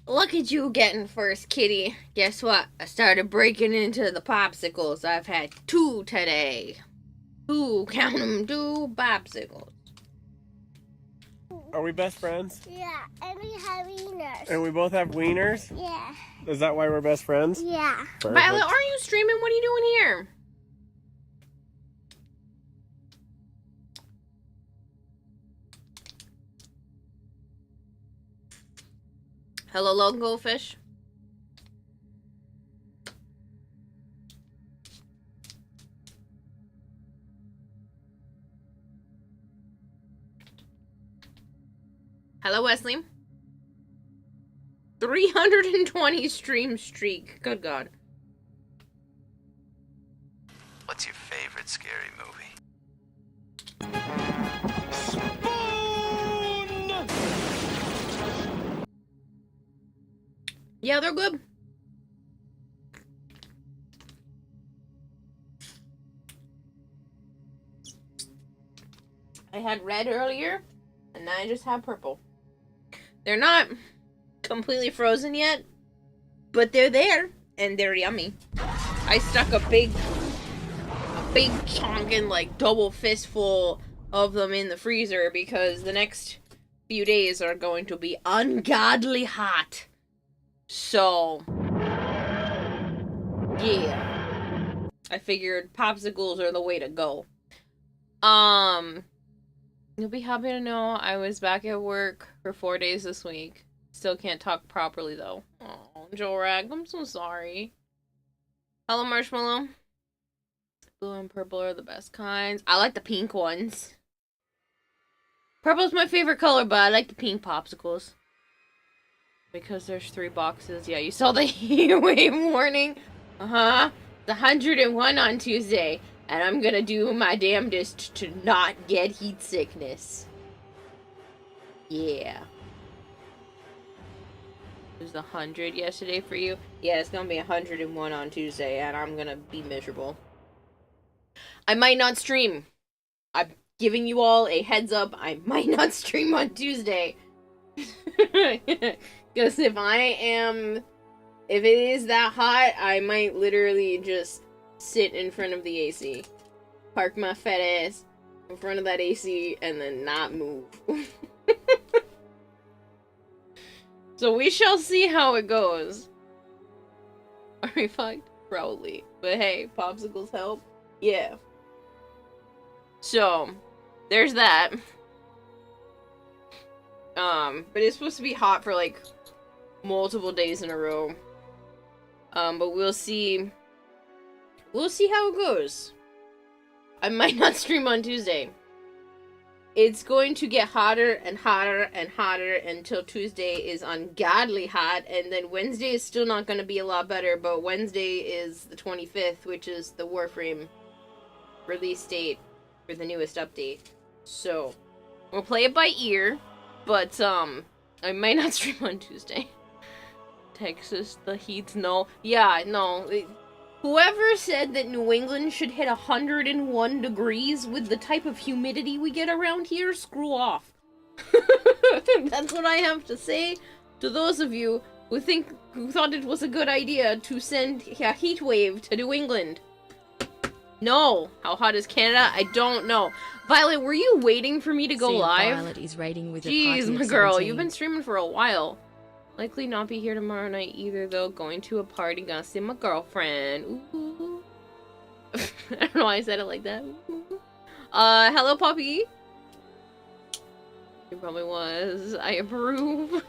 Look at you getting first, kitty. Guess what? I started breaking into the popsicles. I've had 2 today. 2, count them, 2 popsicles. Are we best friends? Yeah, and we have wieners. And we both have wieners? Yeah. Is that why we're best friends? Yeah. Perfect. Violet, aren't you streaming? What are you doing here? Hello, Logan Goldfish. Hello, Wesley. 320 stream streak. Good God. What's your favorite scary movie? Yeah, they're good. I had red earlier, and now I just have purple. They're not completely frozen yet, but they're there, and they're yummy. I stuck a big chonkin', like, double fistful of them in the freezer because the next few days are going to be ungodly hot. So, yeah. I figured popsicles are the way to go. You'll be happy to know I was back at work for 4 days this week. Still can't talk properly, though. Oh, Jorag, I'm so sorry. Hello, Marshmallow. Blue and purple are the best kinds. I like the pink ones. Purple's my favorite color, but I like the pink popsicles. Because there's 3 boxes. Yeah, you saw the heat wave warning? Uh-huh. The 101 on Tuesday. And I'm gonna do my damnedest to not get heat sickness. Yeah. It was 100 yesterday for you? Yeah, it's gonna be 101 on Tuesday, and I'm gonna be miserable. I might not stream. I'm giving you all a heads up. I might not stream on Tuesday. Because if it is that hot, I might literally just sit in front of the AC. Park my fat ass in front of that AC and then not move. So we shall see how it goes. Are we fucked? Probably. But hey, popsicles help. Yeah. So, there's that. But it's supposed to be hot for like multiple days in a row. But we'll see. We'll see how it goes. I might not stream on Tuesday. It's going to get hotter and hotter and hotter until Tuesday is ungodly hot, and then Wednesday is still not going to be a lot better, but Wednesday is the 25th, which is the Warframe release date for the newest update. So, we'll play it by ear, but, I might not stream on Tuesday. Texas, the heat's no. Yeah, no. Whoever said that New England should hit 101 degrees with the type of humidity we get around here, screw off. That's what I have to say to those of you who thought it was a good idea to send a heat wave to New England. No. How hot is Canada? I don't know. Violet, were you waiting for me to go live? Violet is rating with Jeez, my girl, you've been streaming for a while. Likely not be here tomorrow night either, though. Going to a party, gonna see my girlfriend. Ooh. I don't know why I said it like that. Ooh. Hello, Poppy. It probably was. I approve.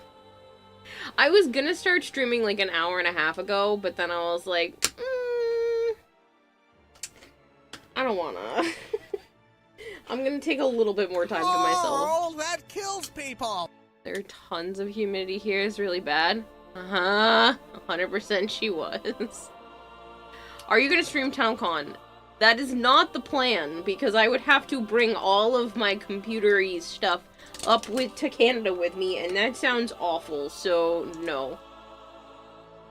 I was gonna start streaming like an hour and a half ago, but then I was like, I don't wanna. I'm gonna take a little bit more time to myself. Oh, that kills people! There are tons of humidity here. It's really bad. Uh-huh. 100% she was. Are you gonna stream TownCon? That is not the plan, because I would have to bring all of my computer-y stuff up to Canada with me, and that sounds awful, so no.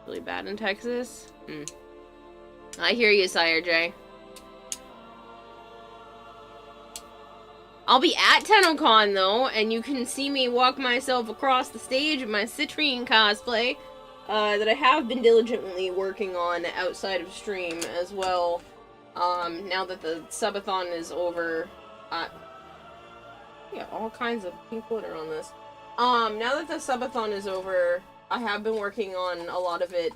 Really bad in Texas? I hear you, Sire J. I'll be at TennoCon, though, and you can see me walk myself across the stage in my Citrine cosplay, that I have been diligently working on outside of stream as well. Now that the subathon is over, yeah, all kinds of pink glitter on this. Now that the subathon is over, I have been working on a lot of it,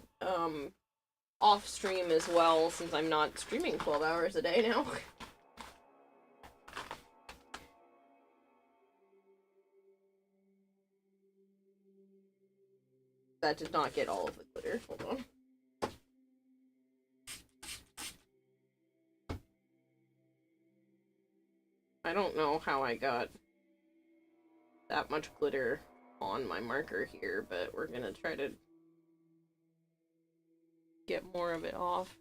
off stream as well, since I'm not streaming 12 hours a day now. That did not get all of the glitter. Hold on. I don't know how I got that much glitter on my marker here, but we're gonna try to get more of it off.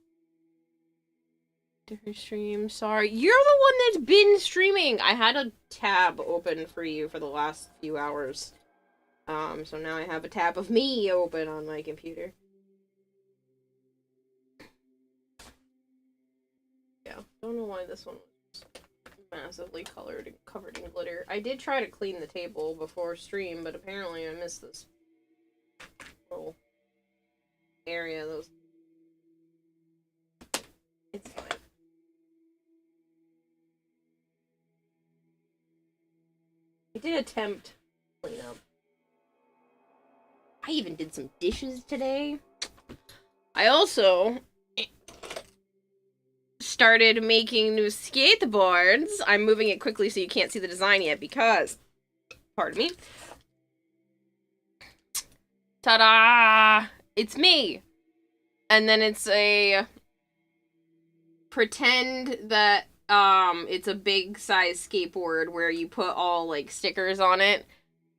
Different stream. Sorry. You're the one that's been streaming! I had a tab open for you for the last few hours. So now I have a tab of me open on my computer. Yeah, don't know why this one was massively colored and covered in glitter. I did try to clean the table before stream, but apparently I missed this little area. It's fine. I did attempt to clean up. I even did some dishes today. I also started making new skateboards. I'm moving it quickly so you can't see the design yet because, pardon me. Ta-da! It's me! And then it's a pretend that it's a big size skateboard where you put all like stickers on it,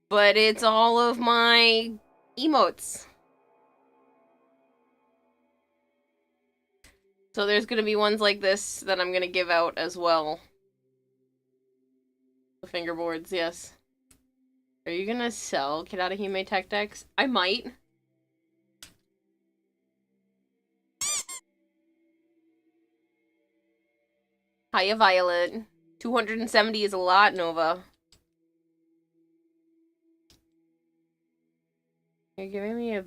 but it's all of my emotes. So there's gonna be ones like this that I'm gonna give out as well. The fingerboards, yes. Are you gonna sell Kirarahime tech decks? I might. Hiya, Violet. 270 is a lot, Nova. You're giving me a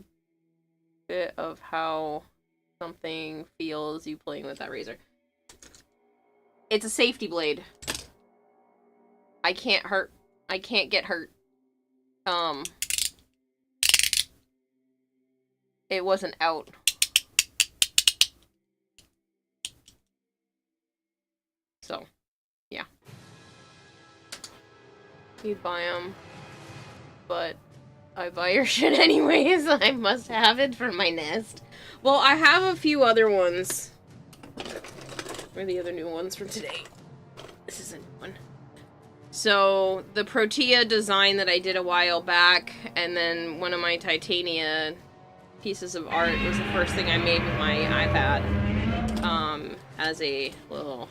bit of how something feels you playing with that razor. It's a safety blade. I can't hurt. I can't get hurt. It wasn't out. So, yeah. You'd buy them, but I buy your shit anyways. I must have it for my nest. Well, I have a few other ones. Where are the other new ones from today? This is a new one. So, the Protea design that I did a while back, and then one of my Titania pieces of art was the first thing I made with my iPad. As a little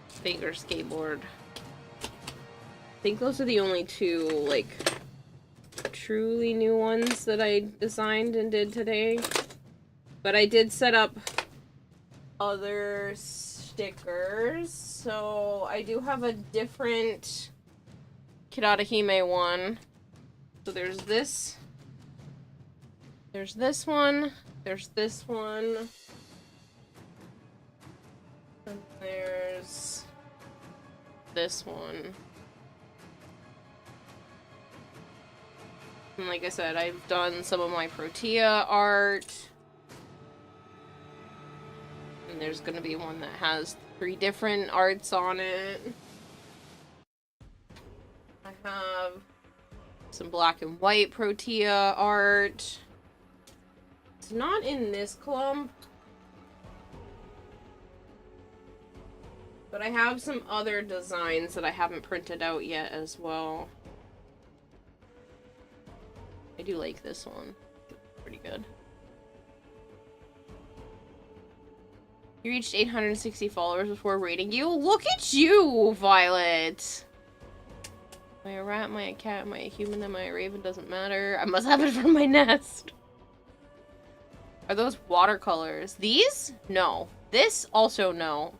figure skateboard. I think those are the only two, like, truly new ones that I designed and did today. But I did set up other stickers, so I do have a different Kirarahime one. So there's this one, there's this one, and there's this one. And like I said, I've done some of my Protea art. And there's gonna be one that has 3 different arts on it. I have some black and white Protea art. It's not in this clump. But I have some other designs that I haven't printed out yet as well. I do like this one. It's pretty good. You reached 860 followers before rating you. Look at you, Violet! Am I a rat? Am I a cat? Am I a human? Am I a raven? Doesn't matter. I must have it from my nest. Are those watercolors? These? No. This? Also no.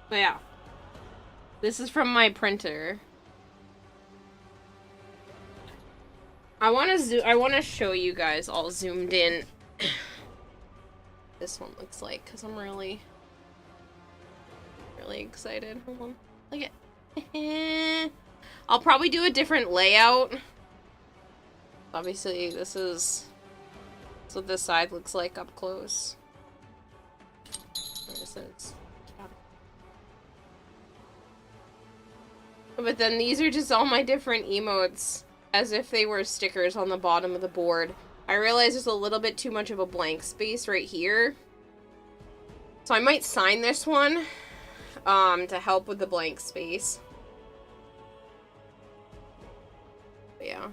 But yeah. This is from my printer. I want to show you guys all zoomed in. This one looks like, because I'm really excited. Hold on. Look at. I'll probably do a different layout. Obviously, this is what this side looks like up close. Where is this? But then these are just all my different emotes, as if they were stickers on the bottom of the board. I realize there's a little bit too much of a blank space right here. So I might sign this one, to help with the blank space. But yeah.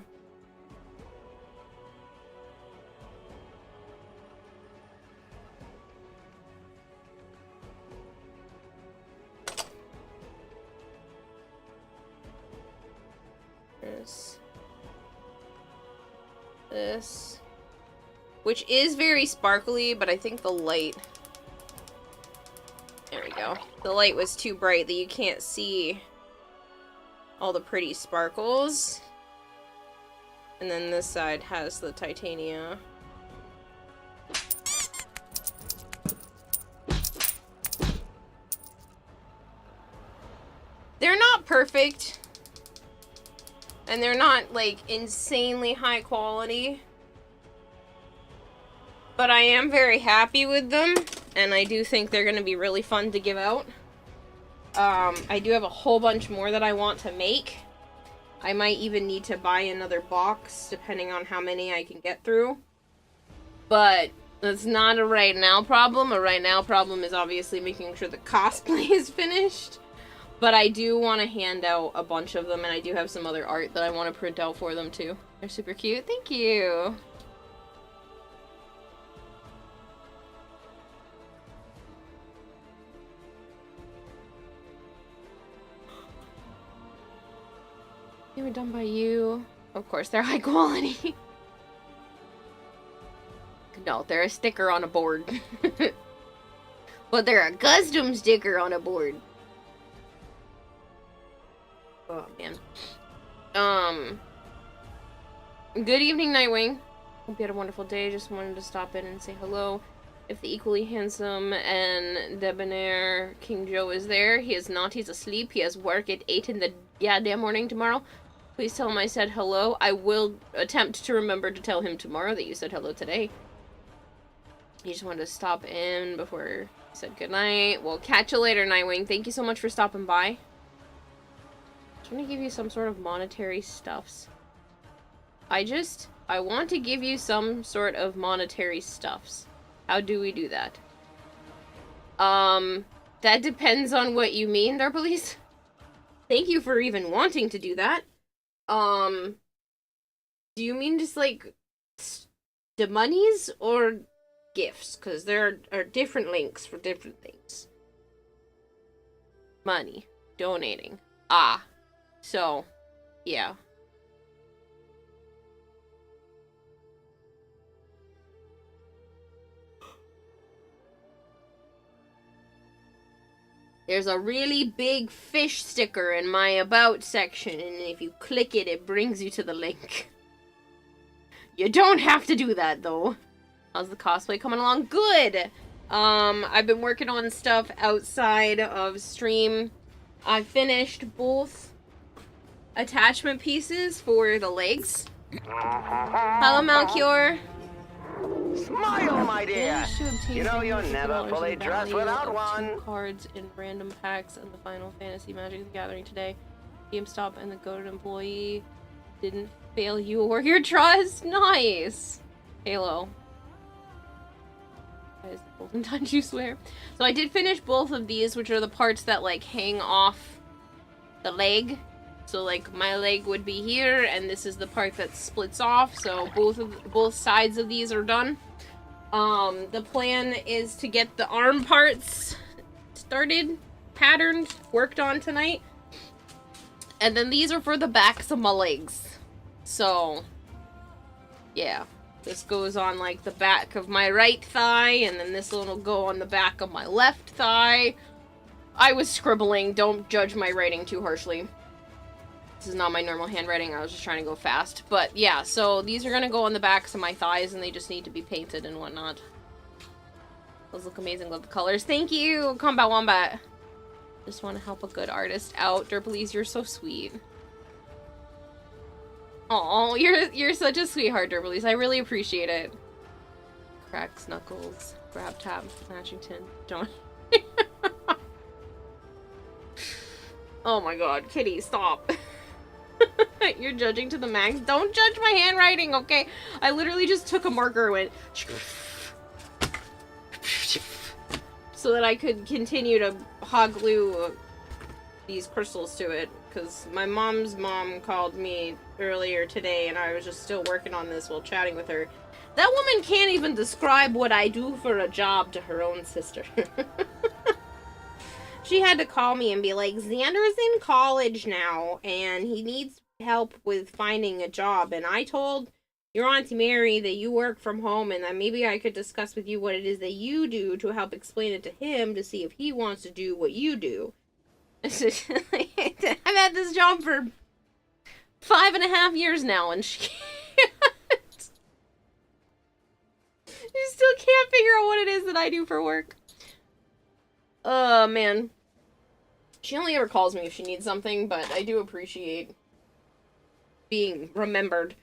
This, which is very sparkly, but I think the light, there we go, the light was too bright that you can't see all the pretty sparkles. And then this side has the titania. They're not perfect. And they're not, like, insanely high quality. But I am very happy with them. And I do think they're going to be really fun to give out. I do have a whole bunch more that I want to make. I might even need to buy another box, depending on how many I can get through. But that's not a right now problem. A right now problem is obviously making sure the cosplay is finished. But I do want to hand out a bunch of them, and I do have some other art that I want to print out for them, too. They're super cute. Thank you! They were done by you. Of course, they're high quality. No, they're a sticker on a board. But they're a custom sticker on a board. Oh, man. Good evening, Nightwing. Hope you had a wonderful day. Just wanted to stop in and say hello. If the equally handsome and debonair King Joe is there, he is not. He's asleep. He has work at 8 in the goddamn morning tomorrow. Please tell him I said hello. I will attempt to remember to tell him tomorrow that you said hello today. He just wanted to stop in before he said goodnight. We'll catch you later, Nightwing. Thank you so much for stopping by. I'm gonna give you some sort of monetary stuffs. I want to give you some sort of monetary stuffs. How do we do that? That depends on what you mean there, please. Thank you for even wanting to do that. Do you mean just, like, the monies or gifts? Because there are different links for different things. Money. Donating. Ah. So, yeah. There's a really big fish sticker in my About section, and if you click it, it brings you to the link. You don't have to do that, though. How's the cosplay coming along? Good! I've been working on stuff outside of stream. I finished both attachment pieces for the legs. Hello, Malchior. Smile, my dear. You know you're never fully dressed without one. 2 cards in random packs in the Final Fantasy Magic the Gathering today. GameStop and the goated employee didn't fail you or your trust. Nice. Halo. That is the golden touch, you swear. So I did finish both of these, which are the parts that like hang off the leg. So like my leg would be here, and this is the part that splits off. So both sides of these are done. The plan is to get the arm parts started, patterned, worked on tonight. And then these are for the backs of my legs. So, yeah. This goes on like the back of my right thigh, and then this one will go on the back of my left thigh. I was scribbling. Don't judge my writing too harshly. This is not my normal handwriting. I was just trying to go fast. But yeah, so these are gonna go on the backs of my thighs and they just need to be painted and whatnot. Those look amazing. Love the colors. Thank you, Combat Wombat. Just want to help a good artist out. Derplease, you're so sweet. Oh, you're such a sweetheart, Derplease. I really appreciate it. Cracks, Knuckles, Grab Tap, Matchington, don't. Oh my god, Kitty, stop. You're judging to the max. Don't judge my handwriting, okay? I literally just took a marker and went so that I could continue to hot glue these crystals to it, because my mom's mom called me earlier today and I was just still working on this while chatting with her. That woman can't even describe what I do for a job to her own sister. She had to call me and be like, Xander's in college now and he needs help with finding a job, and I told your Auntie Mary that you work from home and that maybe I could discuss with you what it is that you do to help explain it to him to see if he wants to do what you do. I've had this job for 5.5 years now and she can't. She still can't figure out what it is that I do for work. Man. She only ever calls me if she needs something, but I do appreciate being remembered.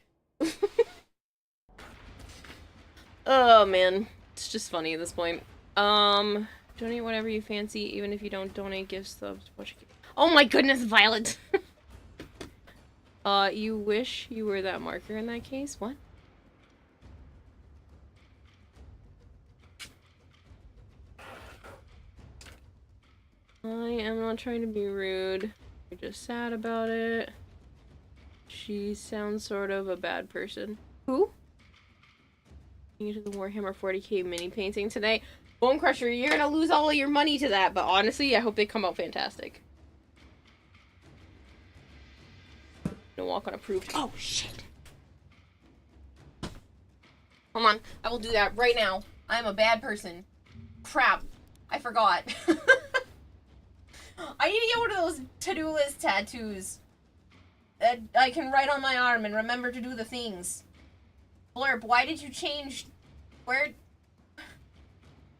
Oh, man. It's just funny at this point. Donate whatever you fancy, even if you don't donate gifts, subs, what you keep. Oh my goodness, Violet! You wish you were that marker in that case? What? I am not trying to be rude. You're just sad about it. She sounds sort of a bad person. Who? You to the Warhammer 40k mini painting today. Bone Crusher, you're gonna lose all of your money to that, but honestly, I hope they come out fantastic. No walk unapproved. Oh, shit. Hold on. I will do that right now. I am a bad person. Crap. I forgot. I need to get one of those to-do list tattoos that I can write on my arm and remember to do the things. Blurp, why did you change... Where...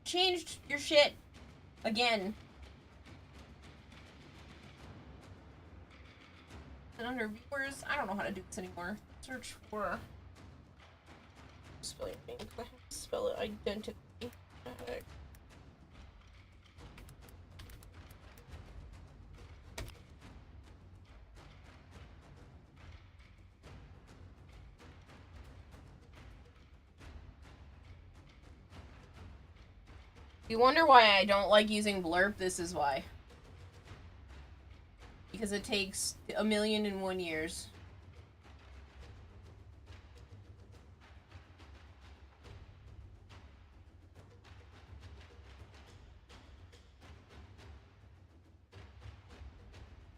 Changed your shit. Again. Is it under viewers? I don't know how to do this anymore. Search for... Spell your name. I have to spell it identically. You wonder why I don't like using Blurp? This is why. Because it takes 1,000,001 years.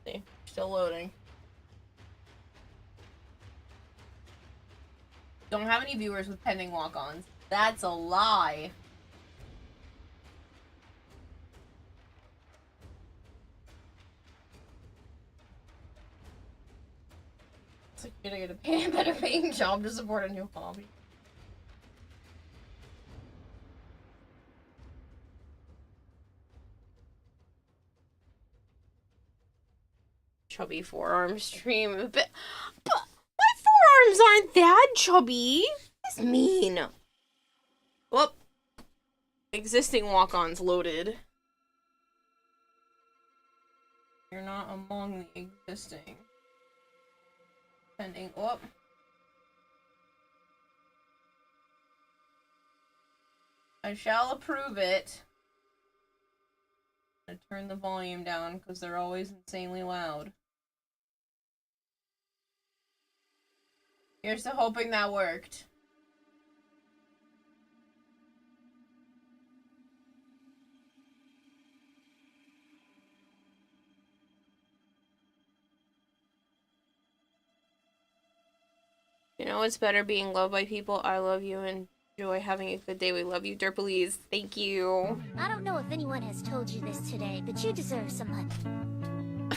See, still loading. Don't have any viewers with pending walk-ons. That's a lie. It's like you're gonna get a better paying job to support a new hobby. Chubby forearm stream. But my forearms aren't that chubby. That's mean. Whoop. Existing walk-ons loaded. You're not among the existing. Pending. Whoop. I shall approve it. I'm gonna turn the volume down because they're always insanely loud. Here's to hoping that worked. You know, it's better being loved by people. I love you and Enjoy having a good day. We love you, Derplease. Thank you. I don't know if anyone has told you this today, but you deserve some money.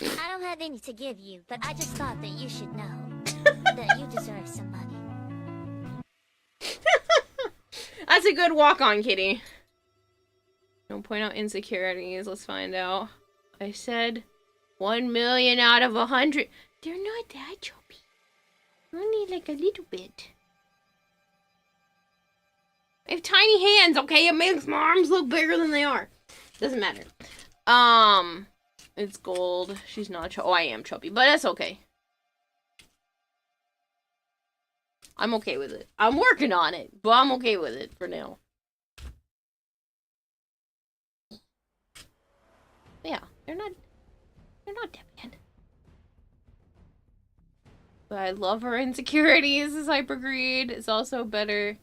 I don't have any to give you, but I just thought that you should know that you deserve some money. That's a good walk-on, kitty. Don't point out insecurities. Let's find out. I said 1 million out of 100. They're not that chubby. Only like a little bit. I have tiny hands, okay? It makes my arms look bigger than they are. Doesn't matter. It's gold. She's not chubby. Oh, I am chubby, but that's okay. I'm okay with it. I'm working on it, but I'm okay with it for now. Yeah, they're not that bad. But I love her insecurities. This hypergreed is also better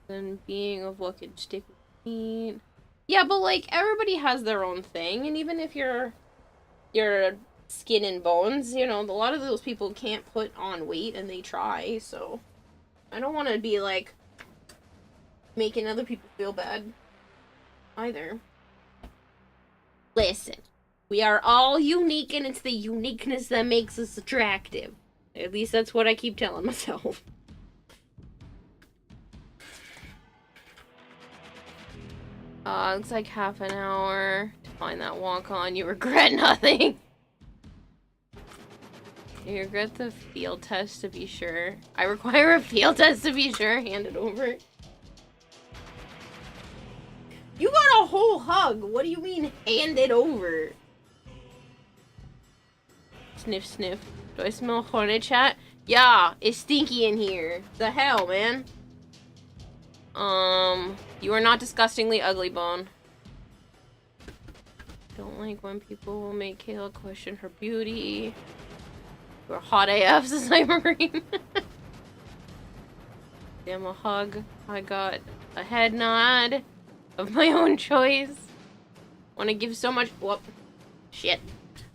than being of what could stick with me. Yeah, but like everybody has their own thing, and even if you're skin and bones, you know, a lot of those people can't put on weight and they try, so I don't want to be like making other people feel bad either. Listen, we are all unique, and it's the uniqueness that makes us attractive. At least that's what I keep telling myself. Looks like half an hour to find that walk-on. You regret nothing. You regret the field test to be sure. I require a field test to be sure. Hand it over. You got a whole hug. What do you mean, hand it over? Sniff, sniff. Do I smell hornet chat? Yeah, it's stinky in here. The hell, man? You are not disgustingly ugly, Bone. Don't like when people will make Kayla question her beauty. You're hot AF, says Cybergreen. Damn, a hug. I got a head nod of my own choice. Want to give so much. Whoop. Shit.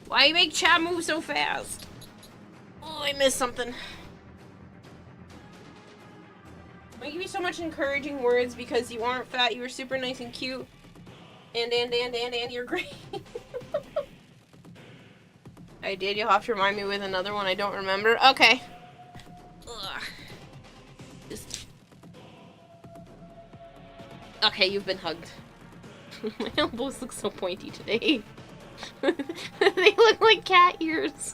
Why you make chat move so fast? Oh, I missed something. I give you so much encouraging words because you aren't fat, you were super nice and cute. And you're great. I did, you'll have to remind me with another one I don't remember. Okay. Ugh. Just... Okay, you've been hugged. My elbows look so pointy today. They look like cat ears.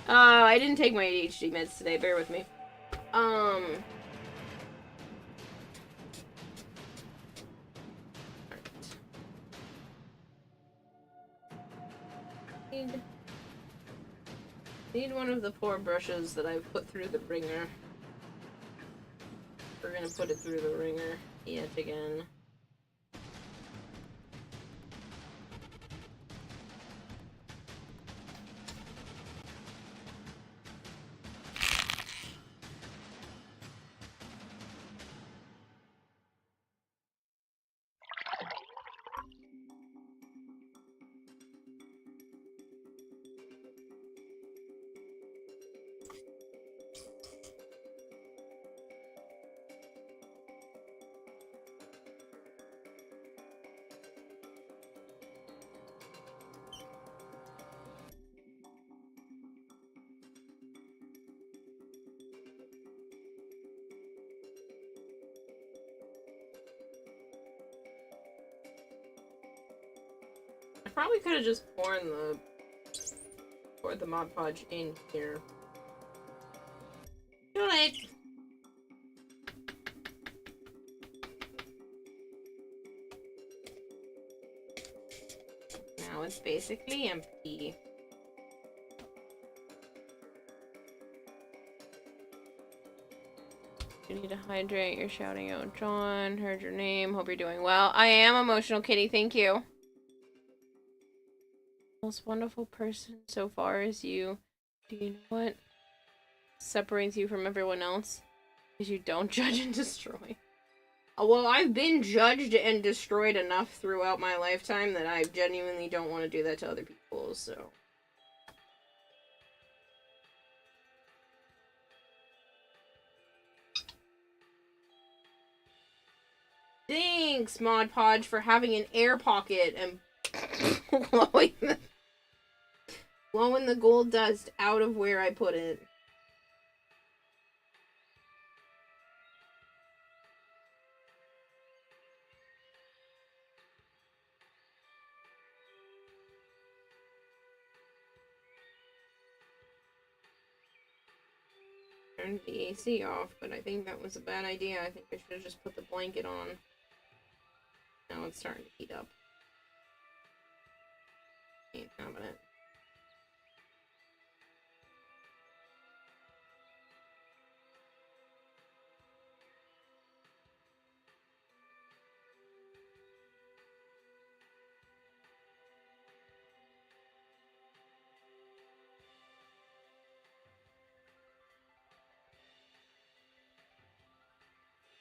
I didn't take my ADHD meds today, bear with me. Need one of the poor brushes that I've put through the ringer. We're gonna put it through the ringer yet again. I probably could have just poured the Mod Podge in here. Too late. Now it's basically empty. You need to hydrate. You're shouting out John. Heard your name. Hope you're doing well. I am emotional, kitty. Thank you. Most wonderful person so far is you. Do you know what separates you from everyone else? Is you don't judge and destroy. Well, I've been judged and destroyed enough throughout my lifetime that I genuinely don't want to do that to other people, so. Thanks, Mod Podge, for having an air pocket and blowing the gold dust out of where I put it. Turned the AC off, but I think that was a bad idea. I think I should have just put the blanket on. Now it's starting to heat up. Ain't having it.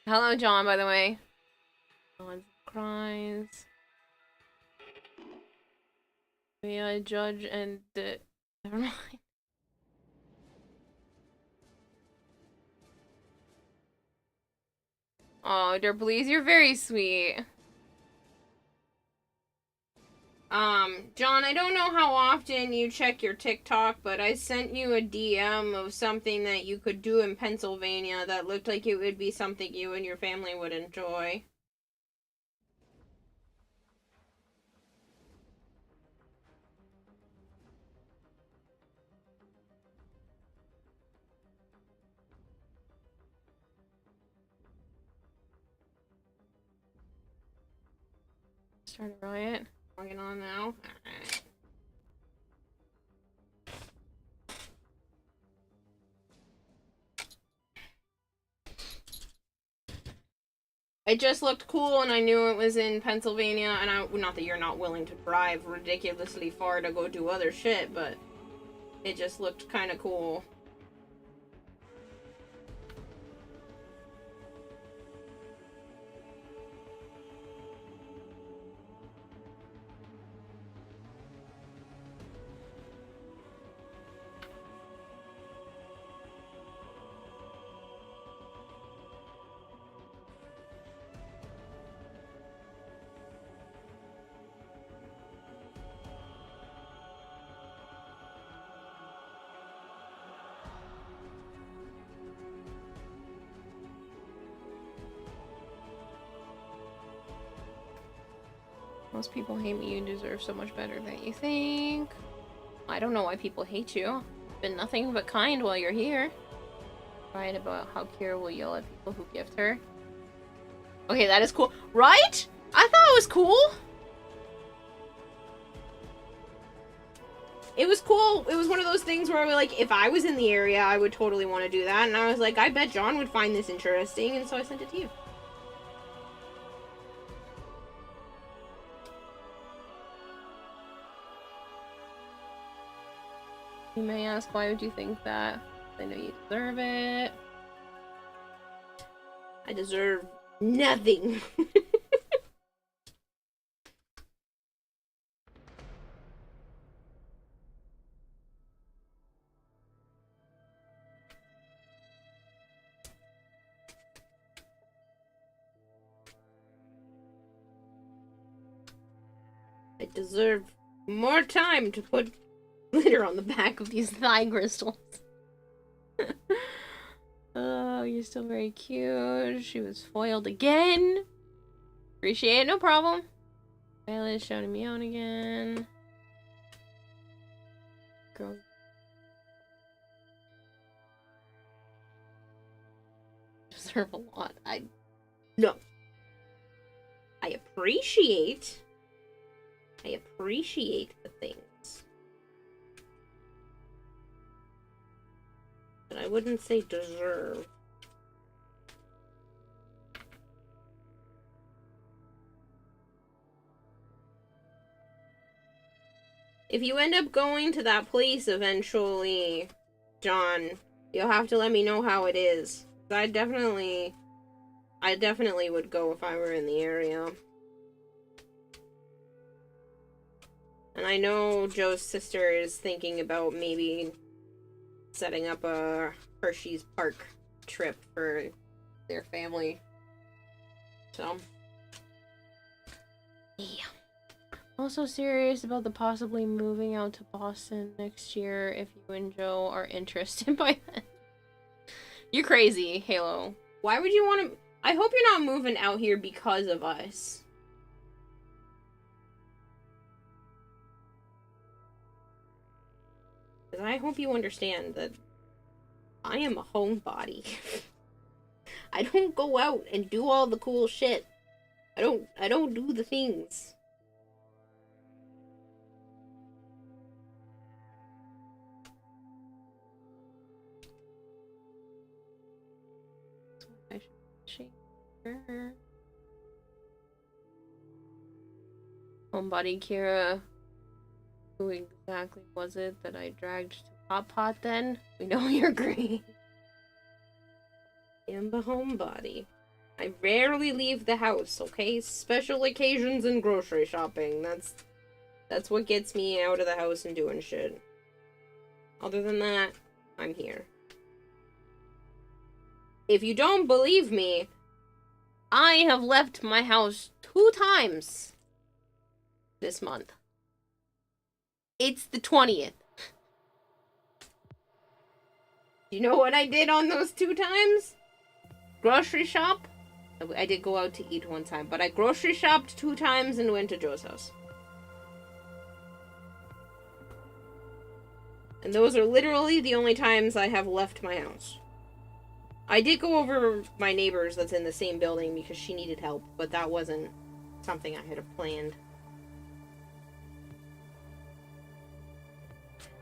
Hello, John, by the way. John cries. May I judge and... never mind. Oh, Derplease, you're very sweet. John, I don't know how often you check your TikTok, but I sent you a DM of something that you could do in Pennsylvania that looked like it would be something you and your family would enjoy. Start a riot. Logging on now. Alright. It just looked cool and I knew it was in Pennsylvania, and not that you're not willing to drive ridiculously far to go do other shit, but it just looked kind of cool. Most people hate me. You deserve so much better than you think. I don't know why people hate you. Been nothing but kind while you're here. Right about how Kira will yell at people who gift her. Okay, that is cool. Right? I thought it was cool. It was cool. It was one of those things where I was like, if I was in the area, I would totally want to do that. And I was like, I bet John would find this interesting. And so I sent it to you. You may ask, why would you think that? I know you deserve it. I deserve nothing. I deserve more time to put glitter on the back of these thigh crystals. Oh, you're still very cute. She was foiled again. Appreciate it, no problem. Violet is shouting me out again. Girl. Deserve a lot. No. I appreciate the things. But I wouldn't say deserve. If you end up going to that place eventually, John, you'll have to let me know how it is. I definitely would go if I were in the area. And I know Joe's sister is thinking about maybe setting up a Hershey's Park trip for their family. So, Yeah. Also serious about the possibly moving out to Boston next year if you and Joe are interested by then. You're crazy, Halo. Why would you want to... I hope you're not moving out here because of us. Because I hope you understand that I am a homebody. I don't go out and do all the cool shit. I don't do the things. I should shake her. Homebody Kira. Who exactly was it that I dragged to Hot Pot then? We know you're great. I'm a homebody. I rarely leave the house, okay? Special occasions and grocery shopping. That's what gets me out of the house and doing shit. Other than that, I'm here. If you don't believe me, I have left my house 2 times this month. It's the 20th. You know what I did on those 2 times? Grocery shop. I did go out to eat one time, but I grocery shopped 2 times and went to Joe's house. And those are literally the only times I have left my house. I did go over my neighbor's that's in the same building because she needed help, but that wasn't something I had planned.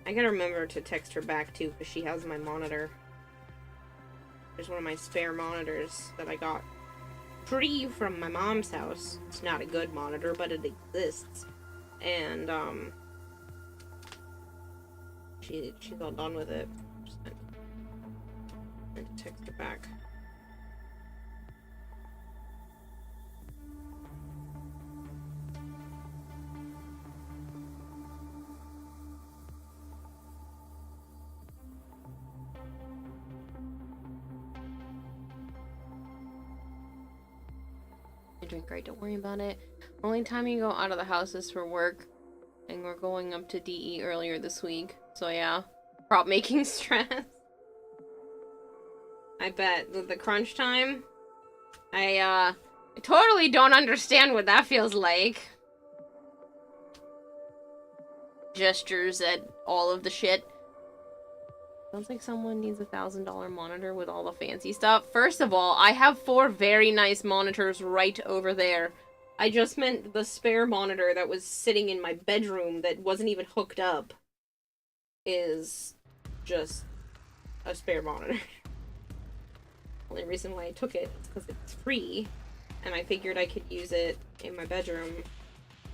I gotta remember to text her back too, because she has my monitor. There's one of my spare monitors that I got free from my mom's house. It's not a good monitor, but it exists. And, she's all done with it. Just meant to text her back. You're doing great, don't worry about it. Only time you go out of the house is for work. And we're going up to DE earlier this week. So yeah, prop making stress. I bet. The crunch time. I totally don't understand what that feels like. Gestures at all of the shit. Sounds like someone needs a $1,000 monitor with all the fancy stuff. First of all, I have 4 very nice monitors right over there. I just meant the spare monitor that was sitting in my bedroom that wasn't even hooked up is just a spare monitor. Only reason why I took it is because it's free, and I figured I could use it in my bedroom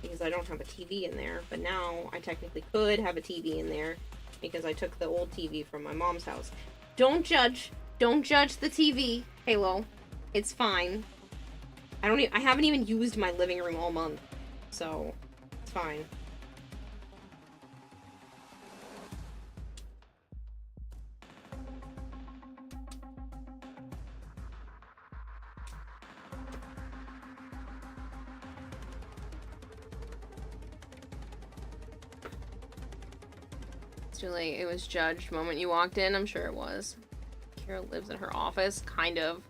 because I don't have a TV in there, but now I technically could have a TV in there because I took the old TV from my mom's house. Don't judge the TV, Halo. It's fine. I haven't even used my living room all month, so it's fine. It's too late. It was judged the moment you walked in. I'm sure it was. Kira lives in her office, kind of.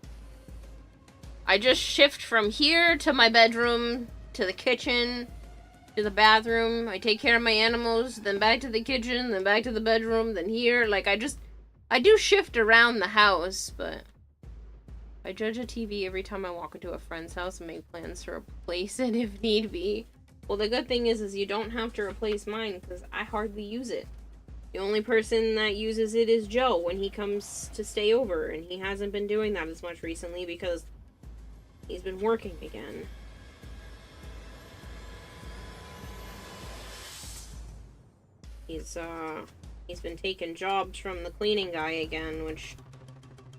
I just shift from here to my bedroom, to the kitchen, to the bathroom. I take care of my animals, then back to the kitchen, then back to the bedroom, then here. Like, I do shift around the house, but I judge a TV every time I walk into a friend's house and make plans to replace it if need be. Well, the good thing is you don't have to replace mine, because I hardly use it. The only person that uses it is Joe when he comes to stay over, and he hasn't been doing that as much recently because he's been working again. He's been taking jobs from the cleaning guy again, which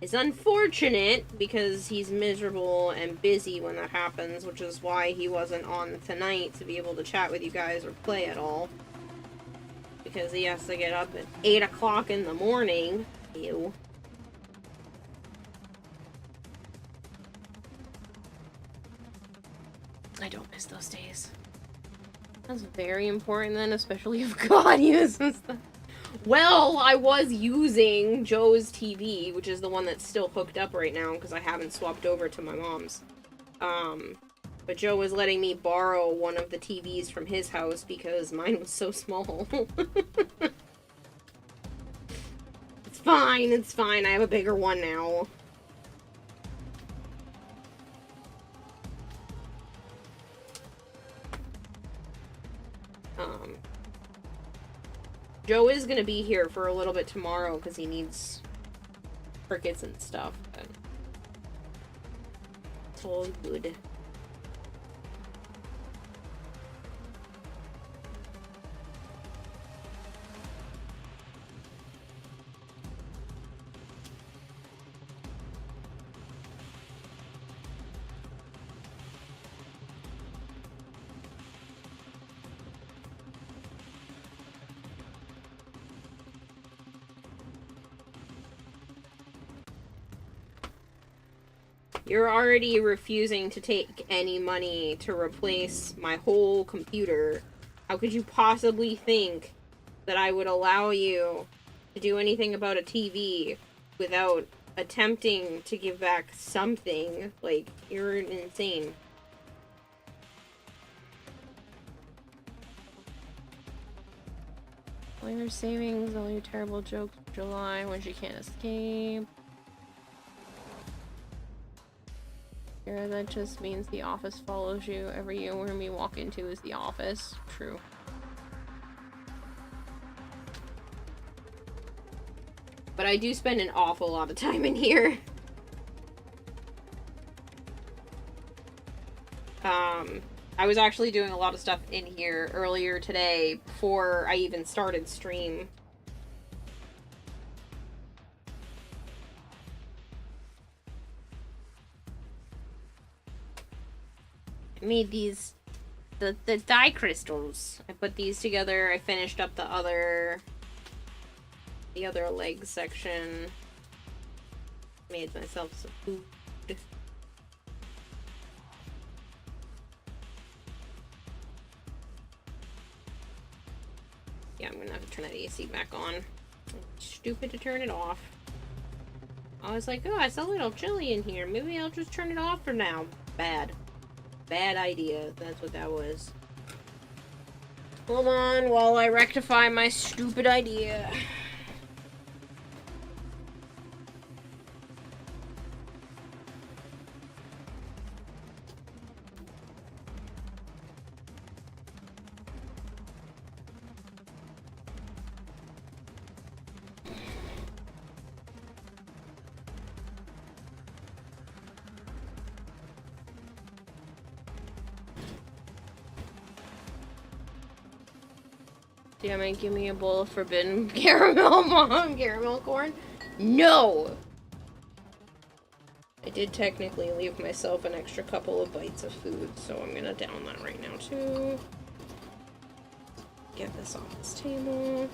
is unfortunate because he's miserable and busy when that happens, which is why he wasn't on tonight to be able to chat with you guys or play at all. Because he has to get up at 8 o'clock in the morning. Ew. I don't miss those days. That's very important then, especially if God uses them. Well, I was using Joe's TV, which is the one that's still hooked up right now, because I haven't swapped over to my mom's. But Joe was letting me borrow one of the TVs from his house because mine was so small. It's fine, I have a bigger one now. Joe is gonna be here for a little bit tomorrow because he needs crickets and stuff, but it's all good. You're already refusing to take any money to replace my whole computer. How could you possibly think that I would allow you to do anything about a TV without attempting to give back something? Like, you're insane. All your savings, all your terrible jokes for July when she can't escape. Yeah, that just means the office follows you. Every room you walk into is the office. True. But I do spend an awful lot of time in here. I was actually doing a lot of stuff in here earlier today before I even started stream. I made these, the dye crystals. I put these together. I finished up the other leg section. Made myself some food. Yeah, I'm gonna have to turn that AC back on. Stupid to turn it off. I was like, oh, it's a little chilly in here. Maybe I'll just turn it off for now. Bad. Bad idea. That's what that was. Hold on while I rectify my stupid idea. Damn it, give me a bowl of forbidden caramel, Mom. Caramel corn? No! I did technically leave myself an extra couple of bites of food, so I'm gonna down that right now, too. Get this off this table.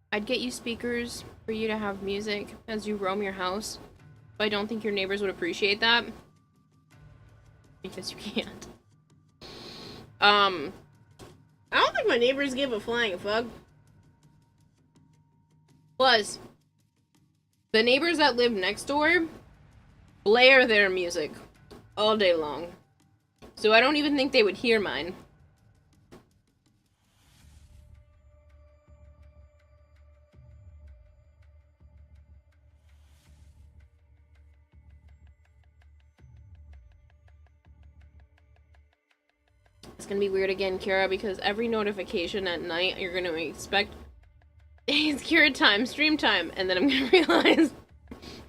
I'd get you speakers for you to have music as you roam your house, but I don't think your neighbors would appreciate that. Because you can't. I don't think my neighbors give a flying fuck. Plus, the neighbors that live next door blare their music all day long. So I don't even think they would hear mine. It's gonna be weird again, Kira, because every notification at night you're gonna expect it's Kira time, stream time, and then I'm gonna realize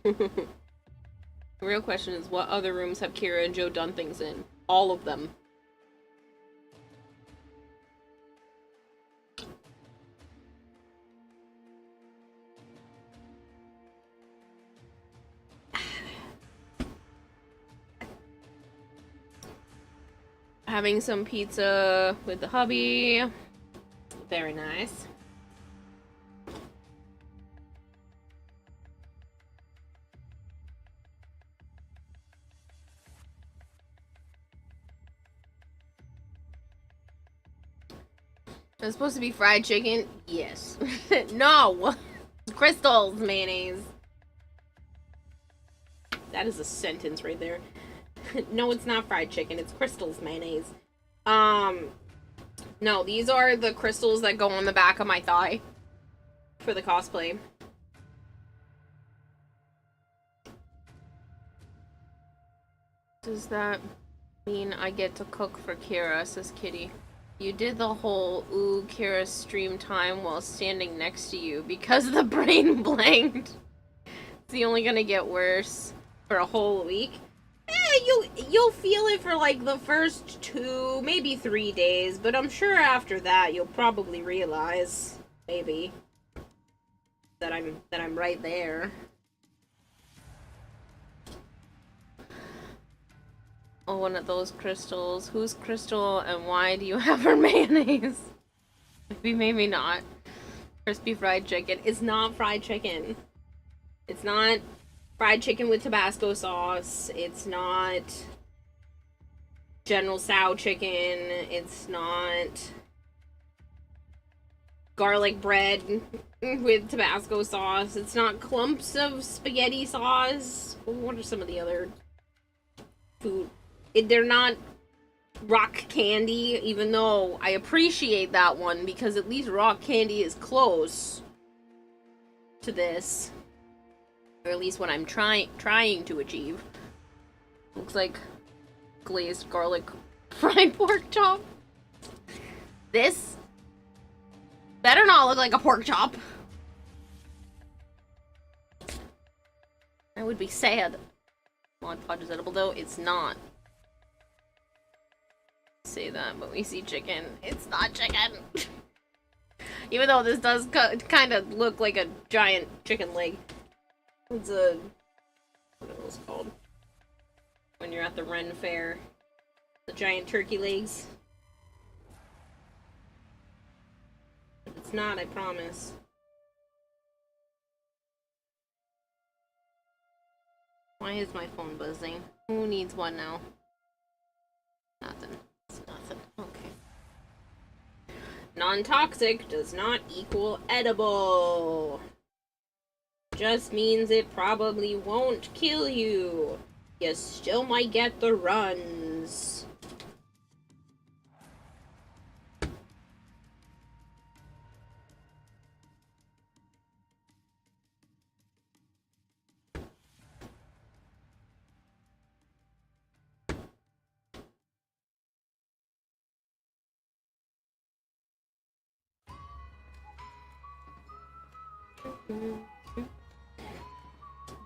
the real question is, what other rooms have Kira and Joe done things in? All of them. Having some pizza with the hubby. Very nice. It's supposed to be fried chicken? Yes. No! Crystals mayonnaise. That is a sentence right there. No, it's not fried chicken. It's Crystals mayonnaise. No, these are the crystals that go on the back of my thigh for the cosplay. Does that mean I get to cook for Kira, says Kitty. You did the whole, ooh, Kira stream time while standing next to you because the brain blanked. It's only gonna get worse for a whole week. You'll feel it for like the first 2, maybe 3 days, but I'm sure after that you'll probably realize, maybe, that I'm right there. Oh, one of those crystals. Who's Crystal and why do you have her mayonnaise? Maybe not. Crispy fried chicken. It's not fried chicken. It's not fried chicken with Tabasco sauce. It's not General Tso chicken. It's not garlic bread with Tabasco sauce. It's not clumps of spaghetti sauce. What are some of the other food? They're not rock candy, even though I appreciate that one because at least rock candy is close to this. Or at least what I'm trying to achieve. Looks like glazed garlic fried pork chop. This better not look like a pork chop. That would be sad. Mod Podge is edible though. It's not. Say that, but we see chicken. It's not chicken. Even though this does kind of look like a giant chicken leg. It's a... what are those called? When you're at the Ren Fair. The giant turkey legs. But it's not, I promise. Why is my phone buzzing? Who needs one now? Nothing. It's nothing. Okay. Non-toxic does not equal edible. Just means it probably won't kill you. You still might get the runs.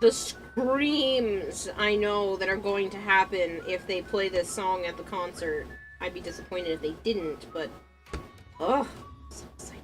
The screams I know that are going to happen if they play this song at the concert. I'd be disappointed if they didn't, but... ugh. So excited.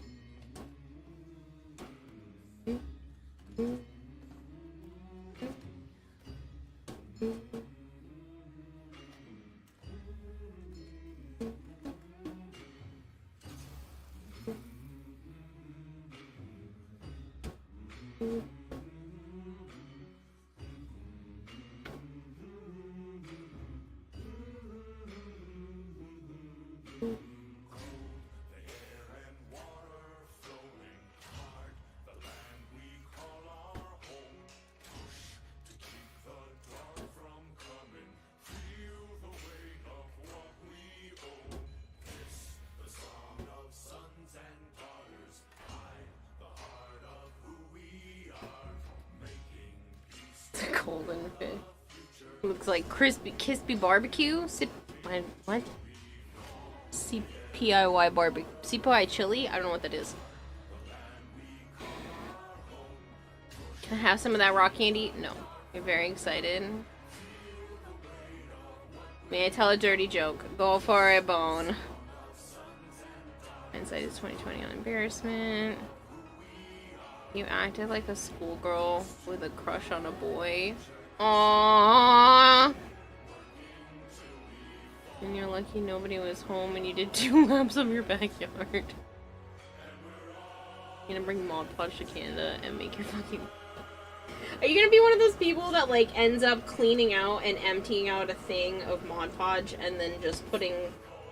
Golden fish. Looks like crispy barbecue. What? CPIY barbecue. CPI chili? I don't know what that is. Can I have some of that raw candy? No. You're very excited. May I tell a dirty joke? Go for a bone. Hindsight is 2020 on embarrassment. You acted like a schoolgirl with a crush on a boy. Aww. In your life. lucky nobody was home and you did 2 laps of your backyard. You're gonna bring Mod Podge to Canada and make your fucking... Are you gonna be one of those people that, like, ends up cleaning out and emptying out a thing of Mod Podge and then just putting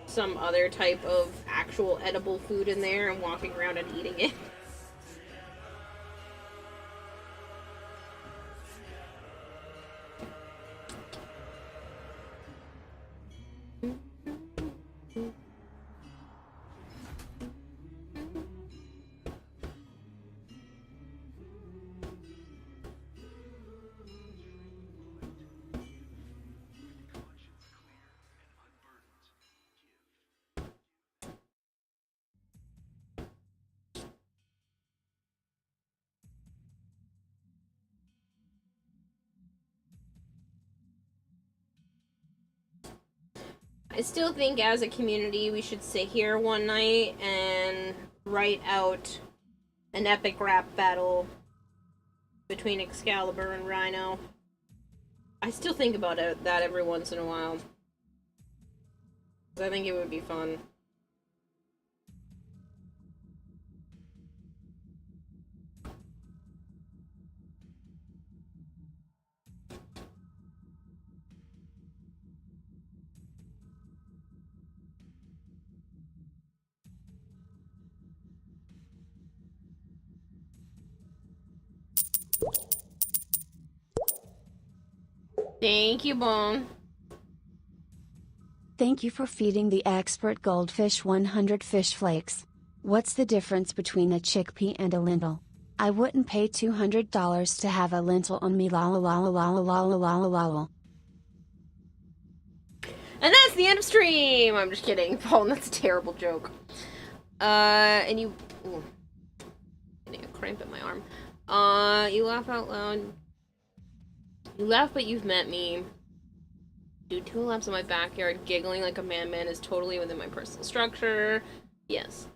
some other type of actual edible food in there and walking around and eating it? I still think as a community we should sit here one night and write out an epic rap battle between Excalibur and Rhino. I still think about that every once in a while. 'Cause I think it would be fun. Thank you, Bone. Thank you for feeding the expert goldfish 100 fish flakes. What's the difference between a chickpea and a lentil? I wouldn't pay $200 to have a lentil on me, la la la la la la la la la la la. And that's the end of stream! I'm just kidding, Paul, that's a terrible joke. And you... Ooh. Getting a cramp in my arm. You laugh out loud. You laugh, but you've met me. Do 2 laps in my backyard, giggling like a man is totally within my personal structure. Yes.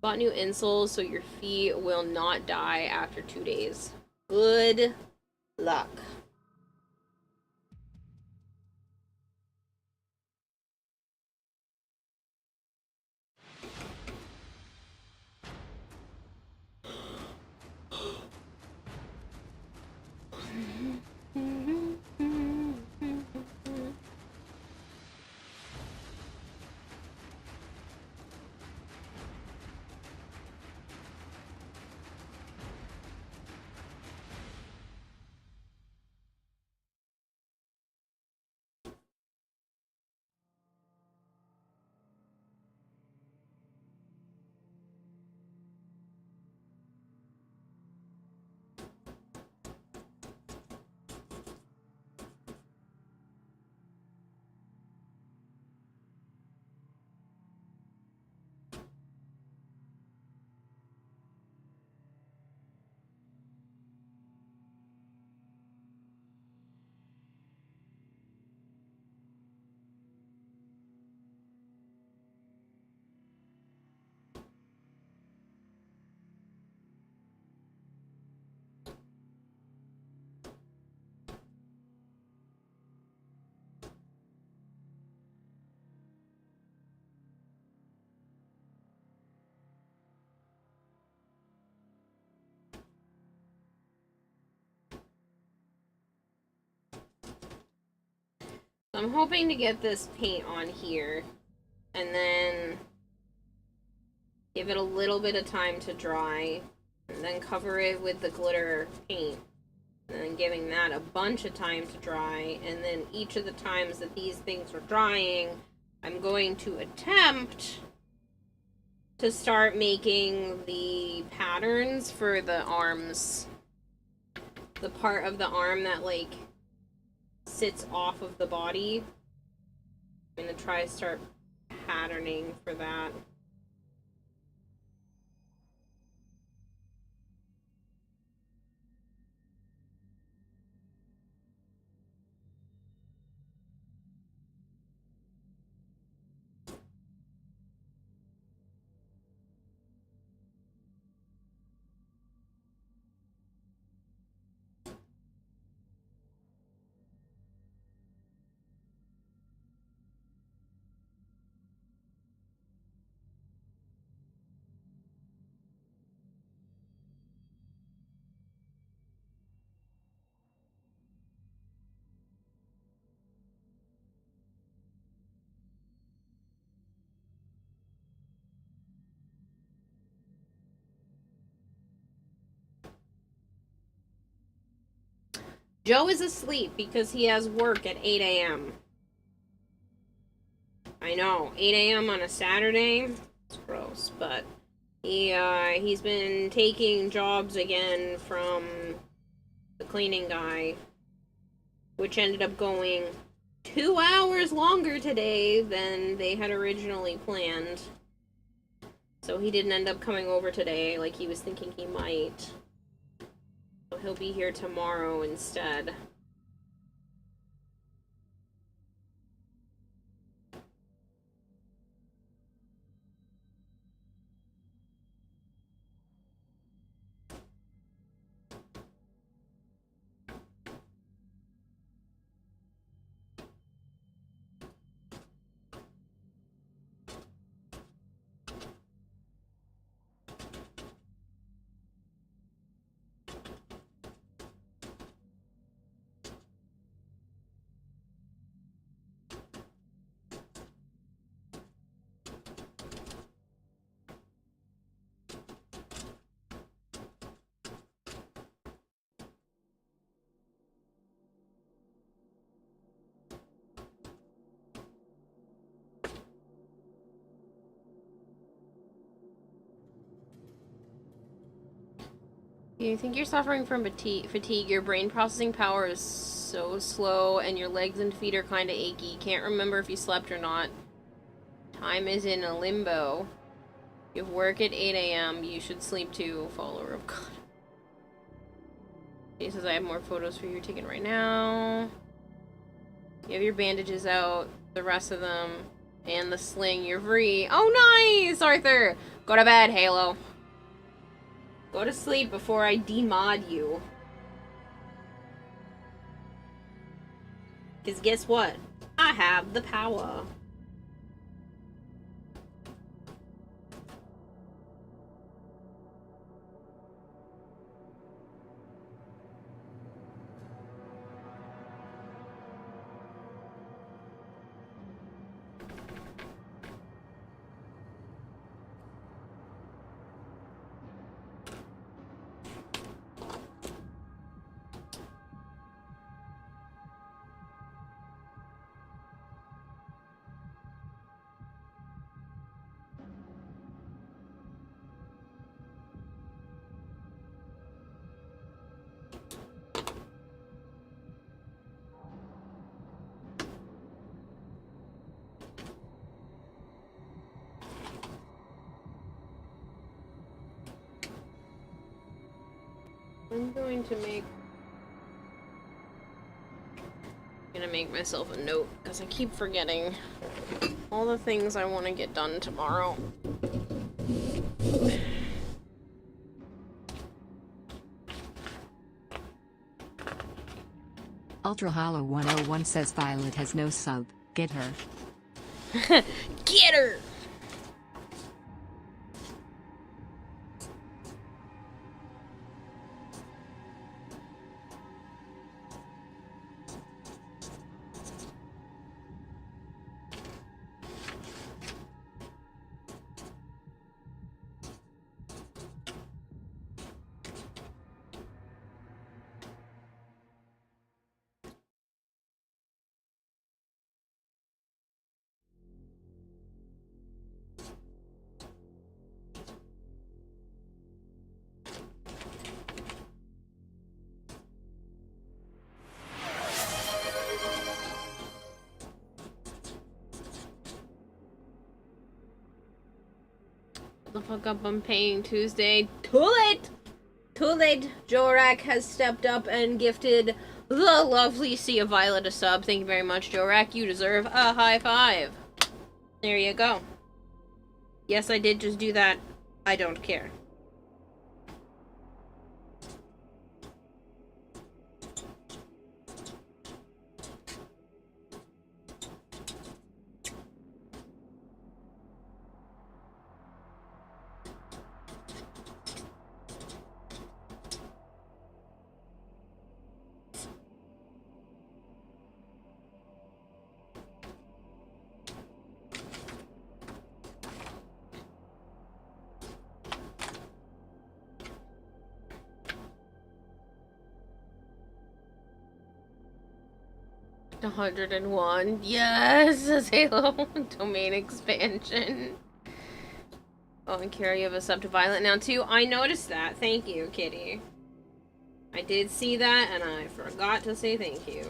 Bought new insoles so your feet will not die after 2 days. Good luck. I'm hoping to get this paint on here and then give it a little bit of time to dry and then cover it with the glitter paint and then giving that a bunch of time to dry, and then each of the times that these things are drying I'm going to attempt to start making the patterns for the arms, the part of the arm that like sits off of the body. I'm gonna try to start patterning for that. Joe is asleep because he has work at 8 a.m. I know, 8 a.m. on a Saturday. It's gross, but he's been taking jobs again from the cleaning guy, which ended up going 2 hours longer today than they had originally planned. So he didn't end up coming over today like he was thinking he might. So he'll be here tomorrow instead. You think you're suffering from fatigue, your brain processing power is so slow, and your legs and feet are kind of achy. Can't remember if you slept or not. Time is in a limbo. You have work at 8 a.m. You should sleep too, follower of God. He says, I have more photos for you taken right now. You have your bandages out, the rest of them, and the sling. You're free. Oh, nice, Arthur! Go to bed, Halo. Go to sleep before I demod you. Because guess what? I have the power. I'm gonna make myself a note because I keep forgetting all the things I want to get done tomorrow. Ultra Hollow 101 says Violet has no sub. Get her. Get her! The fuck up, I'm paying Tuesday. Too late! Too late! Jorak has stepped up and gifted the lovely Sea of Violet a sub. Thank you very much, Jorak. You deserve a high five. There you go. Yes, I did just do that. I don't care. 101. Yes, says Halo. Domain expansion. Oh, and Kara, you have a sub to Violet now too. I noticed that. Thank you, Kitty. I did see that, and I forgot to say thank you.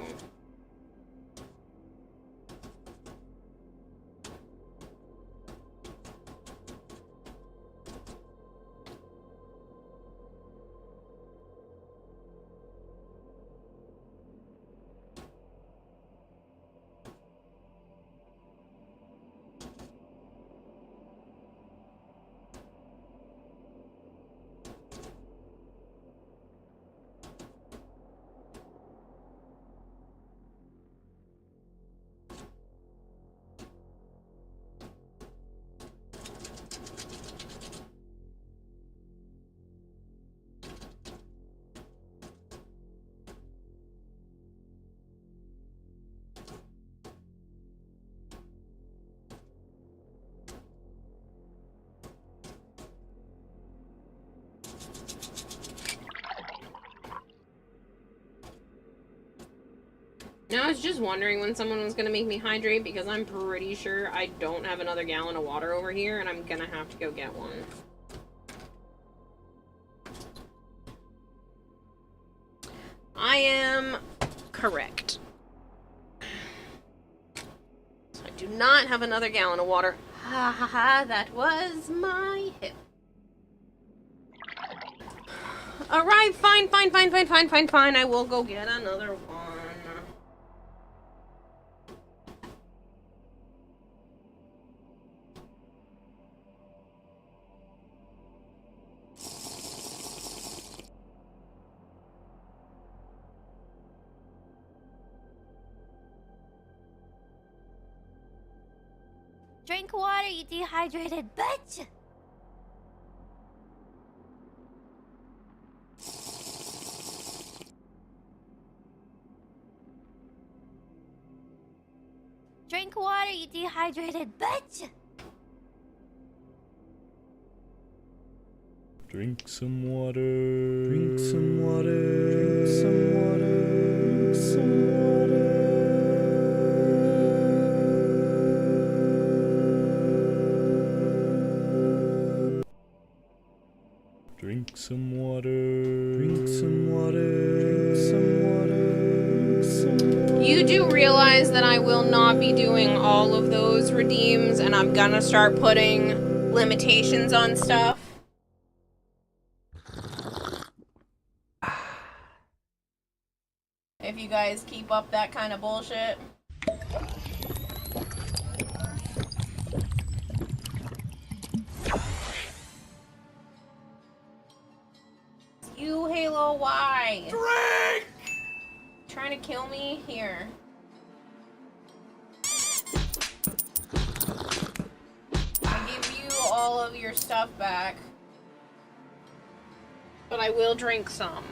No, I was just wondering when someone was gonna make me hydrate because I'm pretty sure I don't have another gallon of water over here and I'm gonna have to go get one. I am correct. So I do not have another gallon of water. Ha ha ha, that was my hip. Alright, fine. I will go get another one. Drink water, you dehydrated bitch! Drink water, you dehydrated bitch! Drink some water. Drink some water. Drink some water. Drink some water. Drink some water. Drink some water. Drink some water. Drink some water. You do realize that I will not be doing all of those redeems, and I'm gonna start putting limitations on stuff. If you guys keep up that kind of bullshit. You, Halo, why? Drink! Trying to kill me? Here. I'll give you all of your stuff back. But I will drink some.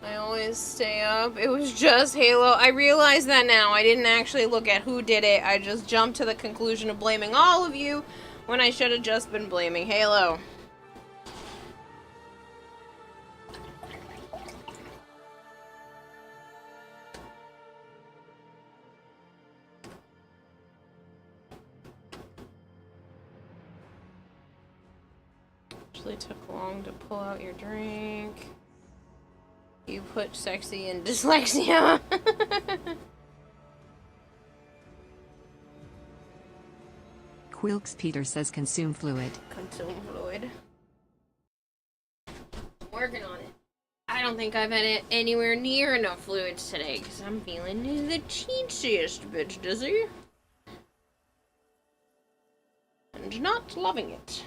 I always stay up. It was just Halo. I realize that now. I didn't actually look at who did it. I just jumped to the conclusion of blaming all of you when I should have just been blaming Halo. Actually took long to pull out your drink. You put sexy in dyslexia. Quilks Peter says consume fluid. Consume fluid. Working on it. I don't think I've had anywhere near enough fluids today because I'm feeling the teensiest bit dizzy. And not loving it.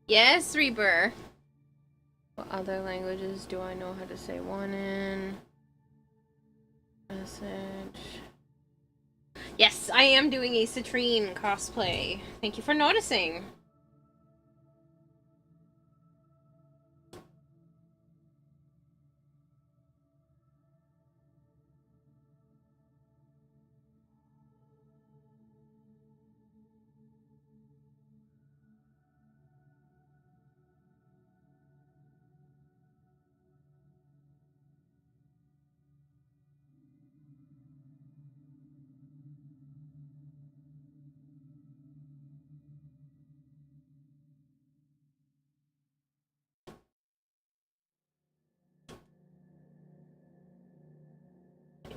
Yes, Reaper. What other languages do I know how to say one in? Message. Yes, I am doing a Citrine cosplay. Thank you for noticing.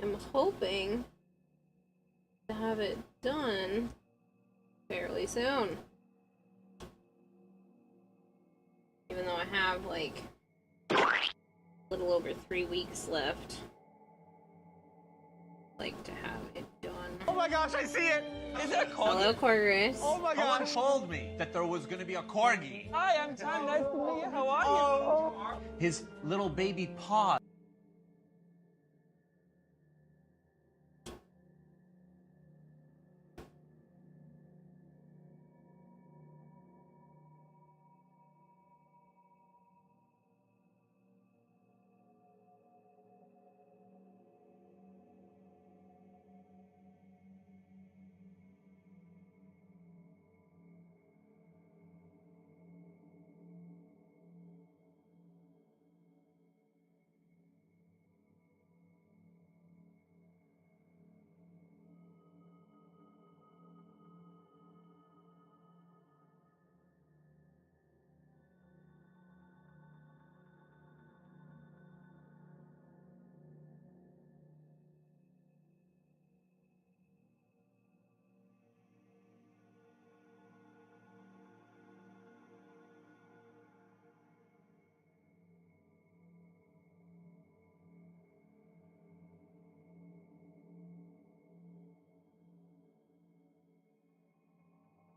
I'm hoping to have it done fairly soon. Even though I have like a little over 3 weeks left. Like to have it done. Oh my gosh, I see it! Is it a corgi? Hello, Corgus. Oh my gosh! Someone told me that there was gonna be a corgi. Hi, I'm Tom. Nice to meet you. How are you? His little baby paw.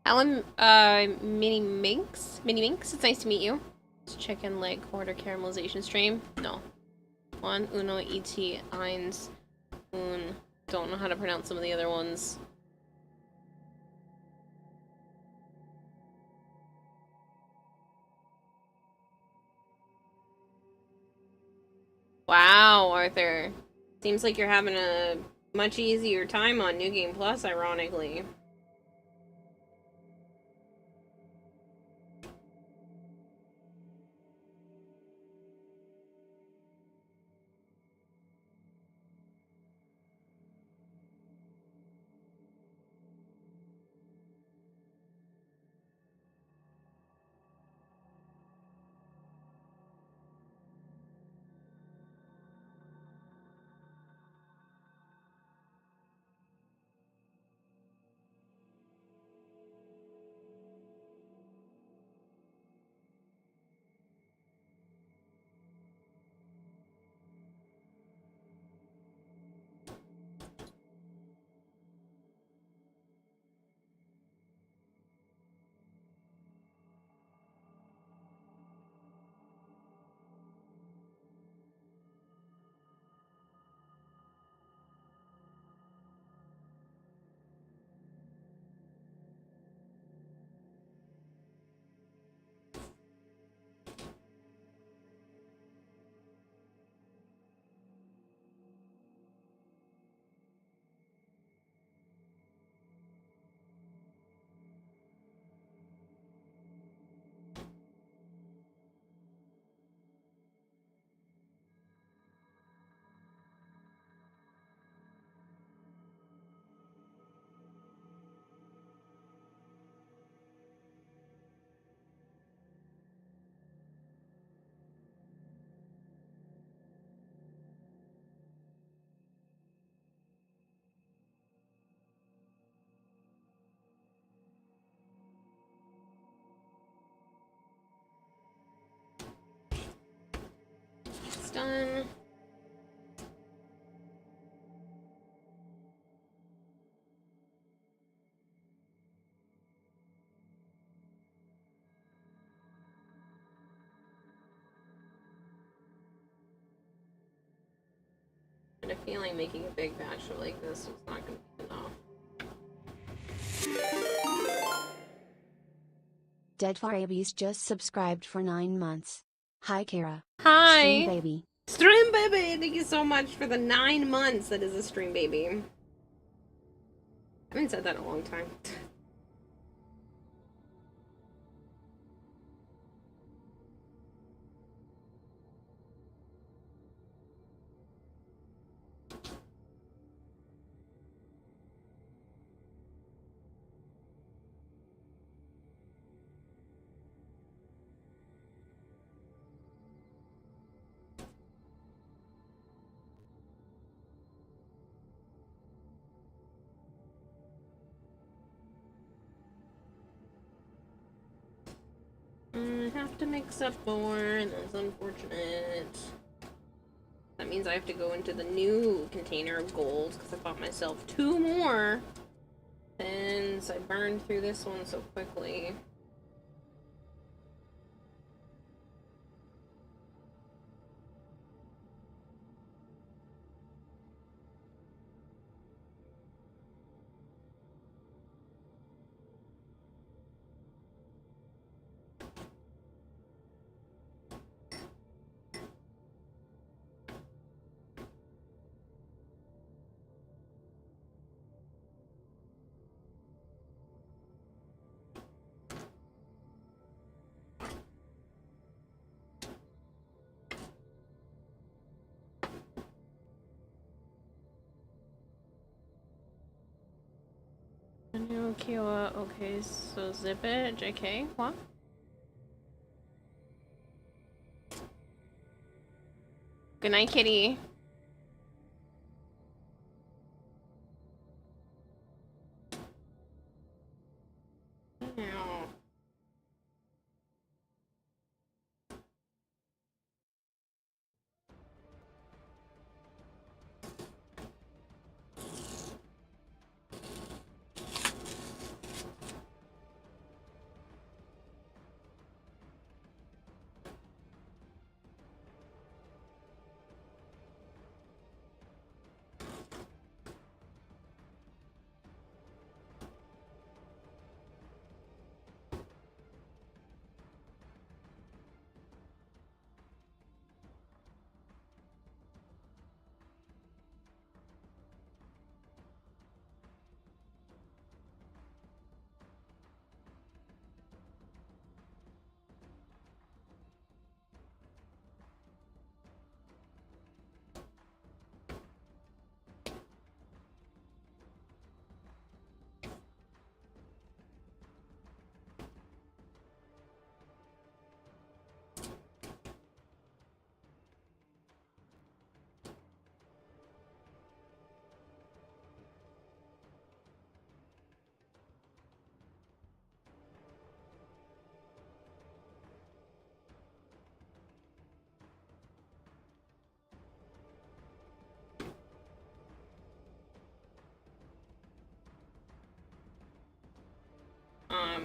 Alan, Mini Minx? Mini Minx, it's nice to meet you. It's chicken leg quarter caramelization stream? No. One, uno, et, eins, un. Don't know how to pronounce some of the other ones. Wow, Arthur. Seems like you're having a much easier time on New Game Plus, ironically. It's done. feeling making a big batch like this is not going to be enough. Dead Babies just subscribed for 9 months. Hi, Kara. Hi! Stream baby. Stream baby! Thank you so much for the 9 months that is a stream baby. I haven't said that in a long time. I have to mix up more, and that's unfortunate. That means I have to go into the new container of gold, because I bought myself 2 more since I burned through this one so quickly. No, Kiowa. Okay, so zip it. JK, what? Good night, kitty. Ow.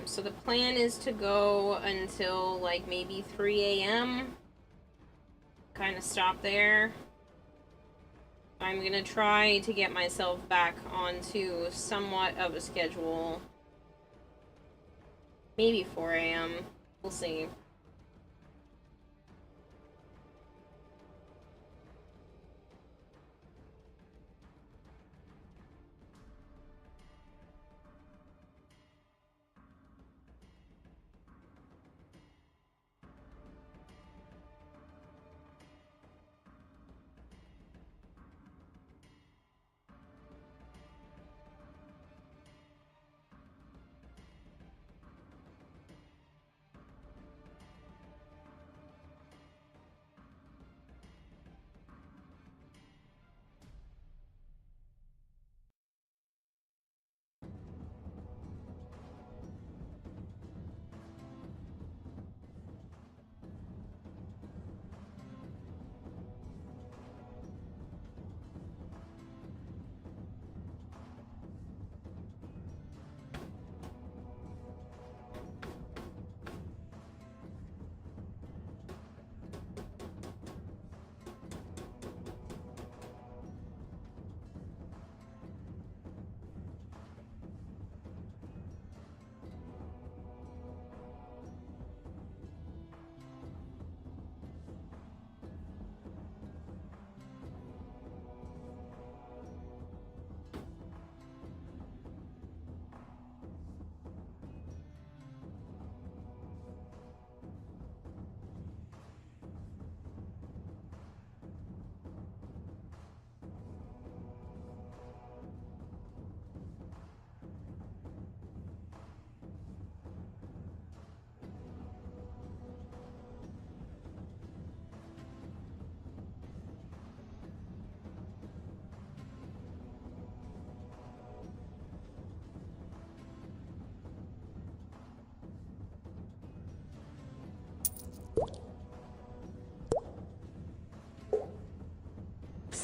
So the plan is to go until like maybe 3 a.m. Kind of stop there. I'm gonna try to get myself back onto somewhat of a schedule. Maybe 4 a.m. We'll see.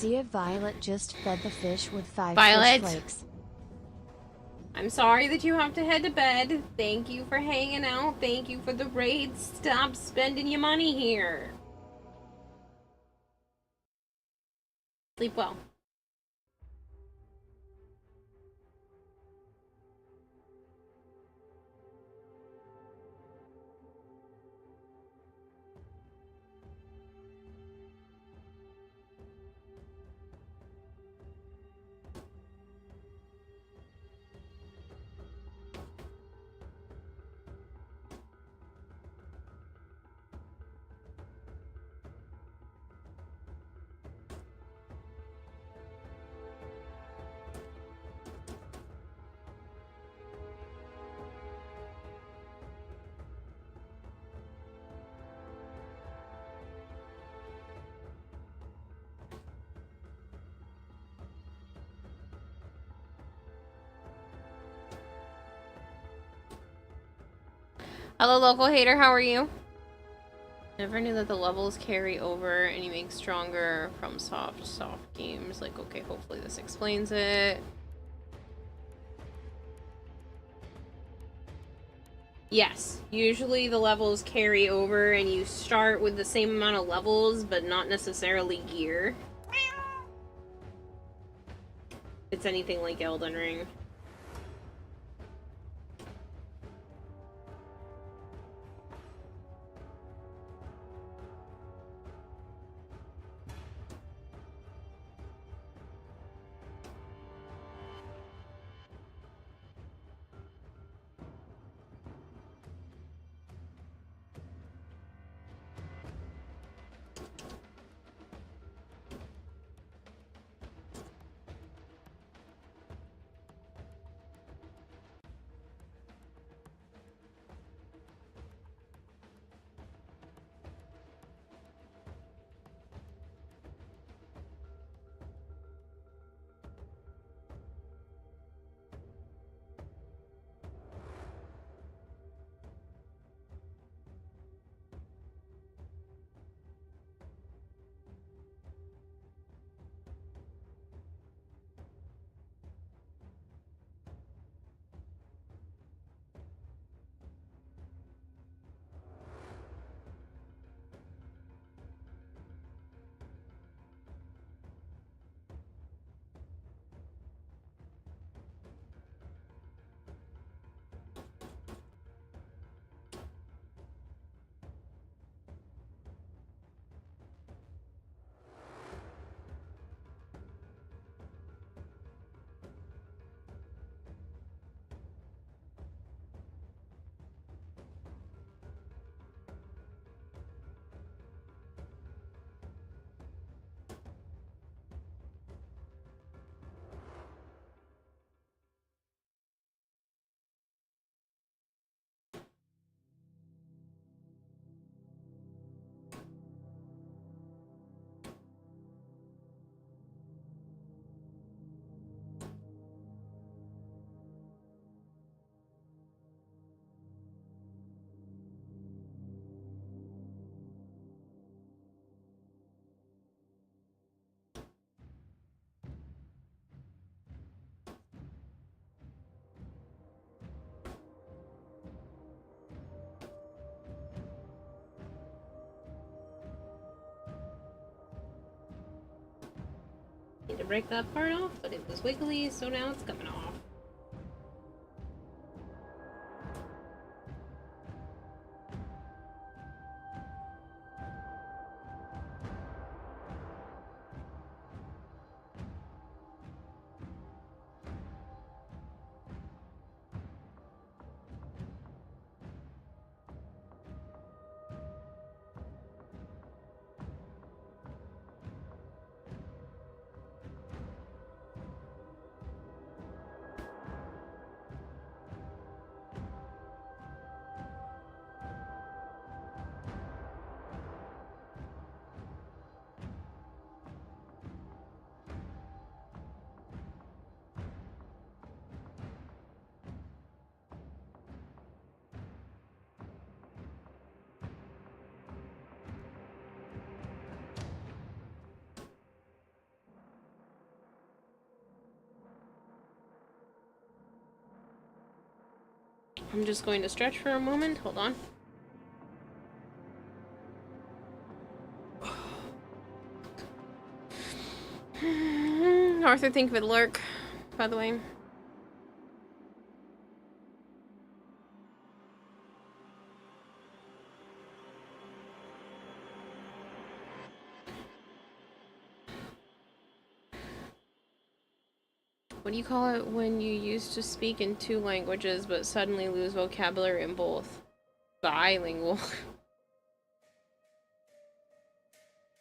See if Violet just fed the fish with 5 Violet. fish flakes. I'm sorry that you have to head to bed. Thank you for hanging out. Thank you for the raid. Stop spending your money here. Sleep well. Hello, local hater. How are you? Never knew that the levels carry over and you make stronger from soft games. Like, okay, hopefully this explains it. Yes, usually the levels carry over and you start with the same amount of levels, but not necessarily gear. If it's anything like Elden Ring. Need to break that part off, but it was wiggly, so now it's coming off. I'm just going to stretch for a moment. Hold on. Arthur, think of it, lurk, by the way. What do you call it when you used to speak in 2 languages but suddenly lose vocabulary in both? Bilingual.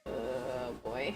Oh boy.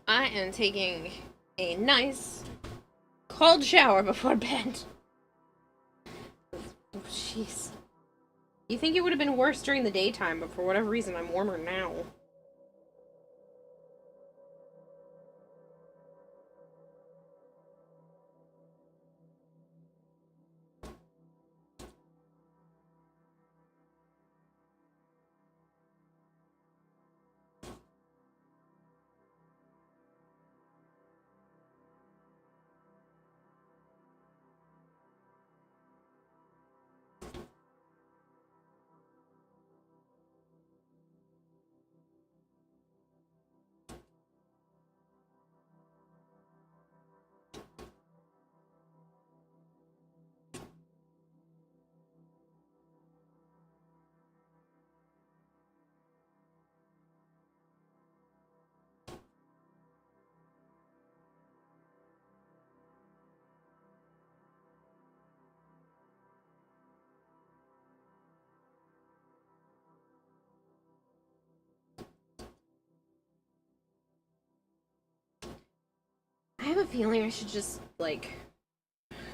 I am taking a nice cold shower before bed. Oh, jeez. You think it would have been worse during the daytime, but for whatever reason, I'm warmer now. feeling I should just, like,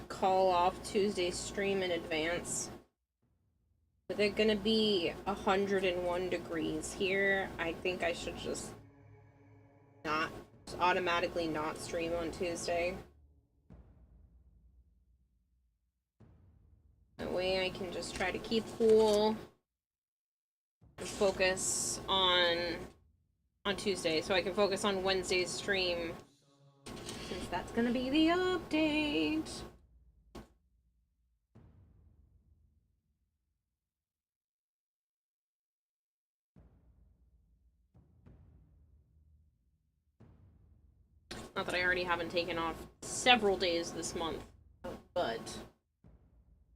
call off Tuesday's stream in advance. With it gonna be 101 degrees here, I think I should just automatically not stream on Tuesday. That way I can just try to keep cool and focus on Tuesday, so I can focus on Wednesday's stream, since that's gonna be the update. Not that I already haven't taken off several days this month, but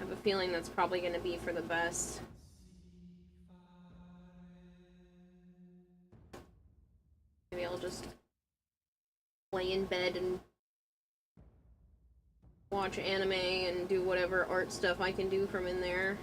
I have a feeling that's probably going to be for the best. Maybe I'll just lay in bed and watch anime and do whatever art stuff I can do from in there.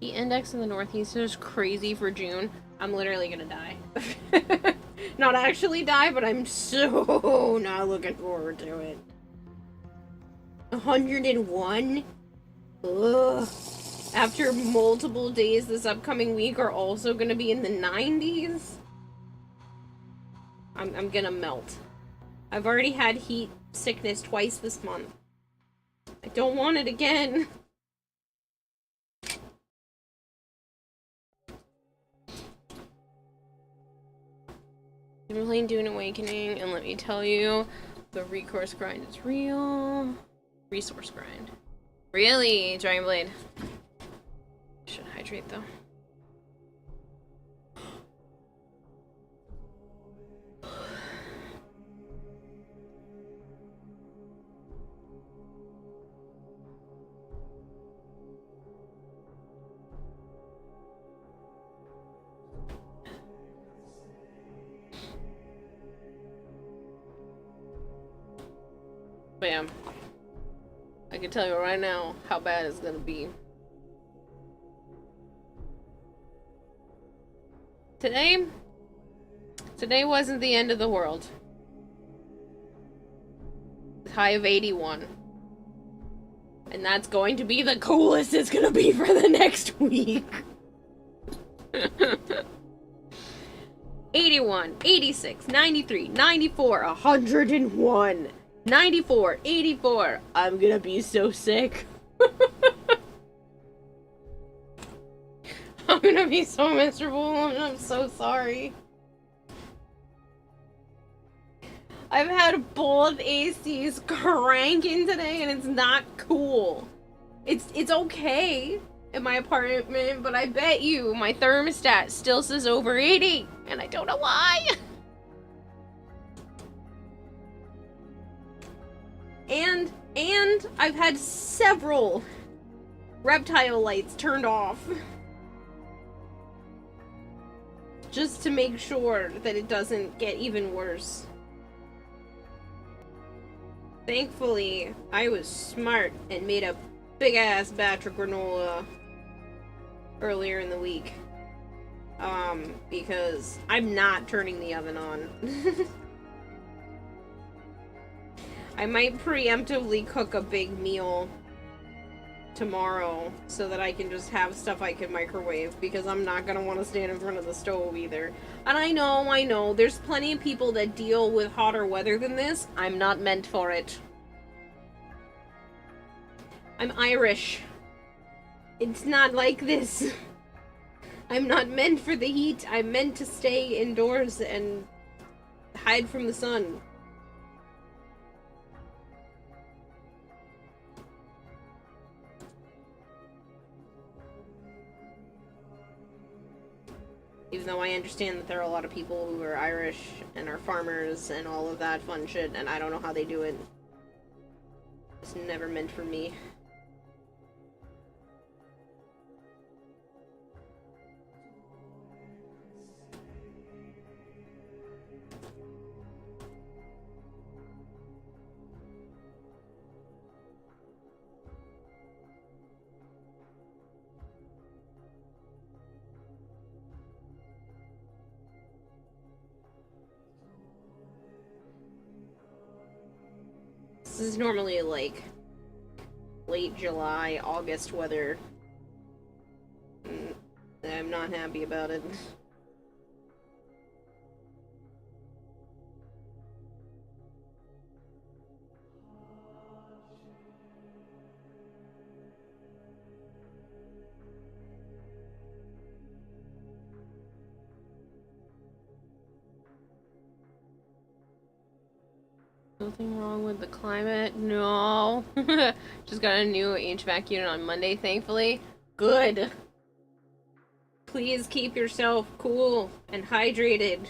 The index in the Northeast is crazy for June. I'm literally gonna die. Not actually die, but I'm so not looking forward to it. 101? Ugh. After multiple days this upcoming week are also gonna be in the 90s? I'm gonna melt. I've already had heat sickness twice this month. I don't want it again. I'm playing Dune Awakening, and let me tell you, the recourse grind is real. Resource grind. Really, Dragon Blade. Should hydrate though. Bam. I can tell you right now how bad it's gonna be. Today wasn't the end of the world. High of 81. And that's going to be the coolest it's gonna be for the next week. 81, 86, 93, 94, 101. 94, 84. I'm gonna be so sick. I'm gonna be so miserable, and I'm so sorry. I've had both ACs cranking today, and it's not cool. It's okay. in my apartment, but I bet you my thermostat still says over 80, and I don't know why. And I've had several reptile lights turned off. Just to make sure that it doesn't get even worse. Thankfully, I was smart and made a big-ass batch of granola earlier in the week. Because I'm not turning the oven on. I might preemptively cook a big meal tomorrow so that I can just have stuff I can microwave, because I'm not gonna want to stand in front of the stove either. And I know, there's plenty of people that deal with hotter weather than this. I'm not meant for it. I'm Irish. It's not like this. I'm not meant for the heat. I'm meant to stay indoors and hide from the sun. Even though I understand that there are a lot of people who are Irish and are farmers and all of that fun shit, and I don't know how they do it. It's never meant for me. This is normally like late July, August weather. I'm not happy about it. Nothing wrong with the climate? No. Just got a new HVAC unit on Monday, thankfully. Good. Please keep yourself cool and hydrated.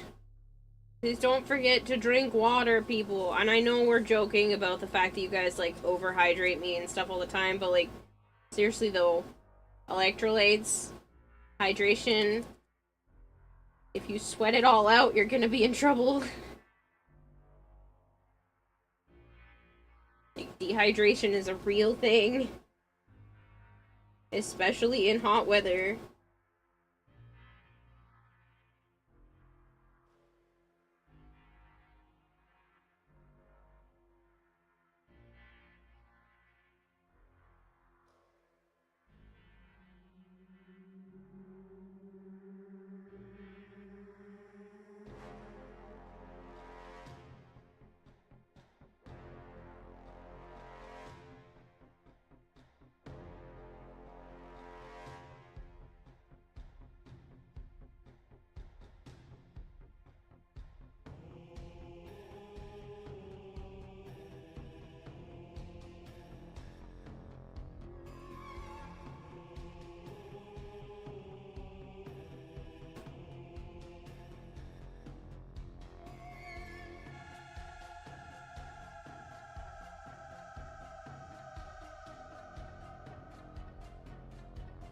Please don't forget to drink water, people. And I know we're joking about the fact that you guys, like, overhydrate me and stuff all the time, but, like, seriously, though. Electrolytes, hydration. If you sweat it all out, you're gonna be in trouble. Like, dehydration is a real thing. Especially in hot weather.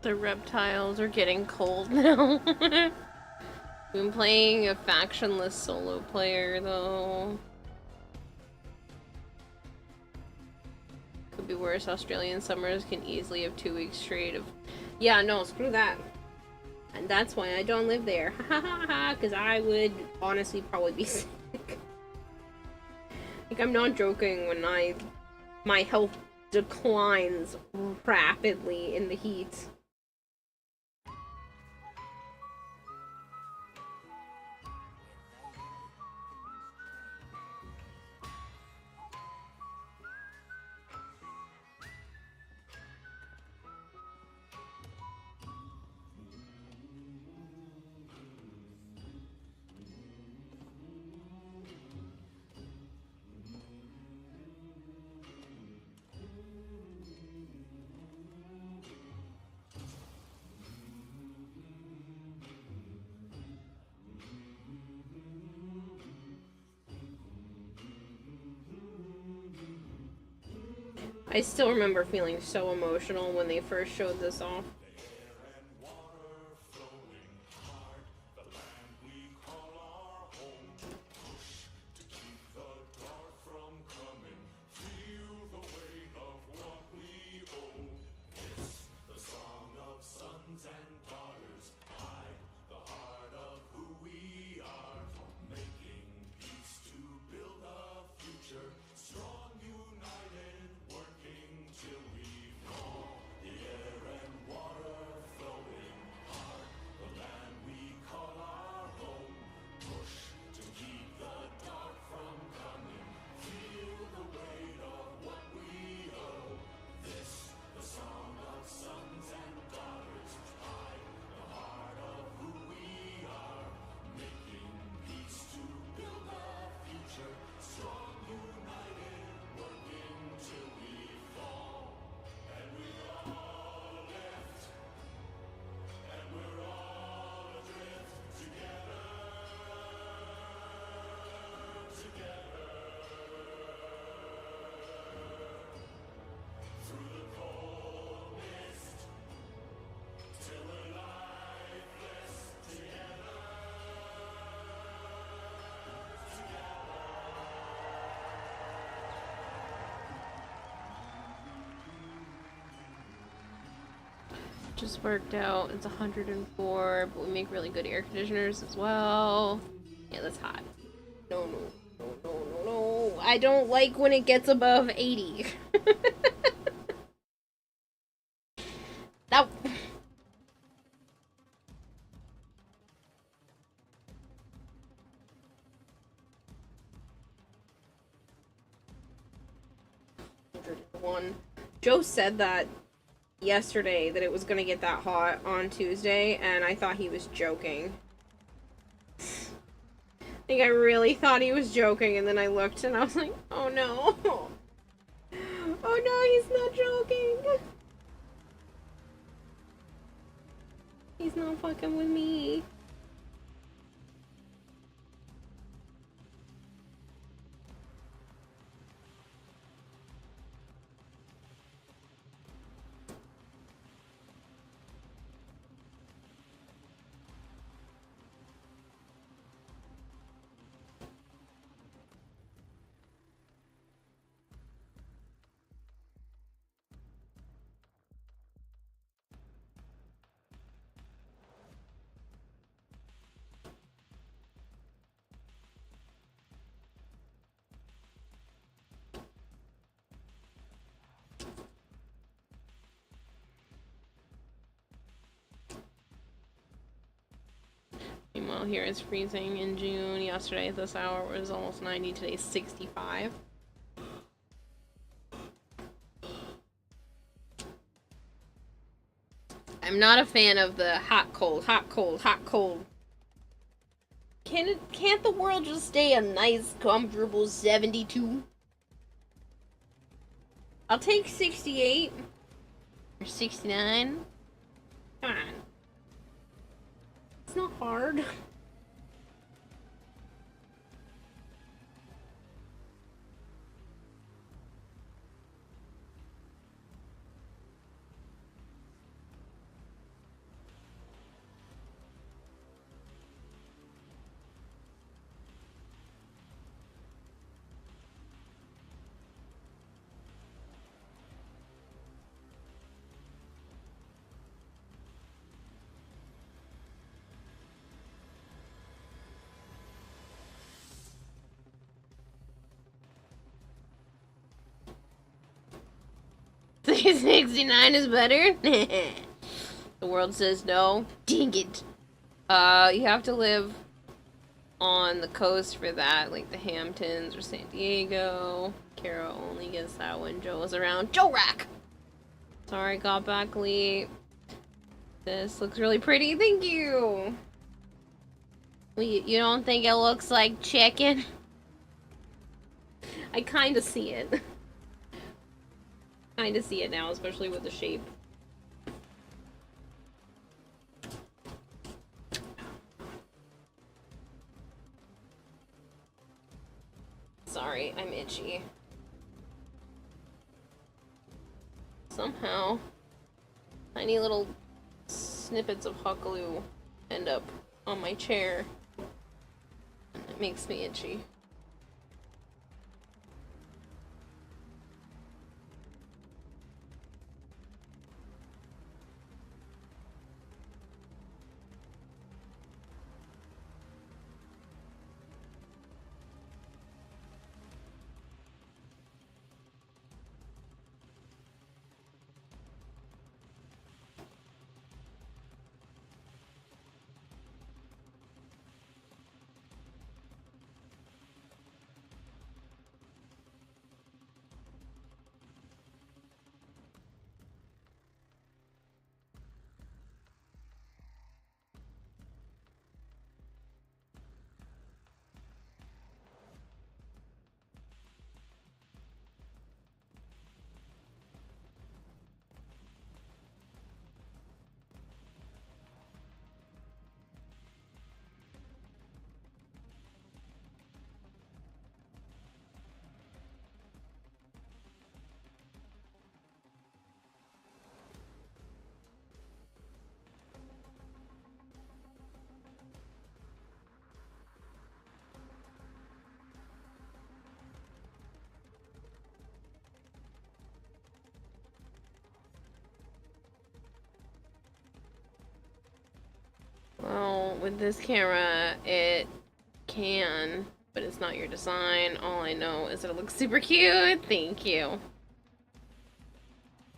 The reptiles are getting cold now. Been playing a factionless solo player, though. Could be worse. Australian summers can easily have 2 weeks straight of... Yeah, no, screw that. And that's why I don't live there. Ha ha ha, because I would honestly probably be sick. Like, I'm not joking when my health declines rapidly in the heat. I still remember feeling so emotional when they first showed this off. Just worked out. It's 104, but we make really good air conditioners as well. Yeah, that's hot. No, no, no, no, no, no. I don't like when it gets above 80. No. Joe said that yesterday that it was gonna get that hot on Tuesday, and I thought he was joking. I think I really thought he was joking, and then I looked and I was like, oh no. Oh no, he's not joking. He's not fucking with me. Meanwhile, here it's freezing in June. Yesterday at this hour was almost 90. Today's 65. I'm not a fan of the hot, cold, hot, cold, hot, cold. Can't the world just stay a nice, comfortable 72? I'll take 68. Or 69. Come on. It's not hard. Say 69 is better? The world says no. Dang it. You have to live on the coast for that, like the Hamptons or San Diego. Kara only gets that when Joe is around. Joe Rack! Sorry, got back late. This looks really pretty, thank you! You don't think it looks like chicken? I kinda see it. Kinda see it now, especially with the shape. Sorry, I'm itchy. somehow tiny little snippets of hot glue end up on my chair. It makes me itchy. Well, with this camera, it can, but it's not your design. All I know is that it looks super cute. Thank you.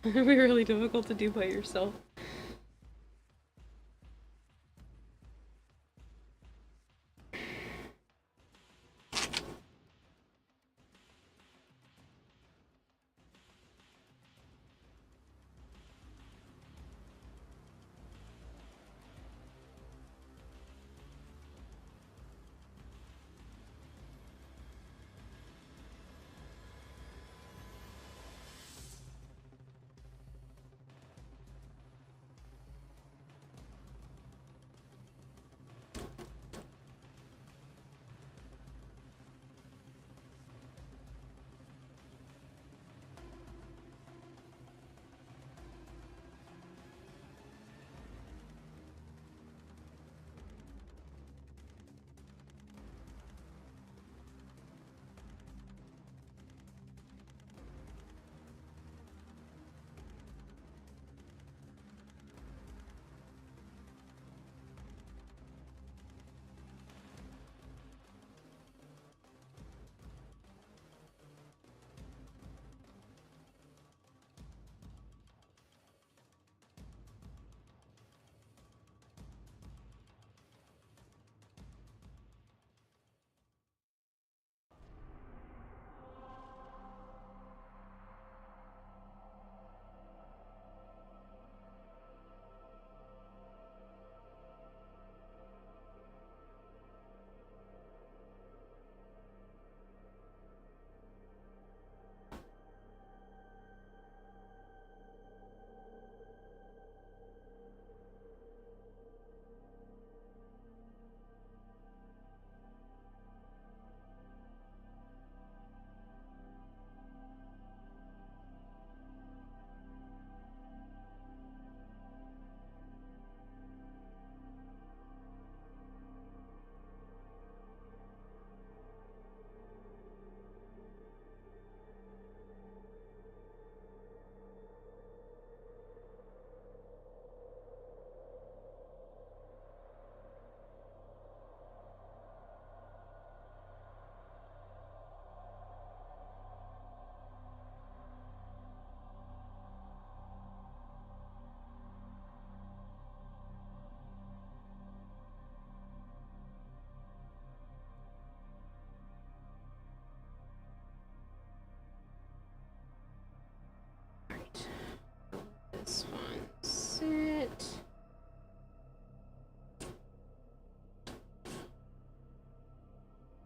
It'd be really difficult to do by yourself. This one sit.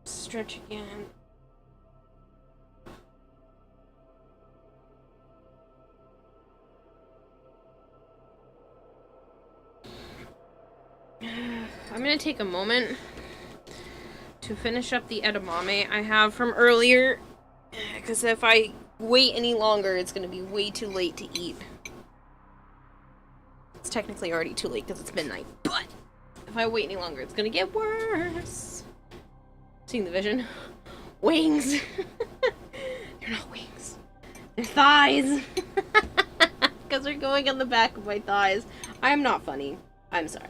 Stretch again. I'm gonna take a moment to finish up the edamame I have from earlier, because if I wait any longer, it's gonna be way too late to eat. It's technically already too late because it's midnight, but if I wait any longer, it's gonna get worse. Seeing the vision? Wings! They're not wings. They're thighs! Because they're going on the back of my thighs. I am not funny. I'm sorry.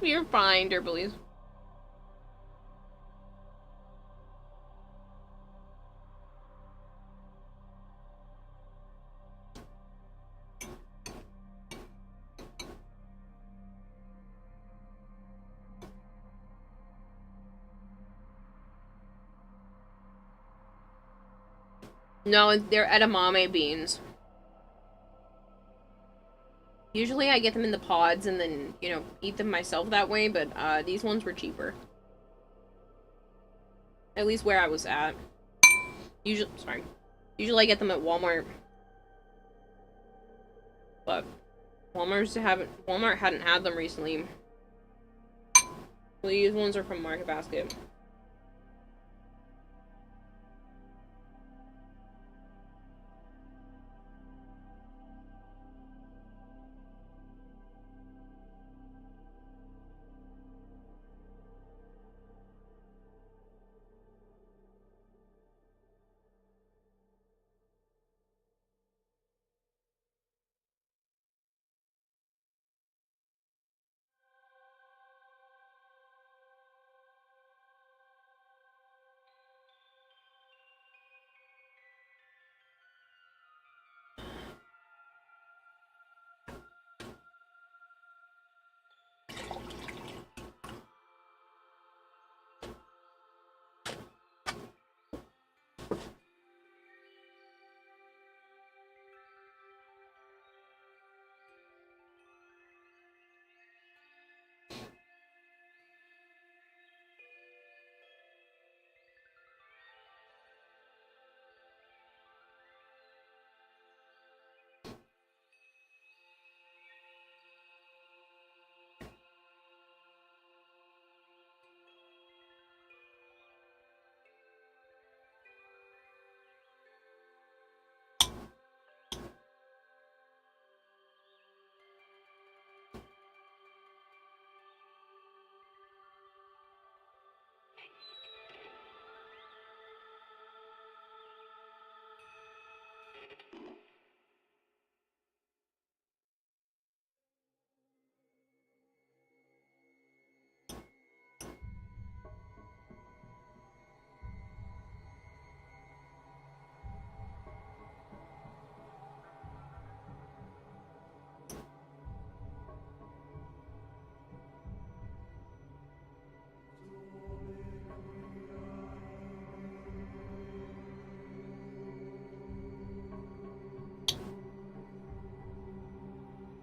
You're fine, Derblies. No, they're edamame beans. Usually I get them in the pods and then, you know, eat them myself that way, but these ones were cheaper. At least where I was at. Usually I get them at Walmart. But Walmart hadn't had them recently. Well, these ones are from Market Basket.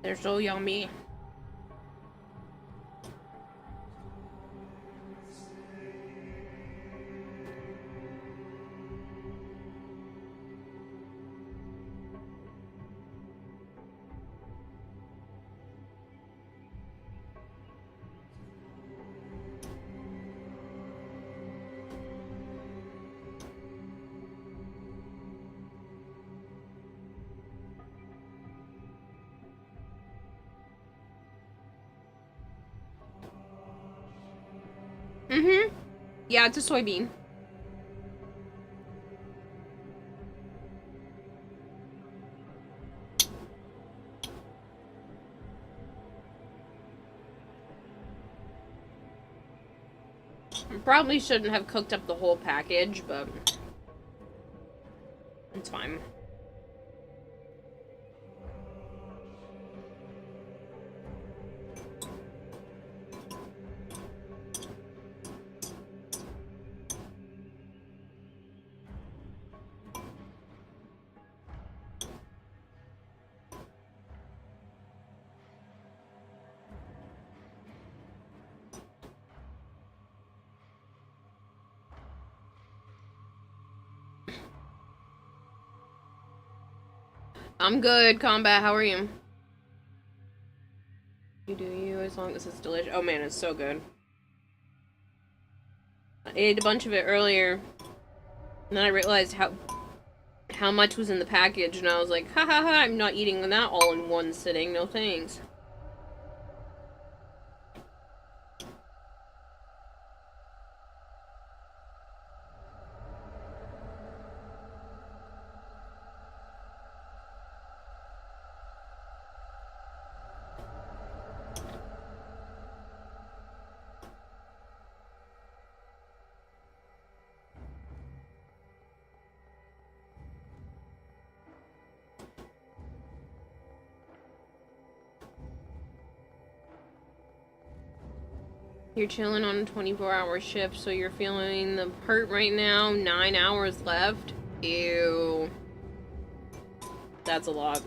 They're so yummy. Mm-hmm. Yeah, it's a soybean. Probably shouldn't have cooked up the whole package, but it's fine. I'm good, Combat. How are you? You do you, as long as it's delicious. Oh man, it's so good. I ate a bunch of it earlier, and then I realized how much was in the package, and I was like, ha ha ha, I'm not eating that all in one sitting, no thanks. You're chilling on a 24-hour shift, so you're feeling the hurt right now. 9 hours left. Ew. That's a lot.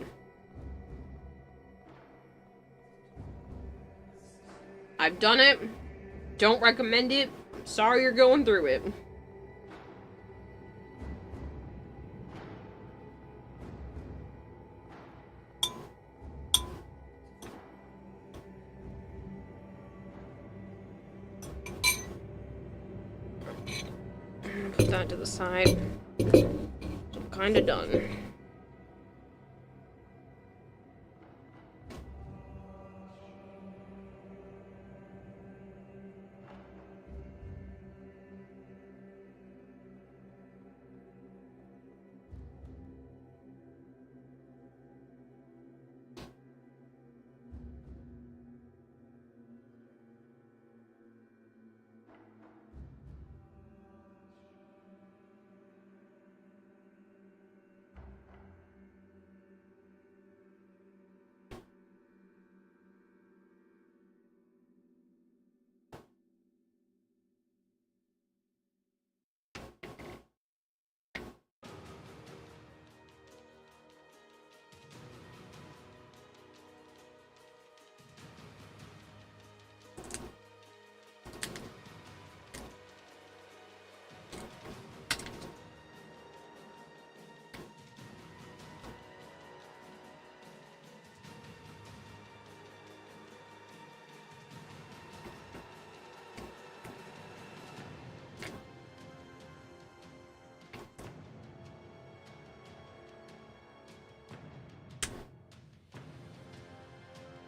I've done it. Don't recommend it. Sorry you're going through it. Put that to the side. I'm kinda done.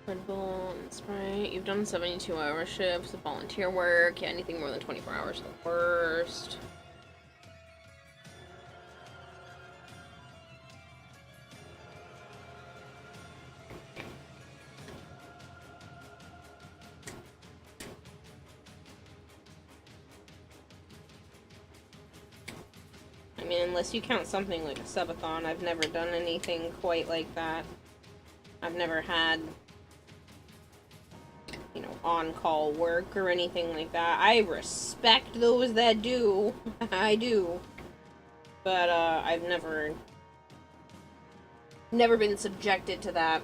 Red Bull and Sprite. You've done 72-hour shifts, volunteer work. Yeah, anything more than 24 hours is the worst. I mean, unless you count something like a subathon, I've never done anything quite like that. I've never had, you know, on-call work or anything like that. I respect those that do. I do. But, I've never been subjected to that.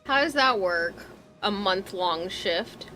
How does that work? A month-long shift?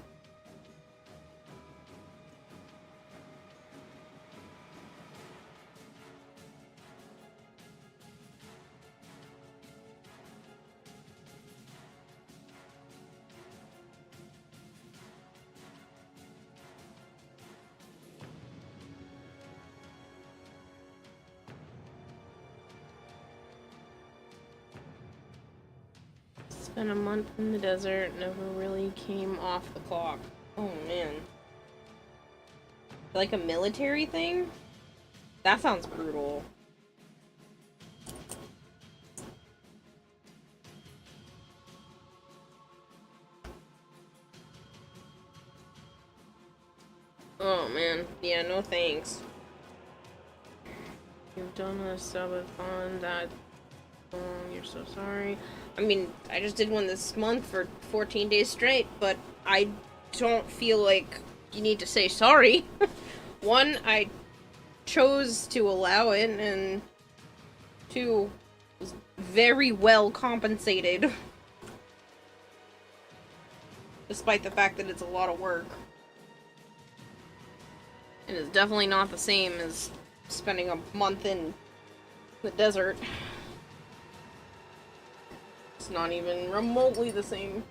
Spent a month in the desert, never really came off the clock. Oh man. Like a military thing? That sounds brutal. Oh man, yeah, no thanks. You've done a subathon that long. You're so sorry. I mean, I just did one this month for 14 days straight, but I don't feel like you need to say sorry. One, I chose to allow it, and two, was very well compensated. Despite the fact that it's a lot of work. And it's definitely not the same as spending a month in the desert. It's not even remotely the same.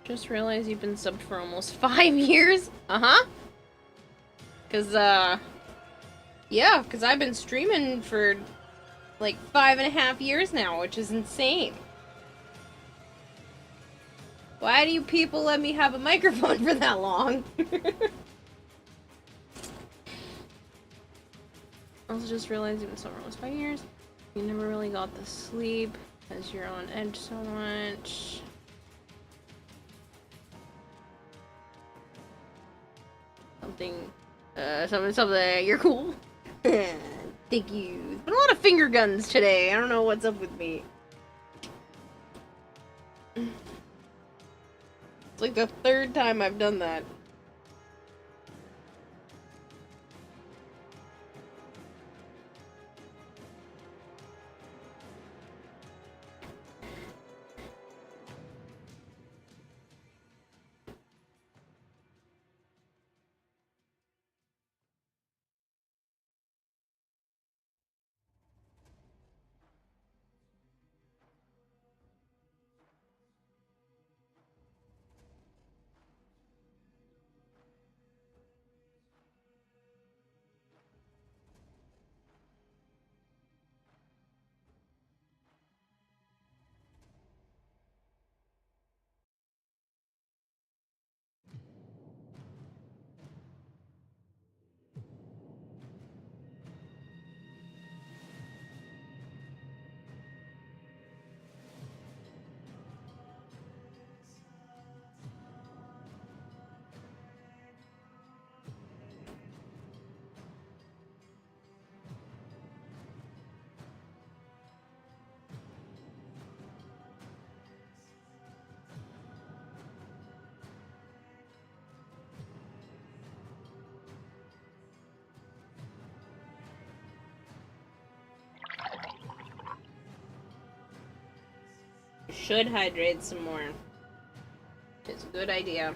Just realized you've been subbed for almost 5 years? Uh-huh. Yeah, because I've been streaming for like 5.5 years now, which is insane. Why do you people let me have a microphone for that long? Also just realized you've been sober almost 5 years. You never really got the sleep because you're on edge so much. Something. You're cool. Thank you. There's been a lot of finger guns today. I don't know what's up with me. It's like the 3rd time I've done that. Should hydrate some more. It's a good idea.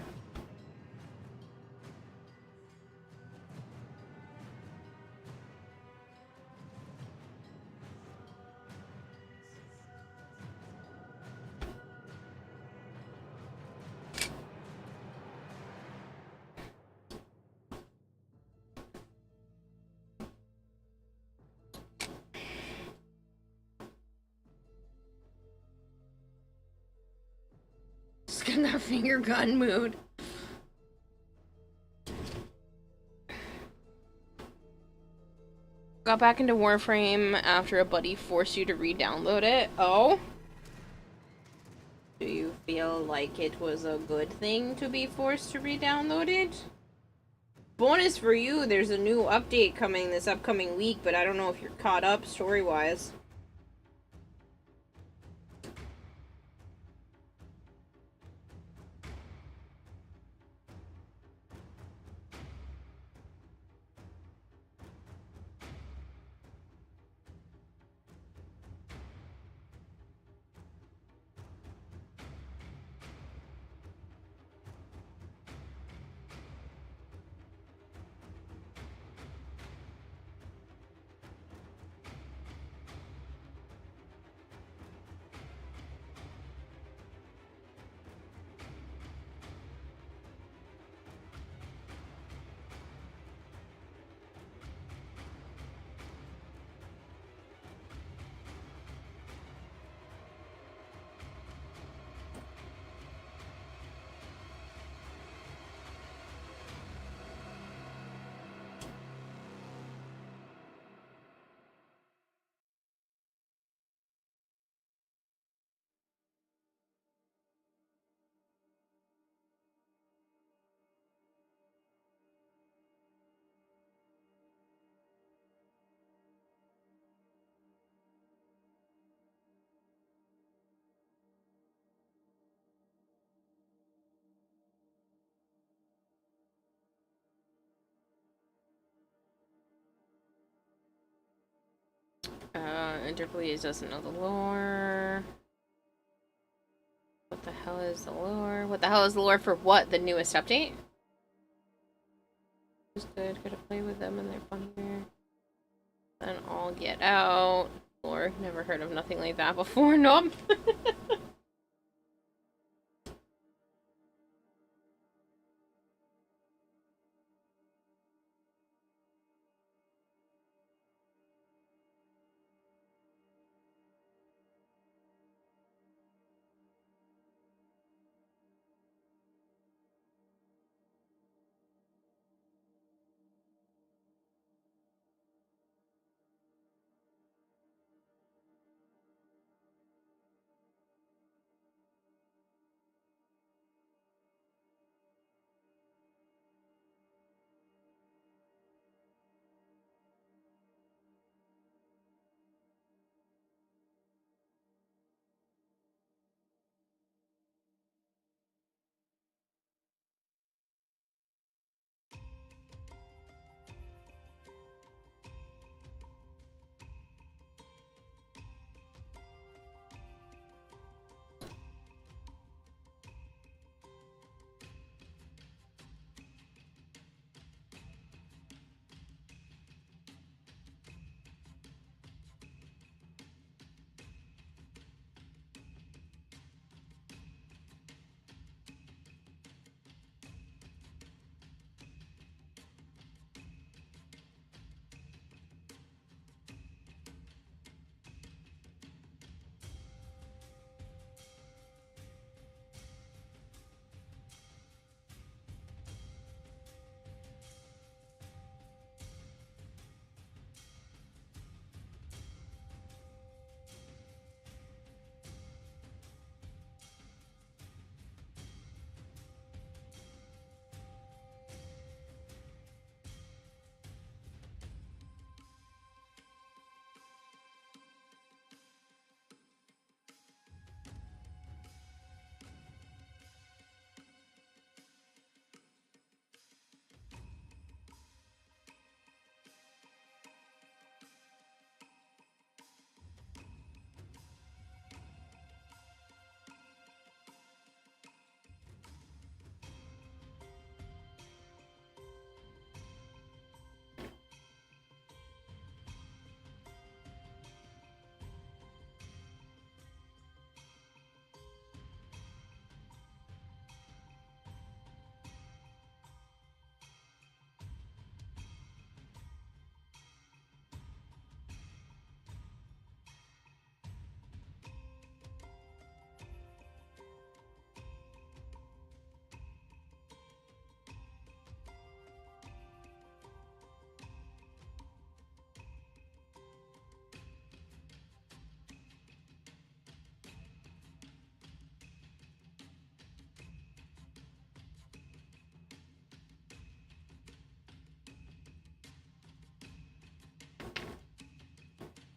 Just in that finger gun mood. Got back into Warframe after a buddy forced you to re-download it. Oh? Do you feel like it was a good thing to be forced to re-download it? Bonus for you, there's a new update coming this upcoming week, but I don't know if you're caught up story-wise. Interpolates doesn't know the lore. What the hell is the lore? What the hell is the lore for what? The newest update? It's good. Gotta play with them and they're funnier. Then all get out. Lore. Never heard of nothing like that before. Nope.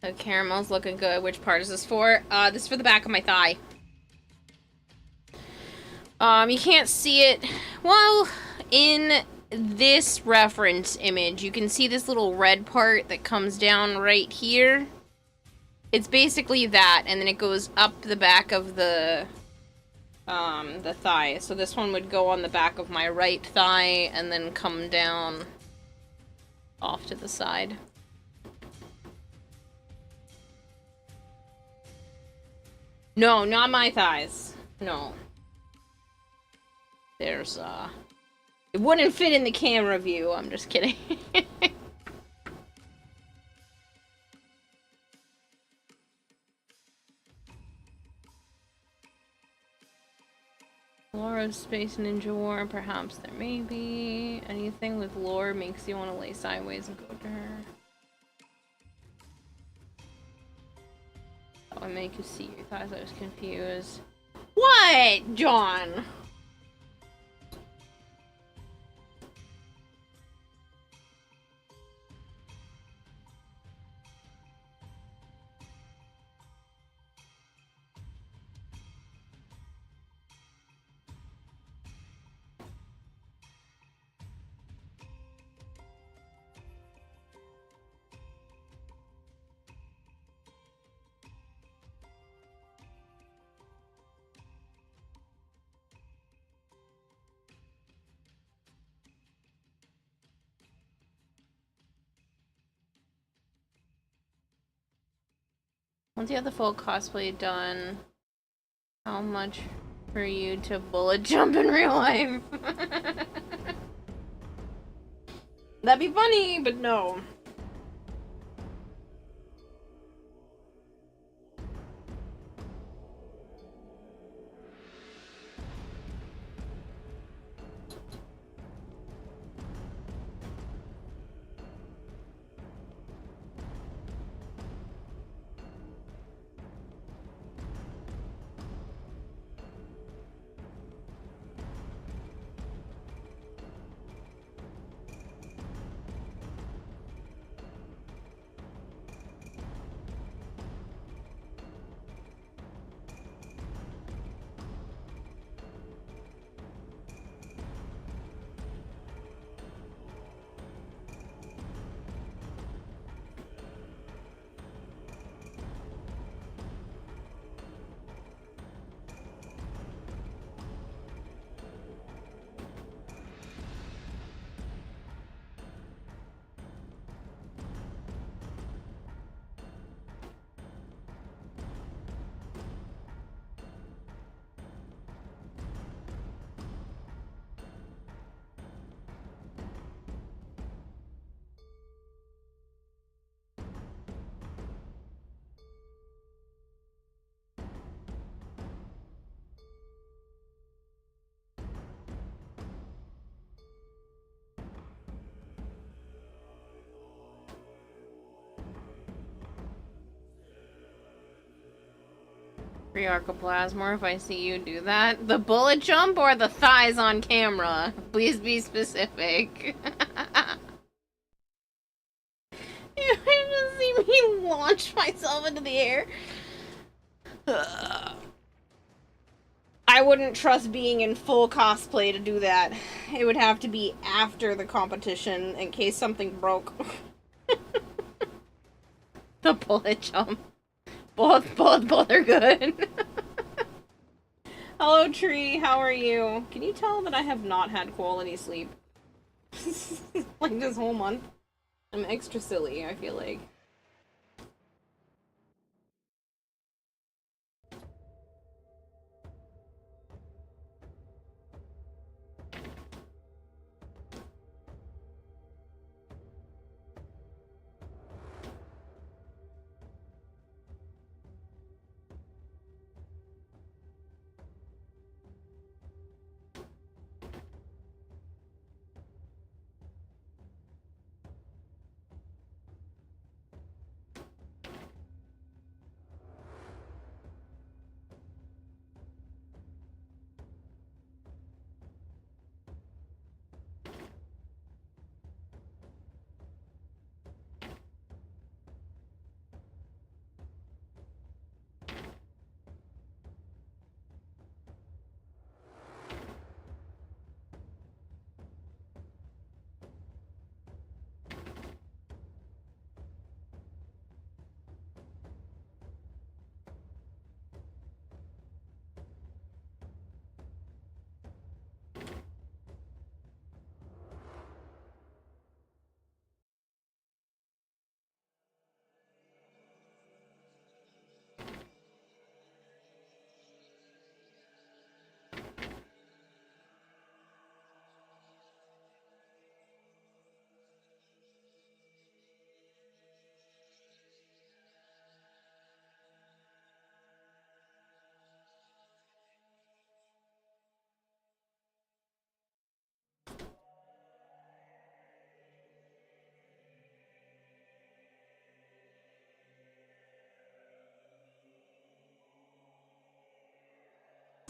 The caramel's looking good. Which part is this for? This is for the back of my thigh. You can't see it. Well, in this reference image, you can see this little red part that comes down right here. It's basically that, and then it goes up the back of the thigh. So this one would go on the back of my right thigh and then come down off to the side. No, not my thighs. No. There's, it wouldn't fit in the camera view. I'm just kidding. Laura's Space Ninja War. Perhaps there may be. Anything with lore makes you want to lay sideways and go to her. That would make you see your thighs. I was confused. What, John? Once you have the full cosplay done, how much for you to bullet jump in real life? That'd be funny, but no. Free Archoplasma if I see you do that. The bullet jump or the thighs on camera? Please be specific. You just see me launch myself into the air. I wouldn't trust being in full cosplay to do that. It would have to be after the competition in case something broke. The bullet jump. Both are good. Hello, Tree. How are you? Can you tell that I have not had quality sleep? Like this whole month. I'm extra silly, I feel like.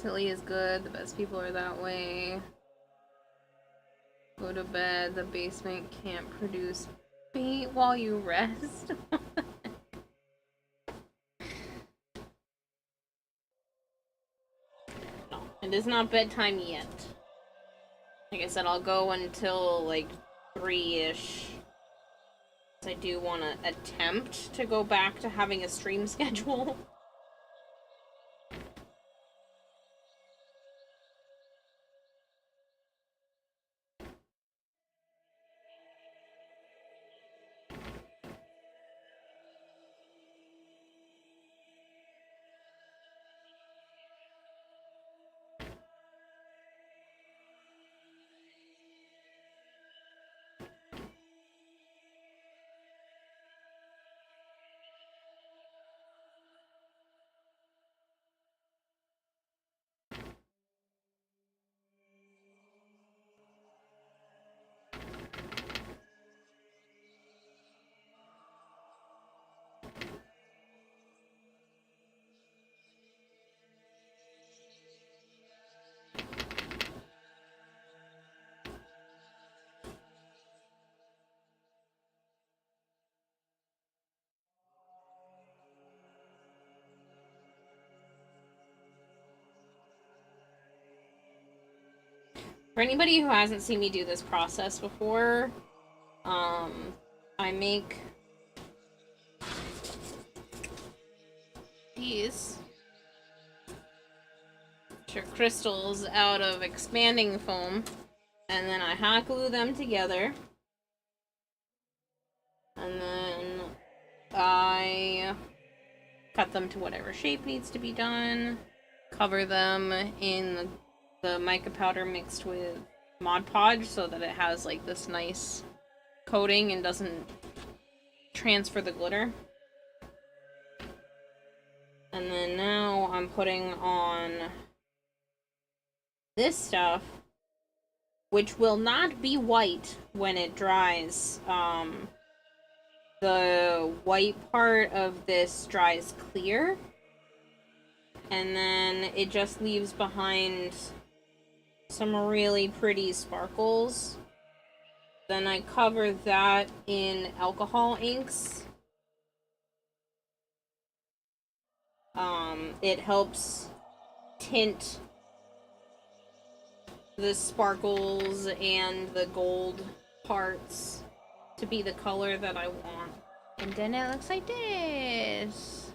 Silly is good, the best people are that way. Go to bed, the basement can't produce bait while you rest. No, it is not bedtime yet. Like I said, I'll go until like 3-ish. I do want to attempt to go back to having a stream schedule. For anybody who hasn't seen me do this process before, I make these, which are crystals out of expanding foam, and then I hot glue them together, and then I cut them to whatever shape needs to be done, cover them in the mica powder mixed with Mod Podge so that it has like this nice coating and doesn't transfer the glitter. And then now I'm putting on this stuff, which will not be white when it dries. The white part of this dries clear, and then it just leaves behind some really pretty sparkles. Then I cover that in alcohol inks. It helps tint the sparkles and the gold parts to be the color that I want. And then it looks like this.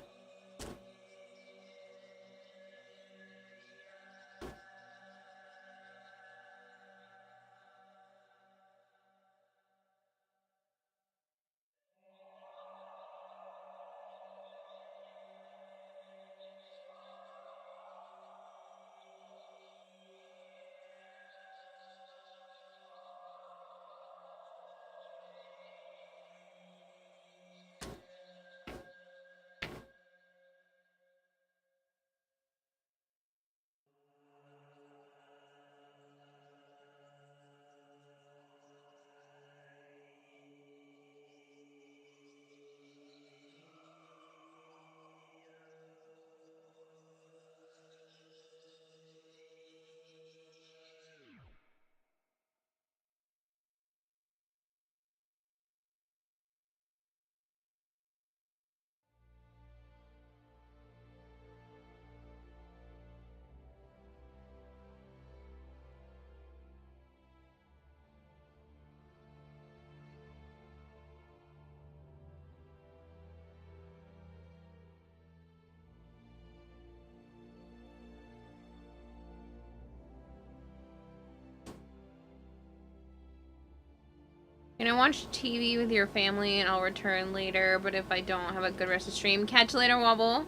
You know, watch TV with your family and I'll return later, but if I don't have a good rest of stream, catch you later, Wobble.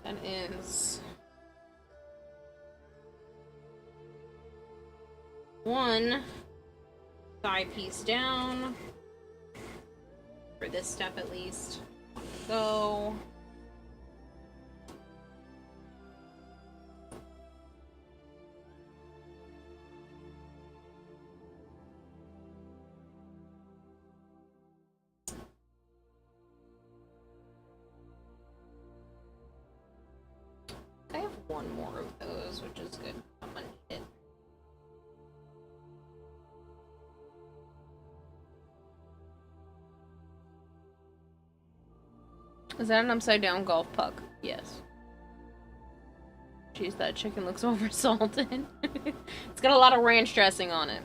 That is one side piece down for this step at least. Go. I have one more of those, which is good. I'm gonna need it. Is that an upside down golf puck? Yes. Jeez, that chicken looks over salted. It's got a lot of ranch dressing on it.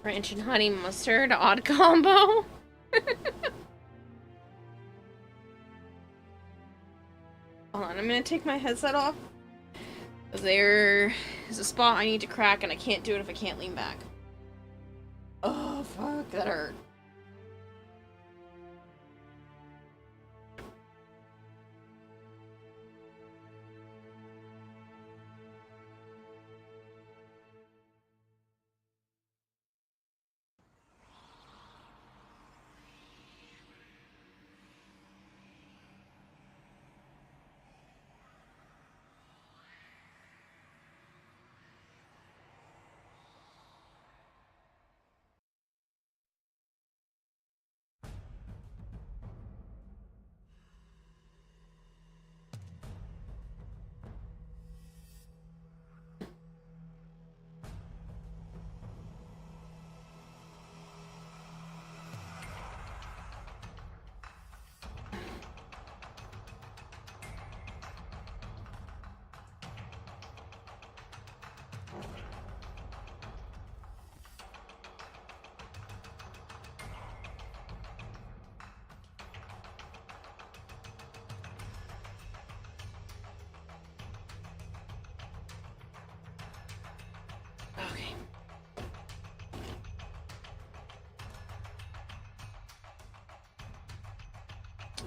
Ranch and honey mustard, odd combo. Hold on, I'm gonna take my headset off. There is a spot I need to crack, and I can't do it if I can't lean back. Oh, fuck, that hurt. Okay.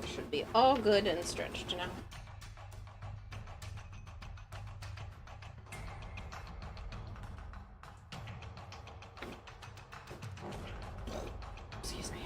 Should be all good and stretched now. Excuse me.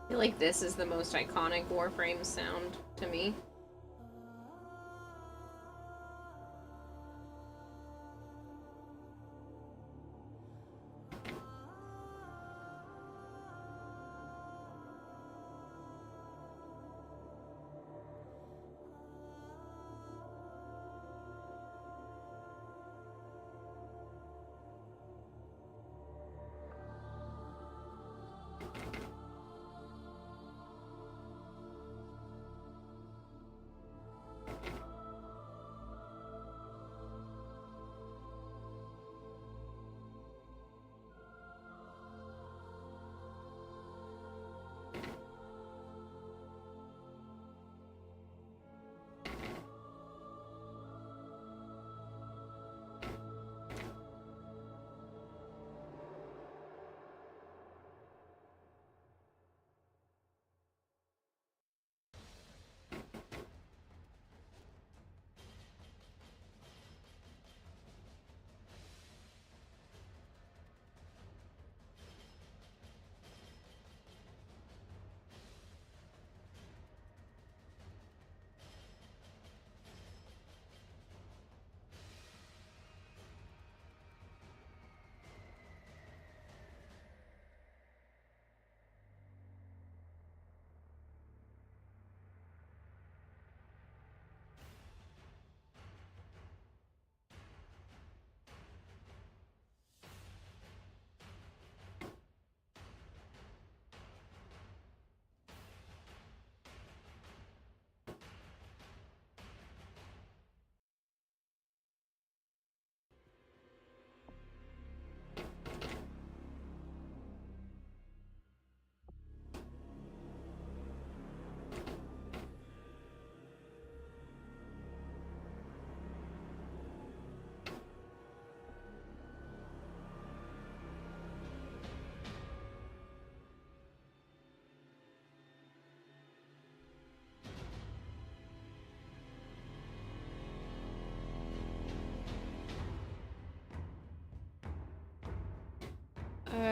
I feel like this is the most iconic Warframe sound to me.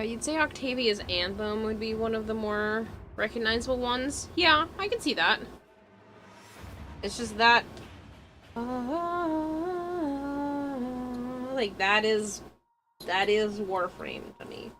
You'd say Octavia's Anthem would be one of the more recognizable ones. Yeah, I can see that. It's just that... like, that is Warframe to me.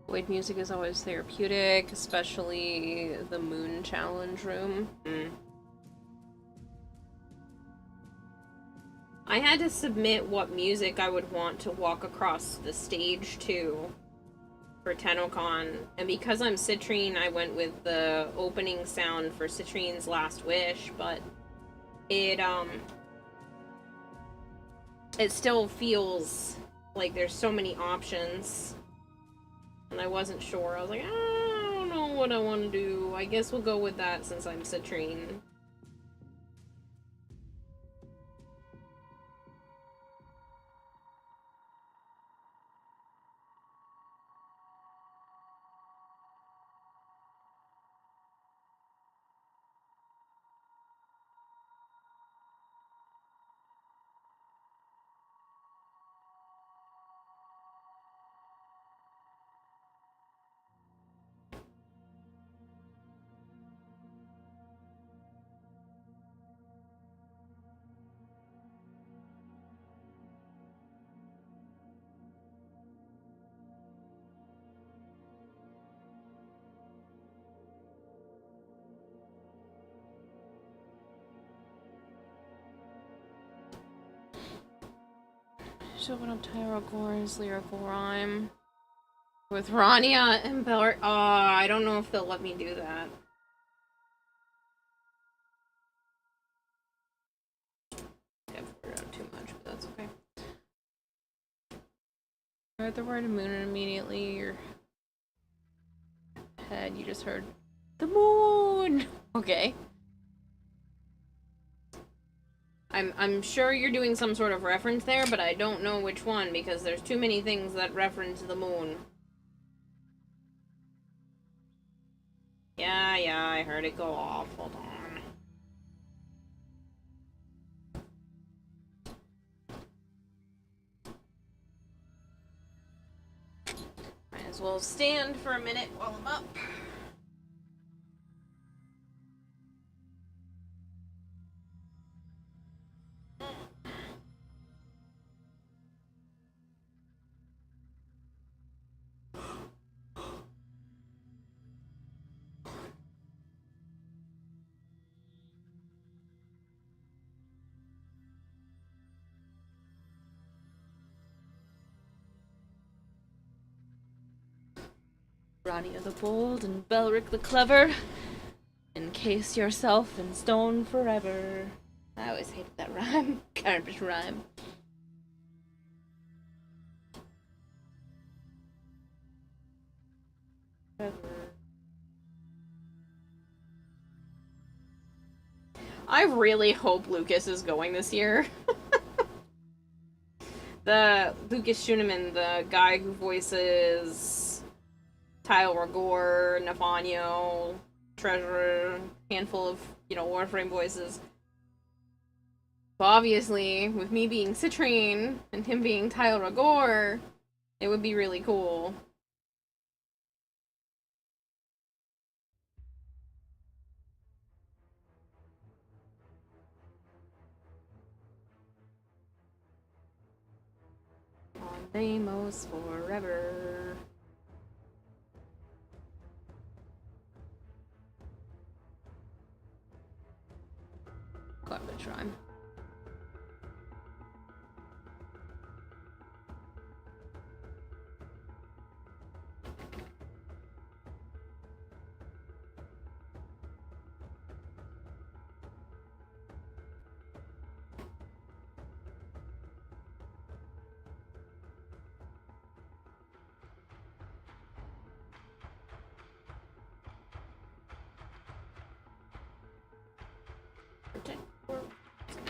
Void music is always therapeutic, especially the Moon Challenge room. I had to submit what music I would want to walk across the stage to for TennoCon, and because I'm Citrine, I went with the opening sound for Citrine's Last Wish, but it still feels like there's so many options. And I wasn't sure. I was like, I don't know what I want to do. I guess we'll go with that since I'm Citrine. Just open up Tyra Gore's lyrical rhyme with Rania and Bella. I don't know if they'll let me do that. I've figured out too much, but that's okay. Heard the word moon and immediately your head, you just heard the moon. Okay. I'm sure you're doing some sort of reference there, but I don't know which one because there's too many things that reference the moon. Yeah, I heard it go off. Hold on. Might as well stand for a minute while I'm up. Rania the bold and Belric the clever. Encase yourself in stone forever. I always hated that rhyme. Garbage rhyme. Forever. I really hope Lucas is going this year. The Lucas Schuneman, the guy who voices Tyler Gore, Nafanio, Treasurer, handful of, Warframe voices. But obviously, with me being Citrine and him being Tyler Gore, it would be really cool. On Deimos forever. Garbage rhyme.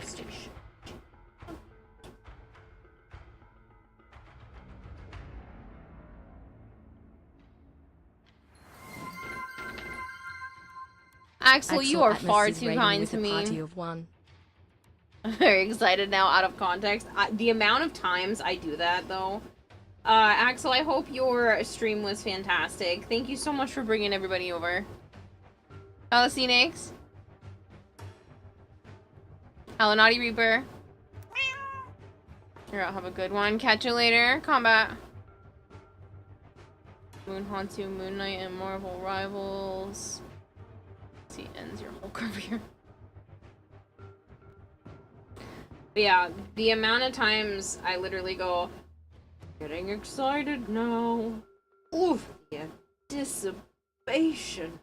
Station. Axel, you are far too kind to me. Party of one. I'm very excited now, out of context. The amount of times I do that, though. Axel, I hope your stream was fantastic. Thank you so much for bringing everybody over. Hello, Phoenix. Hello, Naughty Reaper. Here, I'll have a good one. Catch you later. Combat. Moon Hantu, Moon Knight, and Marvel Rivals. See, ends your whole career. But yeah, the amount of times I literally go, getting excited now. Oof, the anticipation.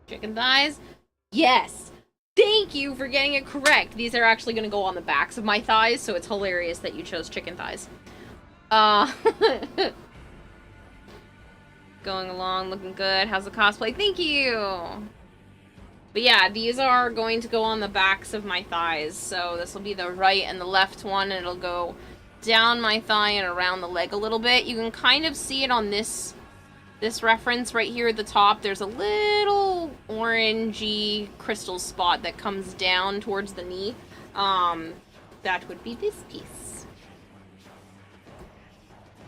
Chicken thighs? Yes! Thank you for getting it correct! These are actually gonna go on the backs of my thighs, so it's hilarious that you chose chicken thighs. Going along, looking good. How's the cosplay? Thank you! But yeah, these are going to go on the backs of my thighs, so this will be the right and the left one, and it'll go down my thigh and around the leg a little bit. You can kind of see it on this reference right here at the top. There's a little orangey crystal spot that comes down towards the knee. That would be this piece.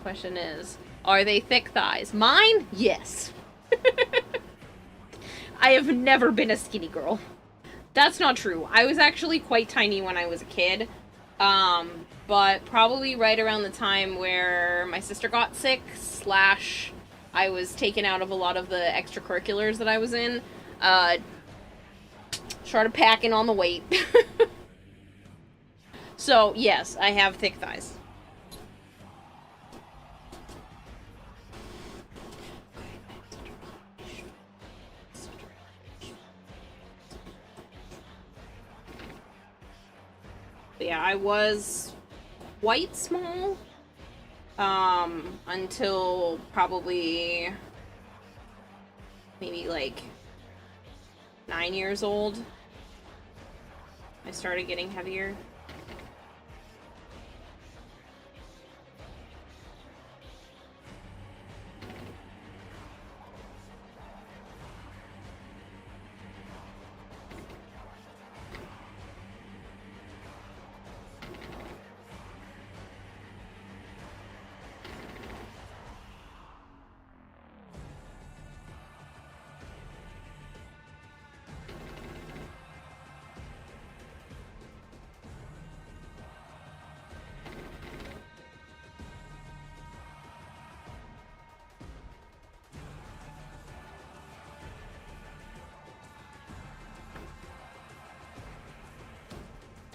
Question is, are they thick thighs? Mine? Yes. I have never been a skinny girl. That's not true. I was actually quite tiny when I was a kid. But probably right around the time where my sister got sick, / I was taken out of a lot of the extracurriculars that I was in, started packing on the weight. So, yes, I have thick thighs. But yeah, I was quite small. Until probably maybe like 9 years old. I started getting heavier.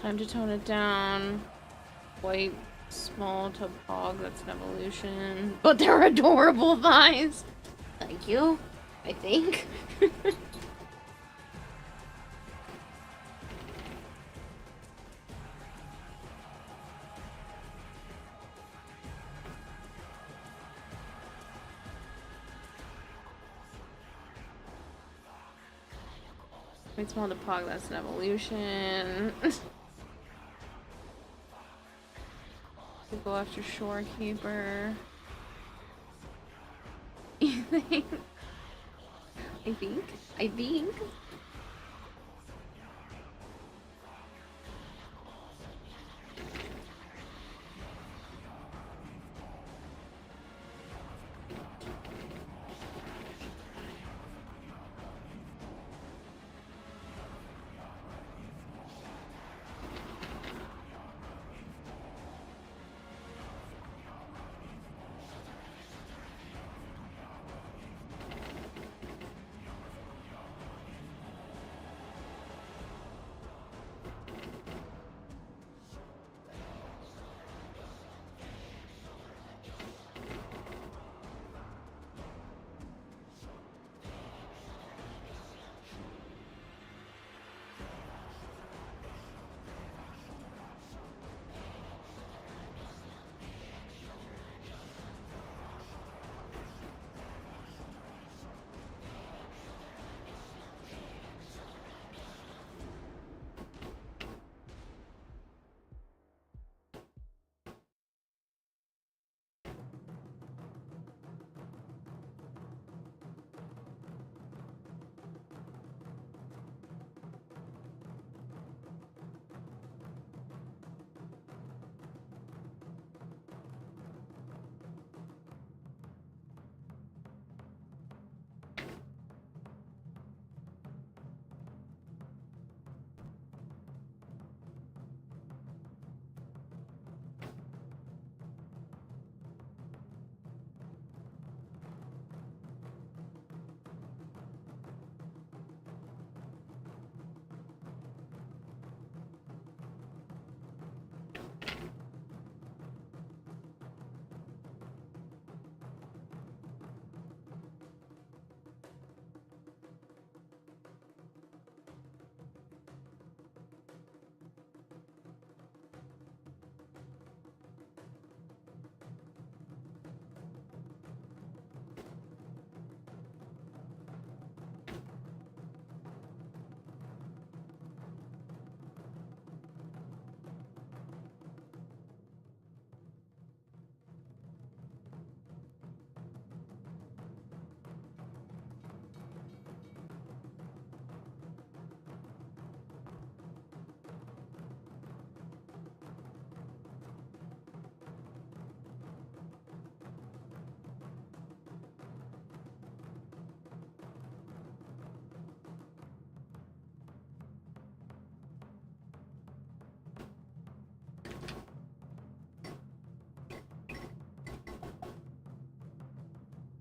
Time to tone it down. White, small to pog, that's an evolution. But they're adorable thighs! Thank you, I think. White, small to pog, that's an evolution. To go after Shorekeeper. You think? I think.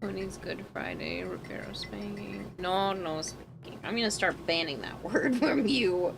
Who needs Good Friday? Reparo spanking. No spanking. I'm gonna start banning that word from you.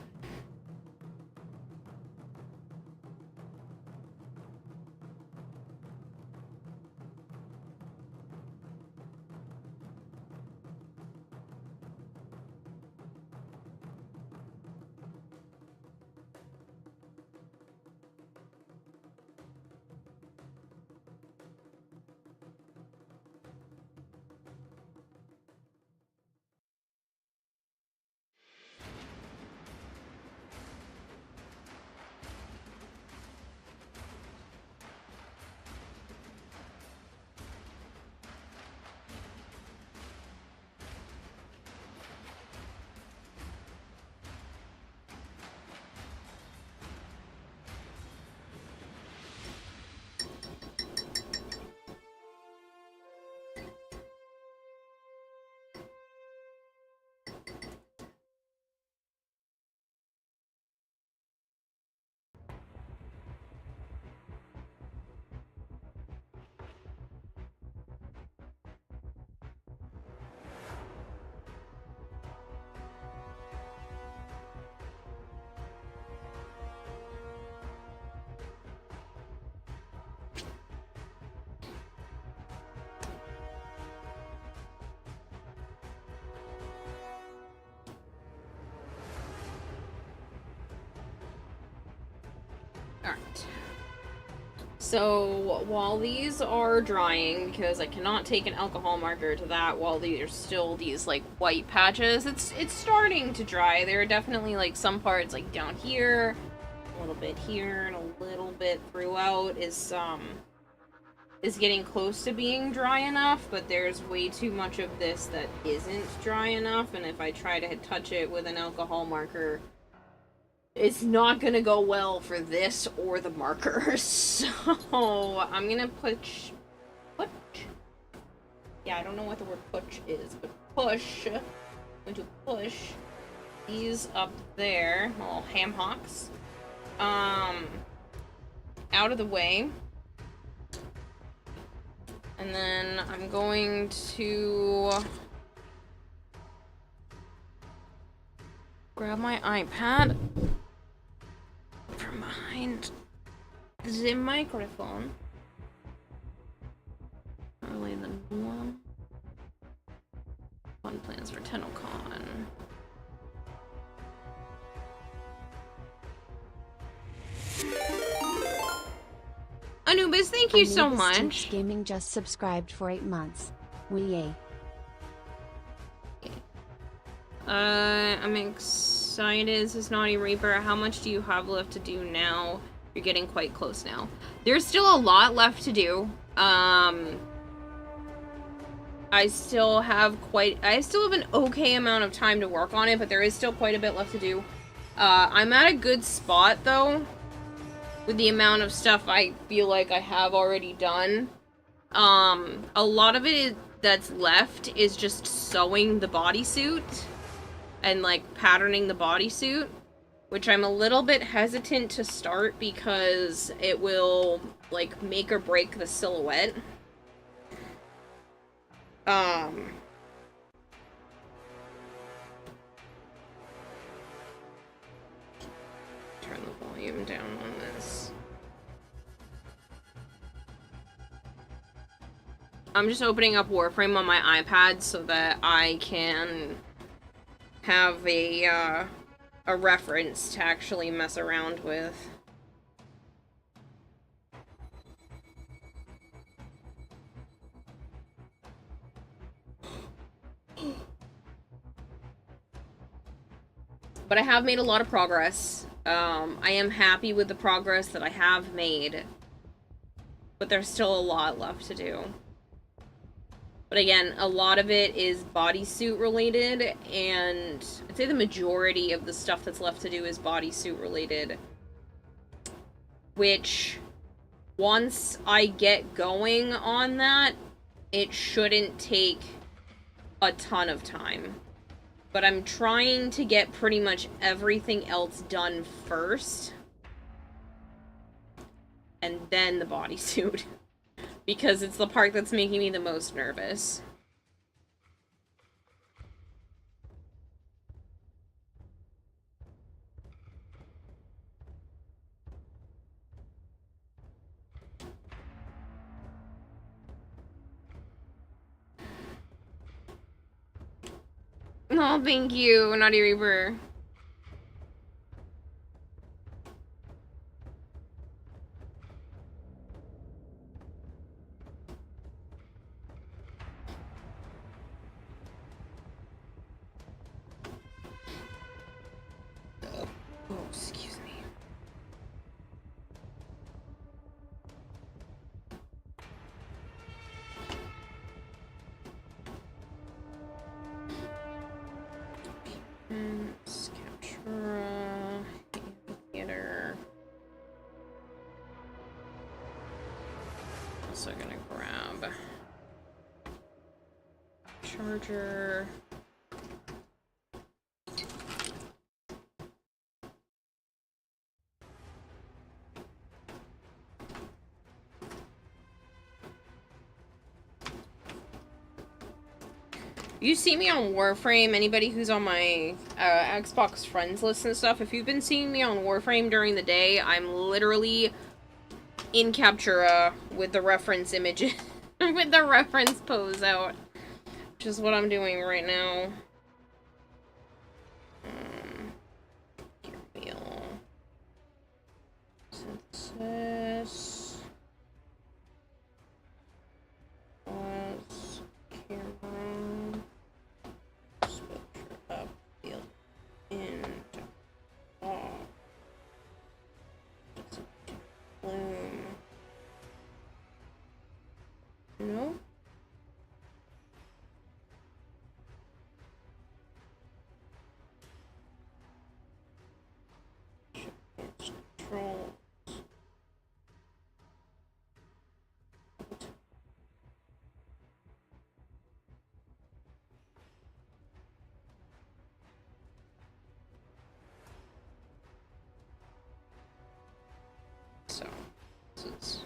Alright. So, while these are drying, because I cannot take an alcohol marker to that while there's still these, like, white patches, it's starting to dry. There are definitely, like, some parts, like, down here, a little bit here, and a little bit throughout is getting close to being dry enough, but there's way too much of this that isn't dry enough, and if I try to touch it with an alcohol marker, it's not gonna go well for this or the marker. So I'm gonna push. Yeah, I don't know what the word push is, but push. I'm going to push these up there, little ham hocks, out of the way. And then I'm going to grab my iPad from behind the microphone. Really the one. Fun plans for TennoCon. Anubis, thank you so much. Anubis Gaming just subscribed for 8 months. Yay. I'm excited. This is Naughty Reaper. How much do you have left to do now? You're getting quite close now. There's still a lot left to do. I still have an okay amount of time to work on it, but there is still quite a bit left to do. I'm at a good spot, though, with the amount of stuff I feel like I have already done. A lot of it that's left is just sewing the bodysuit and, like, patterning the bodysuit, which I'm a little bit hesitant to start because it will, like, make or break the silhouette. Turn the volume down on this. I'm just opening up Warframe on my iPad so that I can have a reference to actually mess around with. But I have made a lot of progress. I am happy with the progress that I have made. But there's still a lot left to do. But again, a lot of it is bodysuit related, and I'd say the majority of the stuff that's left to do is bodysuit related. Which, once I get going on that, it shouldn't take a ton of time. But I'm trying to get pretty much everything else done first. And then the bodysuit. Because it's the part that's making me the most nervous. Oh, thank you, Naughty Reaper. Oh, excuse me. Captura, theater. Also gonna grab charger. You see me on Warframe, anybody who's on my Xbox friends list and stuff, if you've been seeing me on Warframe during the day, I'm literally in Captura with the reference images, with the reference pose out, which is what I'm doing right now. Gear wheel. Synth This was camera picture of field and bloom. No. Control. So, this is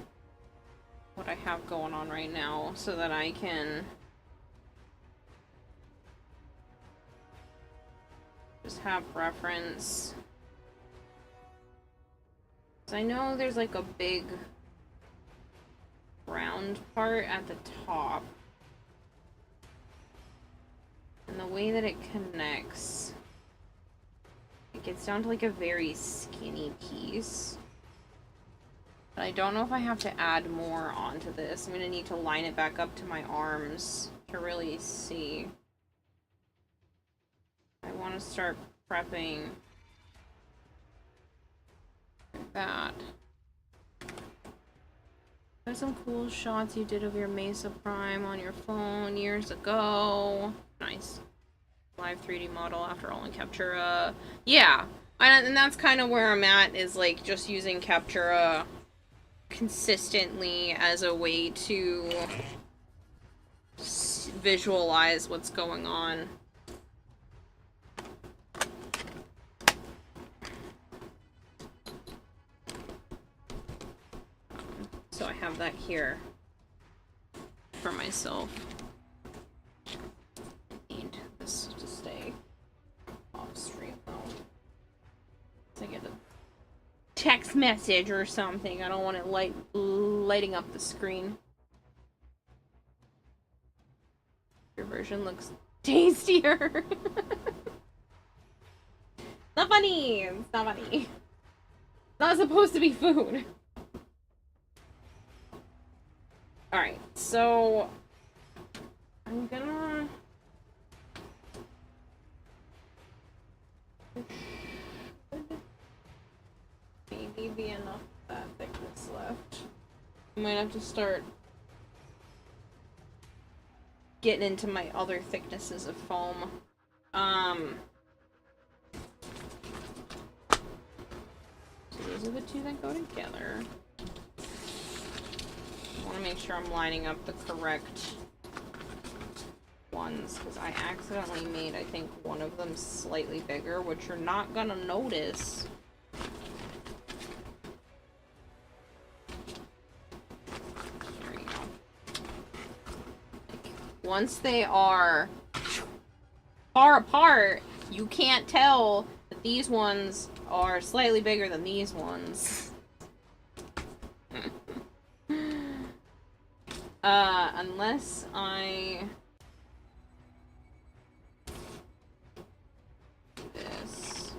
what I have going on right now so that I can just have reference. So I know there's like a big round part at the top. And the way that it connects, it gets down to like a very skinny piece. But I don't know if I have to add more onto this. I'm gonna need to line it back up to my arms to really see. I want to start prepping like that. There's some cool shots you did of your Mesa Prime on your phone years ago. Nice. Live 3D model after all in Captura. Yeah, and that's kind of where I'm at, is like just using Captura consistently as a way to visualize what's going on. So I have that here for myself. I need this to stay off stream though. So I get a text message or something. I don't want it lighting up the screen. Your version looks tastier. Not funny. It's not funny. It's not supposed to be food. Alright, so I'm gonna maybe be enough of that thickness left. I might have to start getting into my other thicknesses of foam. So those are the two that go together. I want to make sure I'm lining up the correct ones, because I accidentally made, I think, one of them slightly bigger, which you're not gonna notice. There you go. Like, once they are far apart, you can't tell that these ones are slightly bigger than these ones. Unless I do this.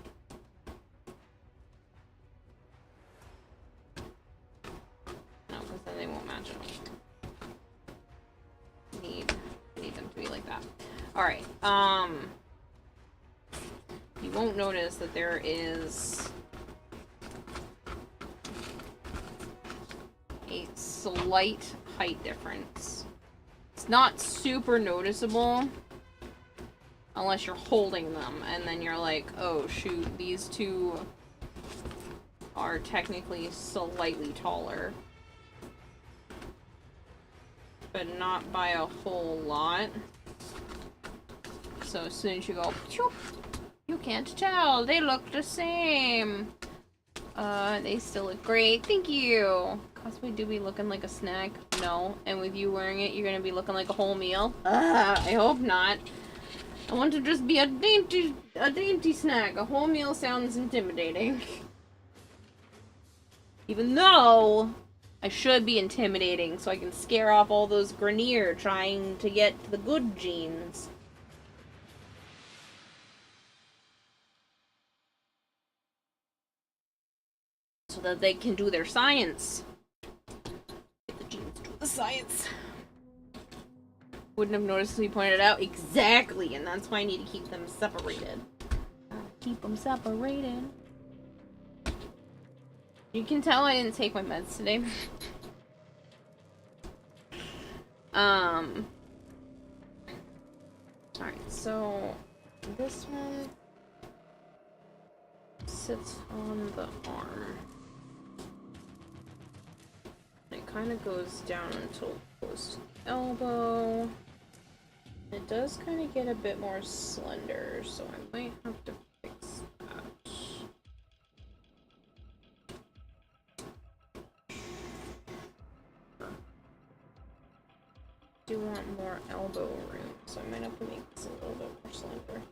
No, because then they won't match up. Need them to be like that. Alright, you won't notice that there is a slight height difference. It's not super noticeable unless you're holding them and then you're like, oh shoot, these two are technically slightly taller, but not by a whole lot. So as soon as you go, you can't tell, they look the same. They still look great. Thank you. Cosplay do be looking like a snack? No. And with you wearing it, you're gonna be looking like a whole meal? I hope not. I want to just be a dainty snack. A whole meal sounds intimidating. Even though I should be intimidating so I can scare off all those Grenier trying to get the good genes. So so that they can do their science. Get the genes to do the science. Wouldn't have noticed if he pointed it out. Exactly, and that's why I need to keep them separated. Keep them separated. You can tell I didn't take my meds today. Alright, so this one sits on the arm. It kind of goes down until close to the elbow. It does kind of get a bit more slender, so I might have to fix that. I do want more elbow room, so I might have to make this a little bit more slender.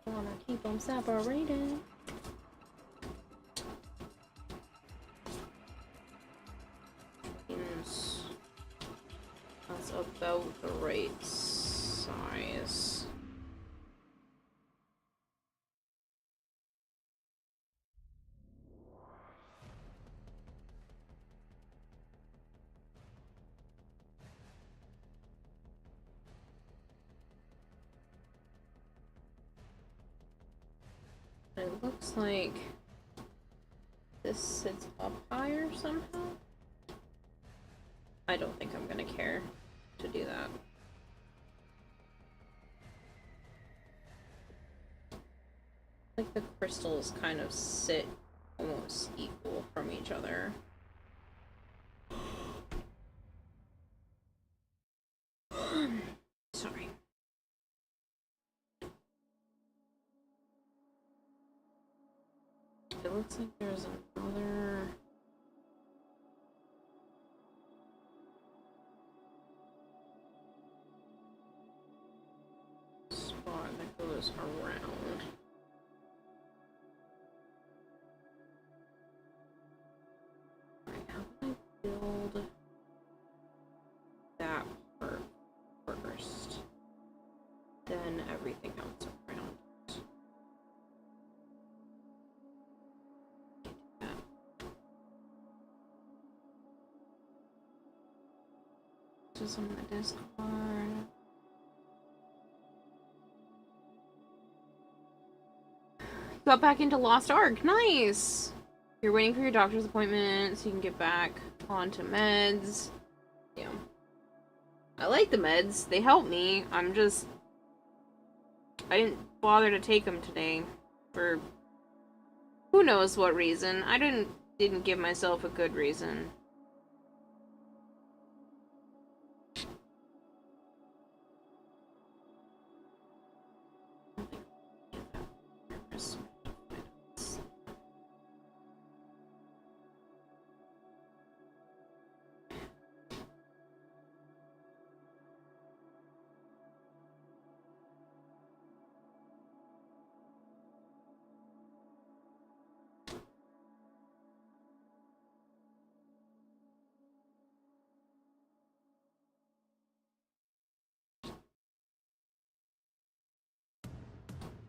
Wanna keep them separated. That's about the right size. It looks like this sits up higher somehow. I don't think I'm gonna care to do that. Like the crystals kind of sit almost equal from each other. Sorry. It looks like there's another spot that goes around. Alright, how can I build that part first? Then everything else around it. This is on the Discord. Got back into Lost Ark. Nice! You're waiting for your doctor's appointment so you can get back onto meds. Yeah. I like the meds. They help me. I didn't bother to take them today. For who knows what reason. I didn't give myself a good reason.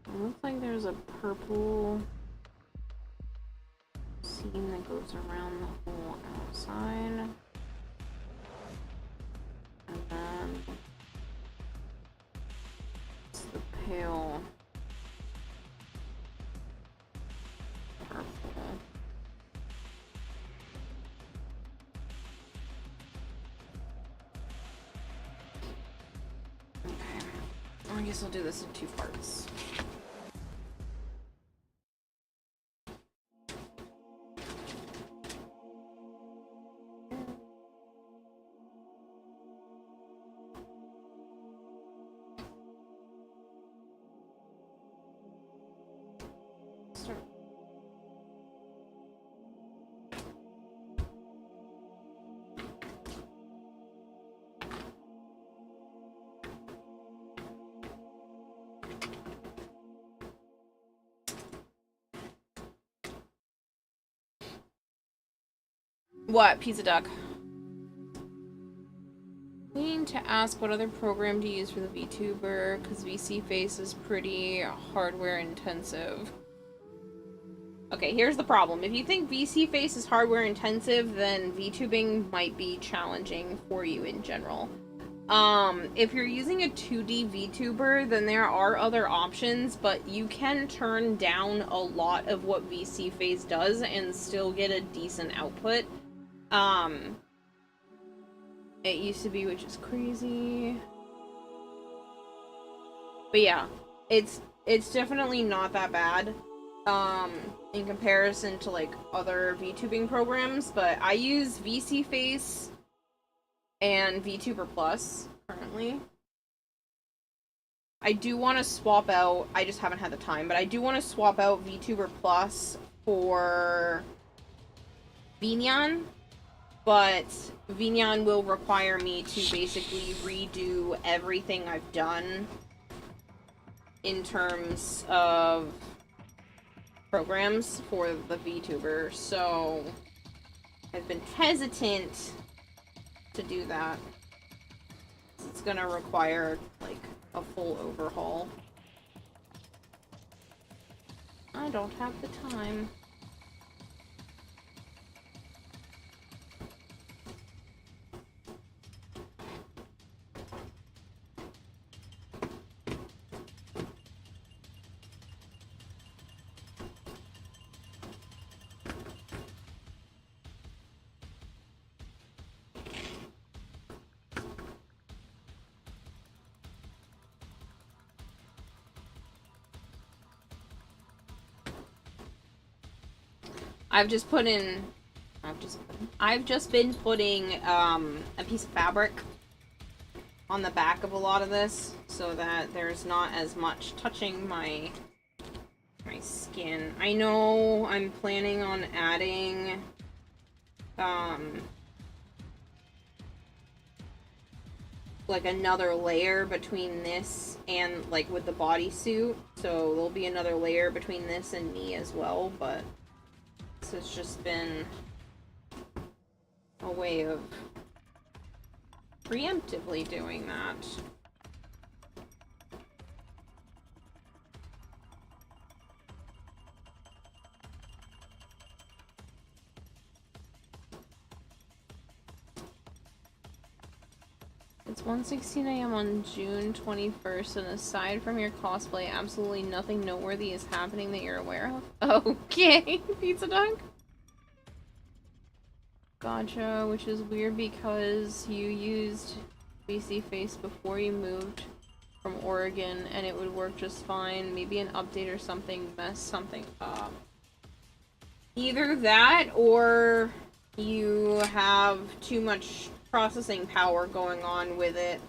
It looks like there's a purple seam that goes around the whole outside. And then it's the pale purple. Okay. I guess I'll do this in 2 parts. What? Pizza duck. Clean to ask what other program to use for the VTuber, because VC Face is pretty hardware intensive. Okay, here's the problem. If you think VC Face is hardware intensive, then VTubing might be challenging for you in general. If you're using a 2D VTuber, then there are other options, but you can turn down a lot of what VC Face does and still get a decent output. It used to be, which is crazy. But yeah, it's definitely not that bad, in comparison to, like, other VTubing programs, but I use VC Face and VTuber Plus currently. I do want to swap out, I just haven't had the time, but I do want to swap out VTuber Plus for Vinyan, but Vinyan will require me to basically redo everything I've done in terms of programs for the VTuber, so I've been hesitant to do that. It's gonna require, like, a full overhaul. I don't have the time. I've just been putting a piece of fabric on the back of a lot of this so that there's not as much touching my skin. I know I'm planning on adding like another layer between this and, like, with the bodysuit, so there'll be another layer between this and me as well, but this has just been a way of preemptively doing that. It's 1:16 a.m. on June 21st, and aside from your cosplay, absolutely nothing noteworthy is happening that you're aware of. Okay, Pizza Dog. Gotcha, which is weird because you used VC Face before you moved from Oregon, and it would work just fine. Maybe an update or something messed something up. Either that, or you have too much processing power going on with it.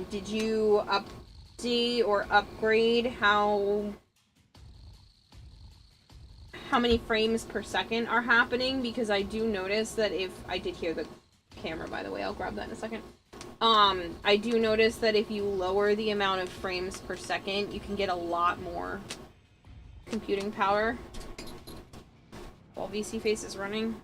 Did you update or upgrade how many frames per second are happening? Because I do notice that if I did hear the camera, by the way, I'll grab that in a second. I do notice that if you lower the amount of frames per second, you can get a lot more computing power while VC Face is running.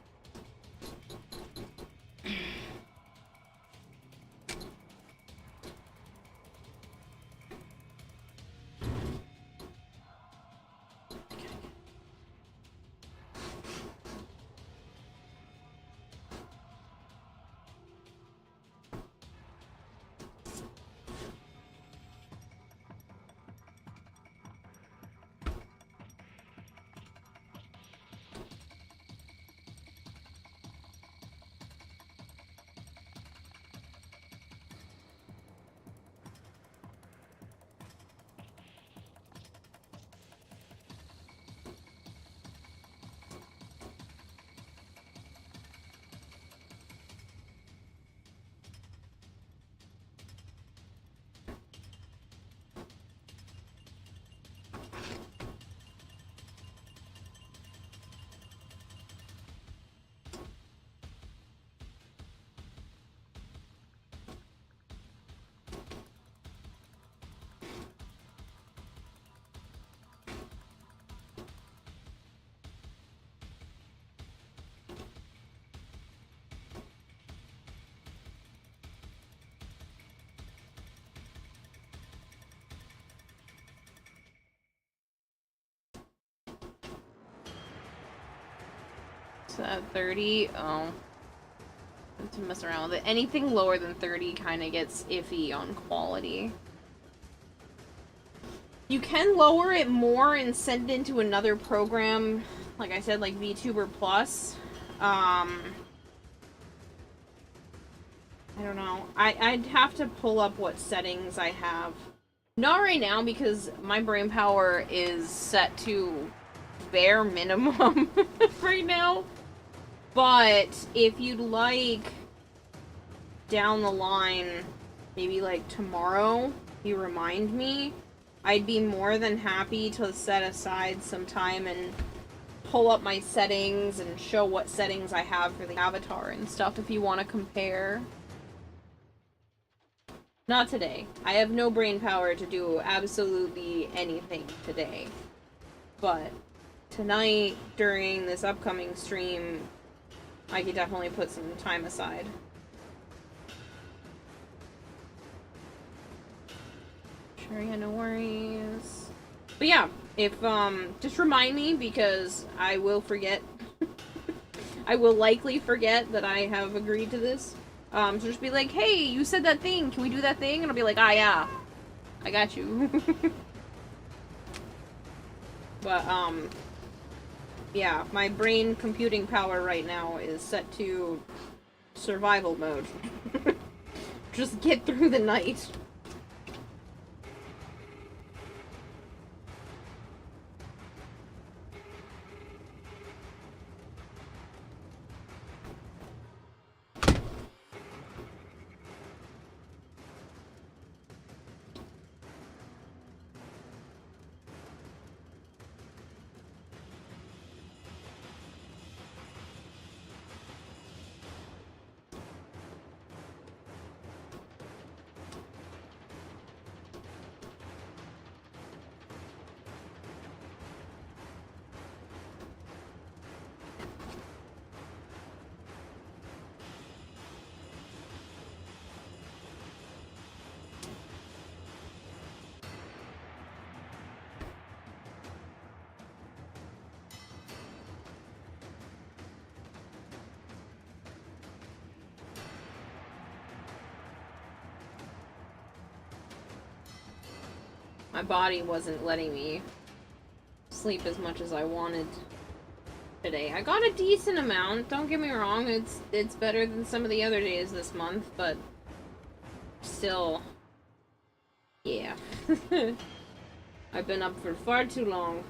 So at 30, oh. To mess around with it. Anything lower than 30 kind of gets iffy on quality. You can lower it more and send it into another program, like I said, like VTuber Plus. I don't know. I'd have to pull up what settings I have. Not right now, because my brain power is set to bare minimum right now. But if you'd like, down the line, maybe like tomorrow, you remind me, I'd be more than happy to set aside some time and pull up my settings and show what settings I have for the avatar and stuff if you want to compare. Not today. I have no brain power to do absolutely anything today. But tonight, during this upcoming stream, I could definitely put some time aside. Sure, yeah, no worries. But yeah, if, just remind me, because I will forget. I will likely forget that I have agreed to this. So just be like, hey, you said that thing, can we do that thing? And I'll be like, ah, yeah. I got you. But, yeah, my brain computing power right now is set to survival mode. Just get through the night. My body wasn't letting me sleep as much as I wanted today. I got a decent amount, don't get me wrong, it's better than some of the other days this month, but still, yeah. I've been up for far too long.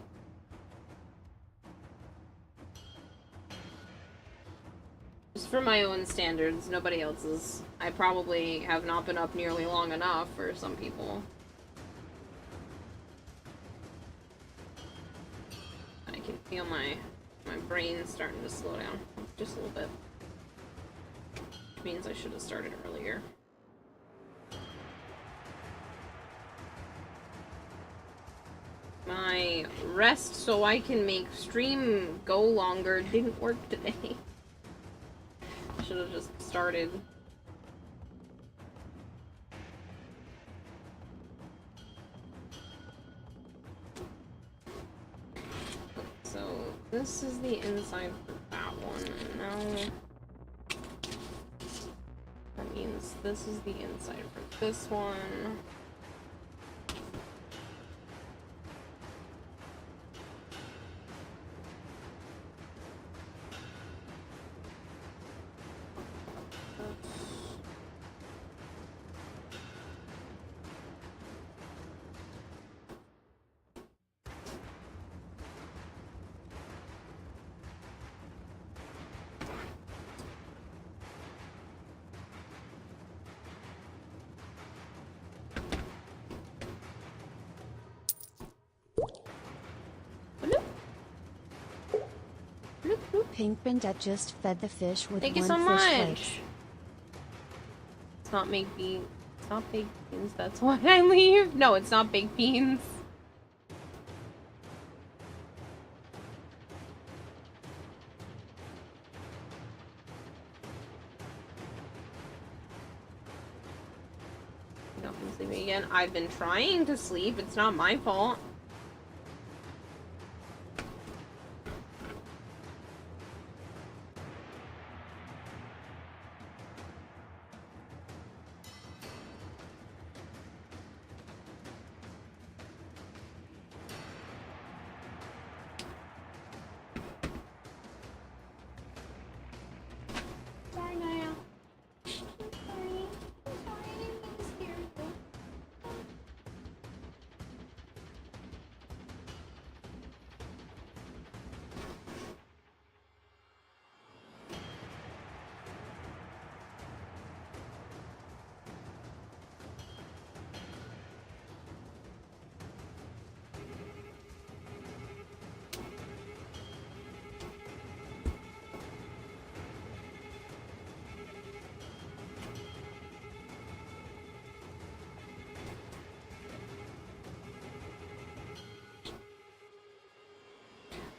Just for my own standards, nobody else's. I probably have not been up nearly long enough for some people. I can feel my brain starting to slow down just a little bit. Which means I should have started earlier. My rest so I can make stream go longer didn't work today. I should have just started. So this is the inside for that one. Now that means this is the inside for this one. Pink Bandit just fed the fish with Thank you one so fish much. flake. It's not baked beans. It's not baked beans. That's why I leave. No, it's not baked beans. Nothing's sleeping again. I've been trying to sleep. It's not my fault.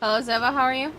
Hello, Zeva, how are you?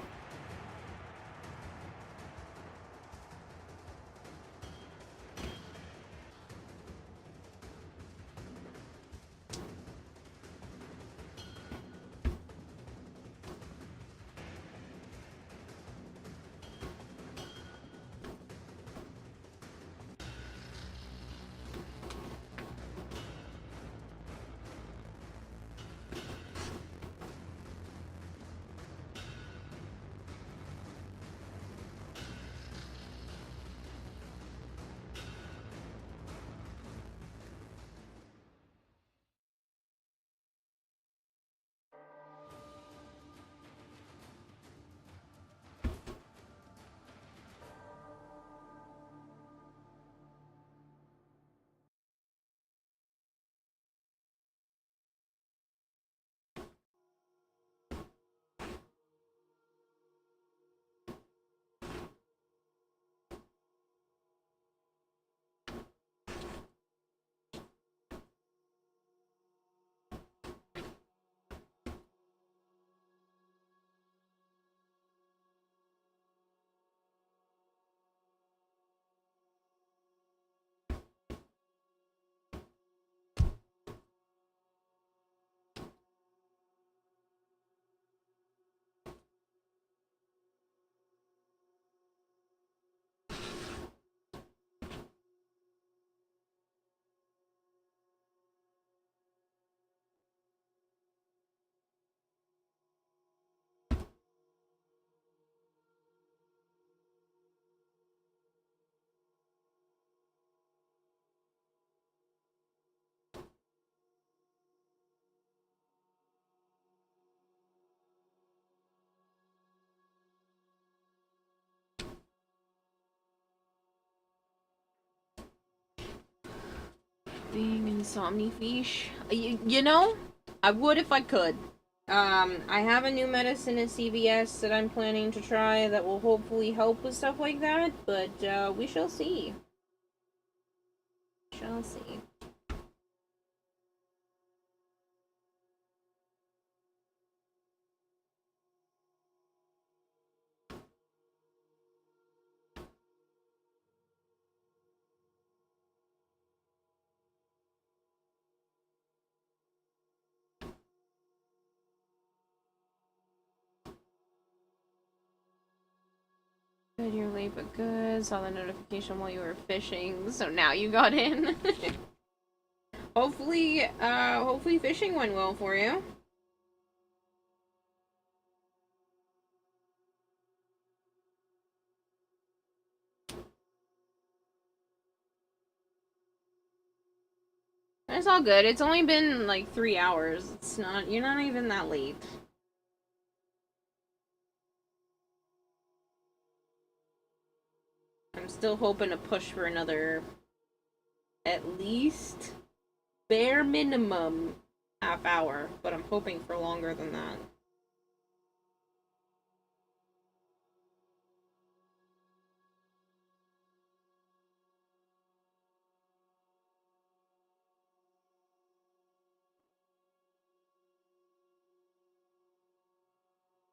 Being insomnifiche. You know, I would if I could. I have a new medicine at CVS that I'm planning to try that will hopefully help with stuff like that, but we shall see. Shall see. Good, you're late but good. Saw the notification while you were fishing, so now you got in. Hopefully fishing went well for you. It's all good. It's only been like 3 hours. You're not even that late. I'm still hoping to push for another, at least, bare minimum, half hour, but I'm hoping for longer than that.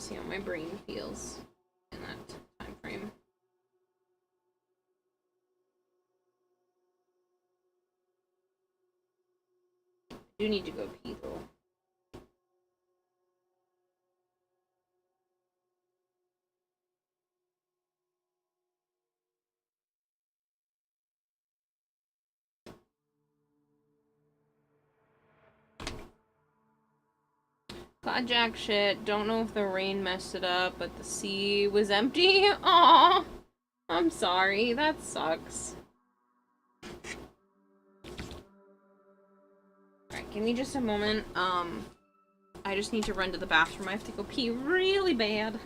See how my brain feels in that time frame. I do need to go pee though. Got jack shit. Don't know if the rain messed it up, but the sea was empty. Aww. I'm sorry. That sucks. Alright, give me just a moment. I just need to run to the bathroom. I have to go pee really bad.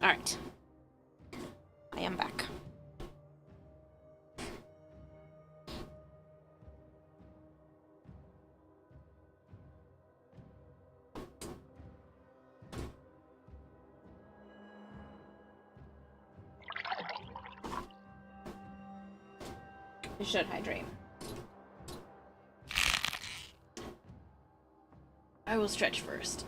Alright. I am back. I should hydrate. I will stretch first.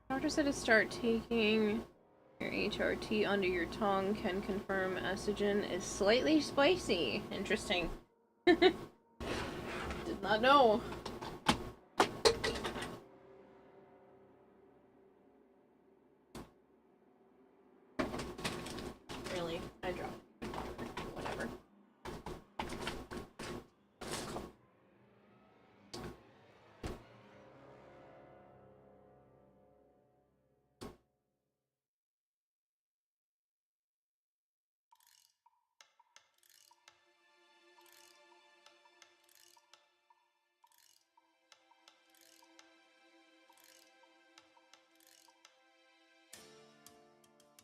Doctor said to start taking your HRT under your tongue can confirm estrogen is slightly spicy. Interesting. Did not know. Really? I dropped it. Whatever.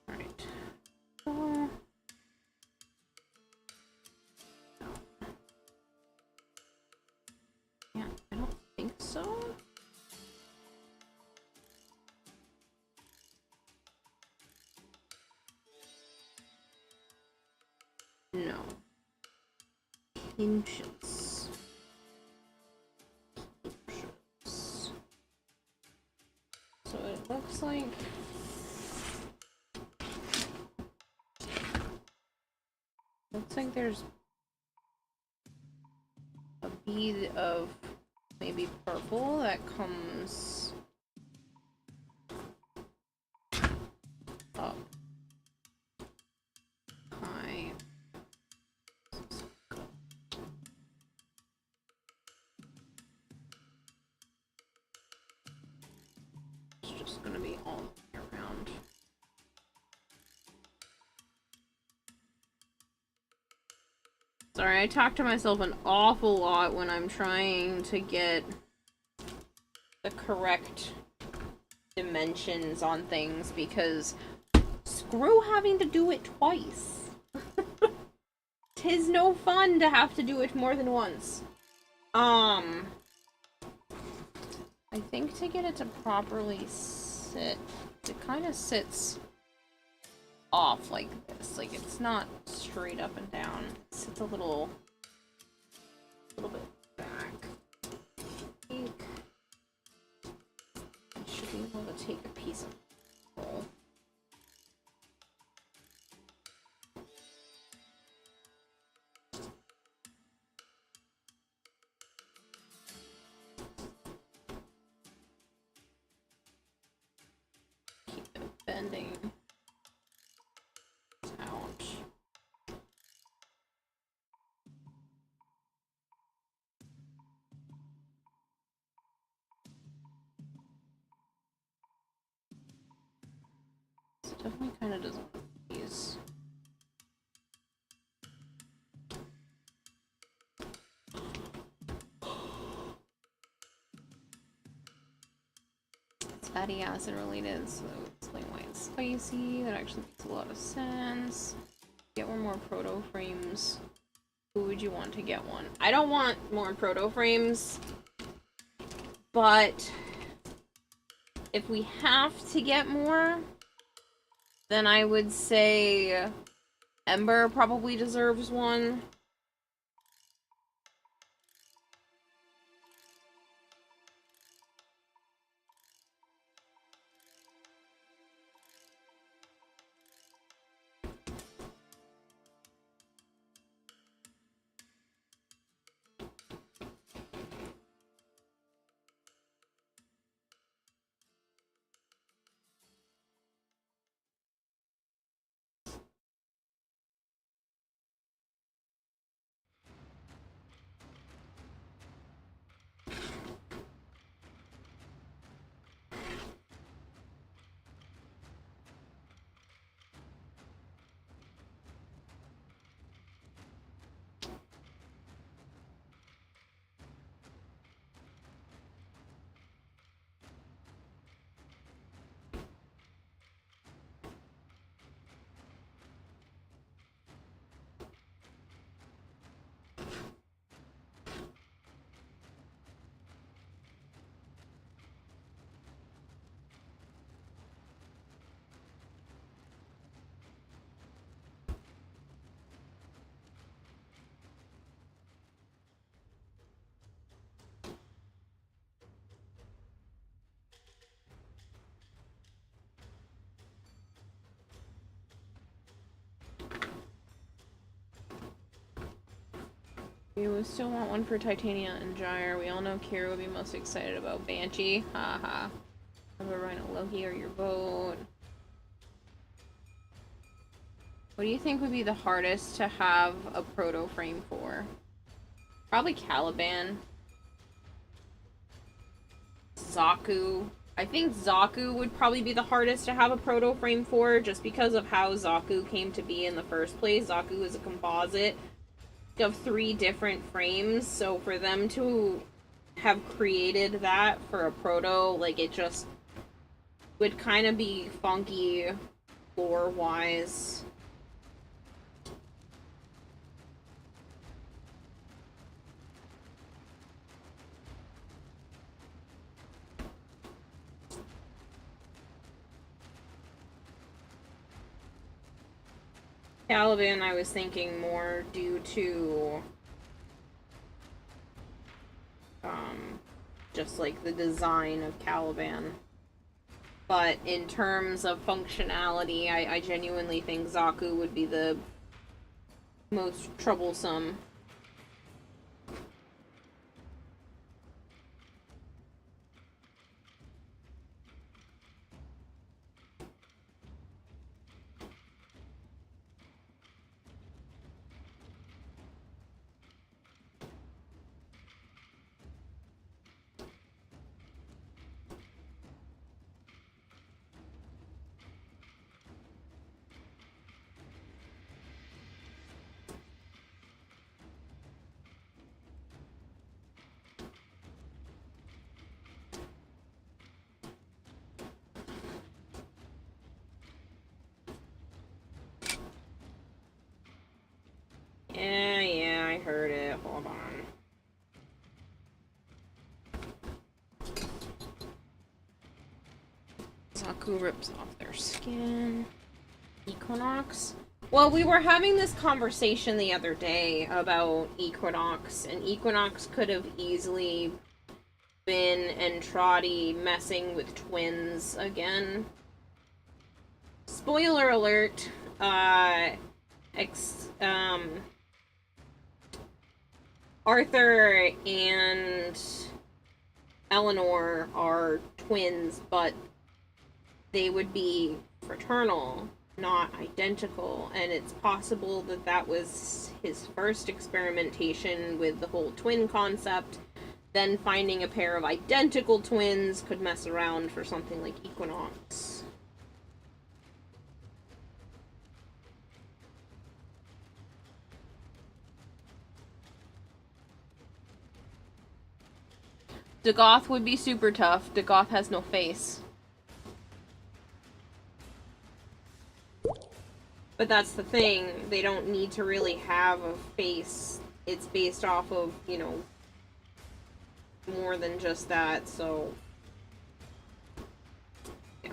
Alright. Yeah, I don't think so. No. Inches. So it looks like there's a bead of maybe purple that comes up high. It's just gonna be all the way around. Sorry, I talk to myself an awful lot when I'm trying to get the correct dimensions on things because screw having to do it twice. 'Tis no fun to have to do it more than once. I think to get it to properly sit, it kind of sits off like this. Like it's not straight up and down. It sits a little bit back. I think I should be able to take a piece of coal. Keep it bending out. It definitely kind of doesn't want these. It's fatty acid related, so that would explain why it's spicy. That actually makes a lot of sense. Get one more proto frames. Who would you want to get one? I don't want more proto frames, but if we have to get more, then I would say Ember probably deserves one. We would still want one for Titania and Gyre. We all know Kira would be most excited about Banshee. Haha. Have a Rhino Loki or your vote. What do you think would be the hardest to have a proto frame for? Probably Caliban. Zaku. I think Zaku would probably be the hardest to have a proto frame for, just because of how Zaku came to be in the first place. Zaku is a composite of 3 different frames, so for them to have created that for a proto, like, it just would kind of be funky lore-wise. Caliban, I was thinking more due to just like the design of Caliban. But in terms of functionality, I genuinely think Zaku would be the most troublesome. Yeah, I heard it. Hold on. Zaku rips off their skin. Equinox? Well, we were having this conversation the other day about Equinox, and Equinox could have easily been Entrati messing with twins again. Spoiler alert, Arthur and Eleanor are twins, but they would be fraternal, not identical, and it's possible that that was his first experimentation with the whole twin concept. Then finding a pair of identical twins could mess around for something like Equinox. Dagoth would be super tough. Dagoth has no face. But that's the thing. They don't need to really have a face. It's based off of, you know, more than just that, so... yeah.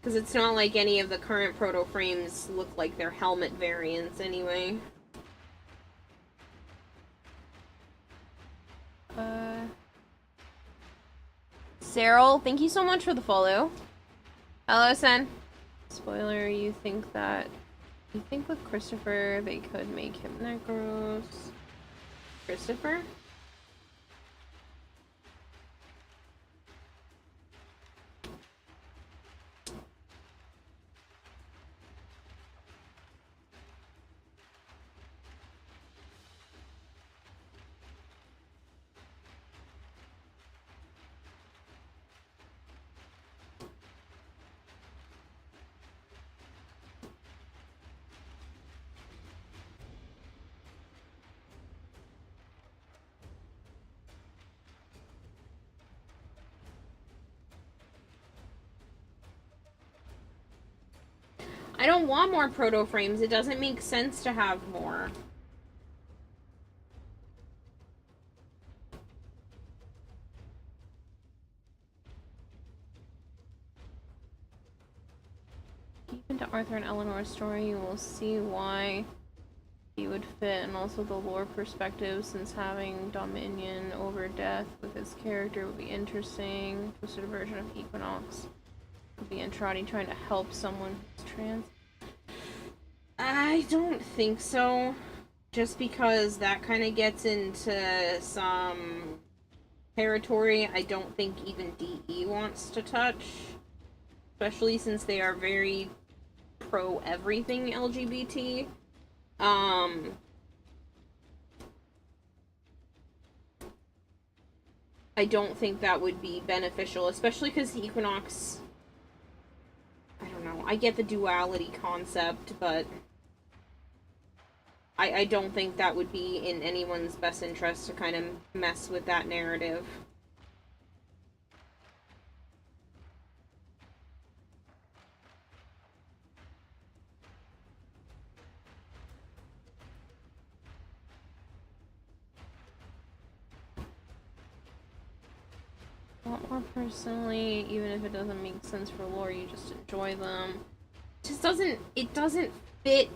Because it's not like any of the current proto frames look like their helmet variants anyway. Cyril, thank you so much for the follow. Hello, Sen. Spoiler, you think with Christopher they could make him Necros? Christopher? I don't want more proto frames. It doesn't make sense to have more. Deep into Arthur and Eleanor's story, you will see why he would fit, and also the lore perspective, since having dominion over death with his character would be interesting. Twisted version of Equinox could be Entrati trying to help someone who's trans. I don't think so. just because that kind of gets into some territory I don't think even DE wants to touch. Especially since they are very pro-everything LGBT. I don't think that would be beneficial, especially because the Equinox... I don't know, I get the duality concept, but I don't think that would be in anyone's best interest to kind of mess with that narrative. A lot more personally, even if it doesn't make sense for lore, you just enjoy them. It doesn't fit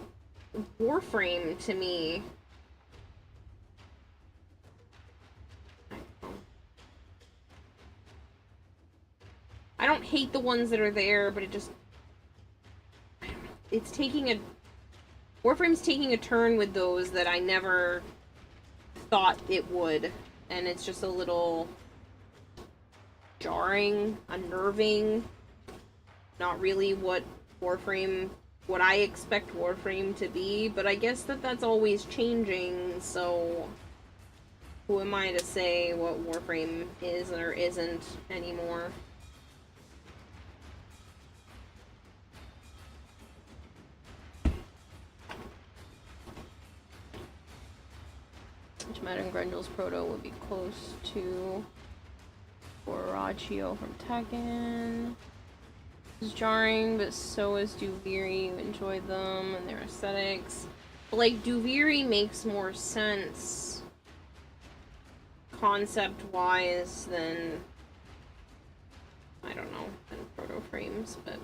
Warframe to me. I don't hate the ones that are there, but it just... I don't know. It's taking a... Warframe's taking a turn with those that I never thought it would. And it's just a little... jarring, unnerving, not really what I expect Warframe to be, but I guess that's always changing, so who am I to say what Warframe is or isn't anymore? Which Madden Grendel's Proto would be close to Borachio from Tekken. It's jarring, but so is Duviri. You enjoy them and their aesthetics. But, like, Duviri makes more sense concept-wise than, I don't know, than Proto Frames, but...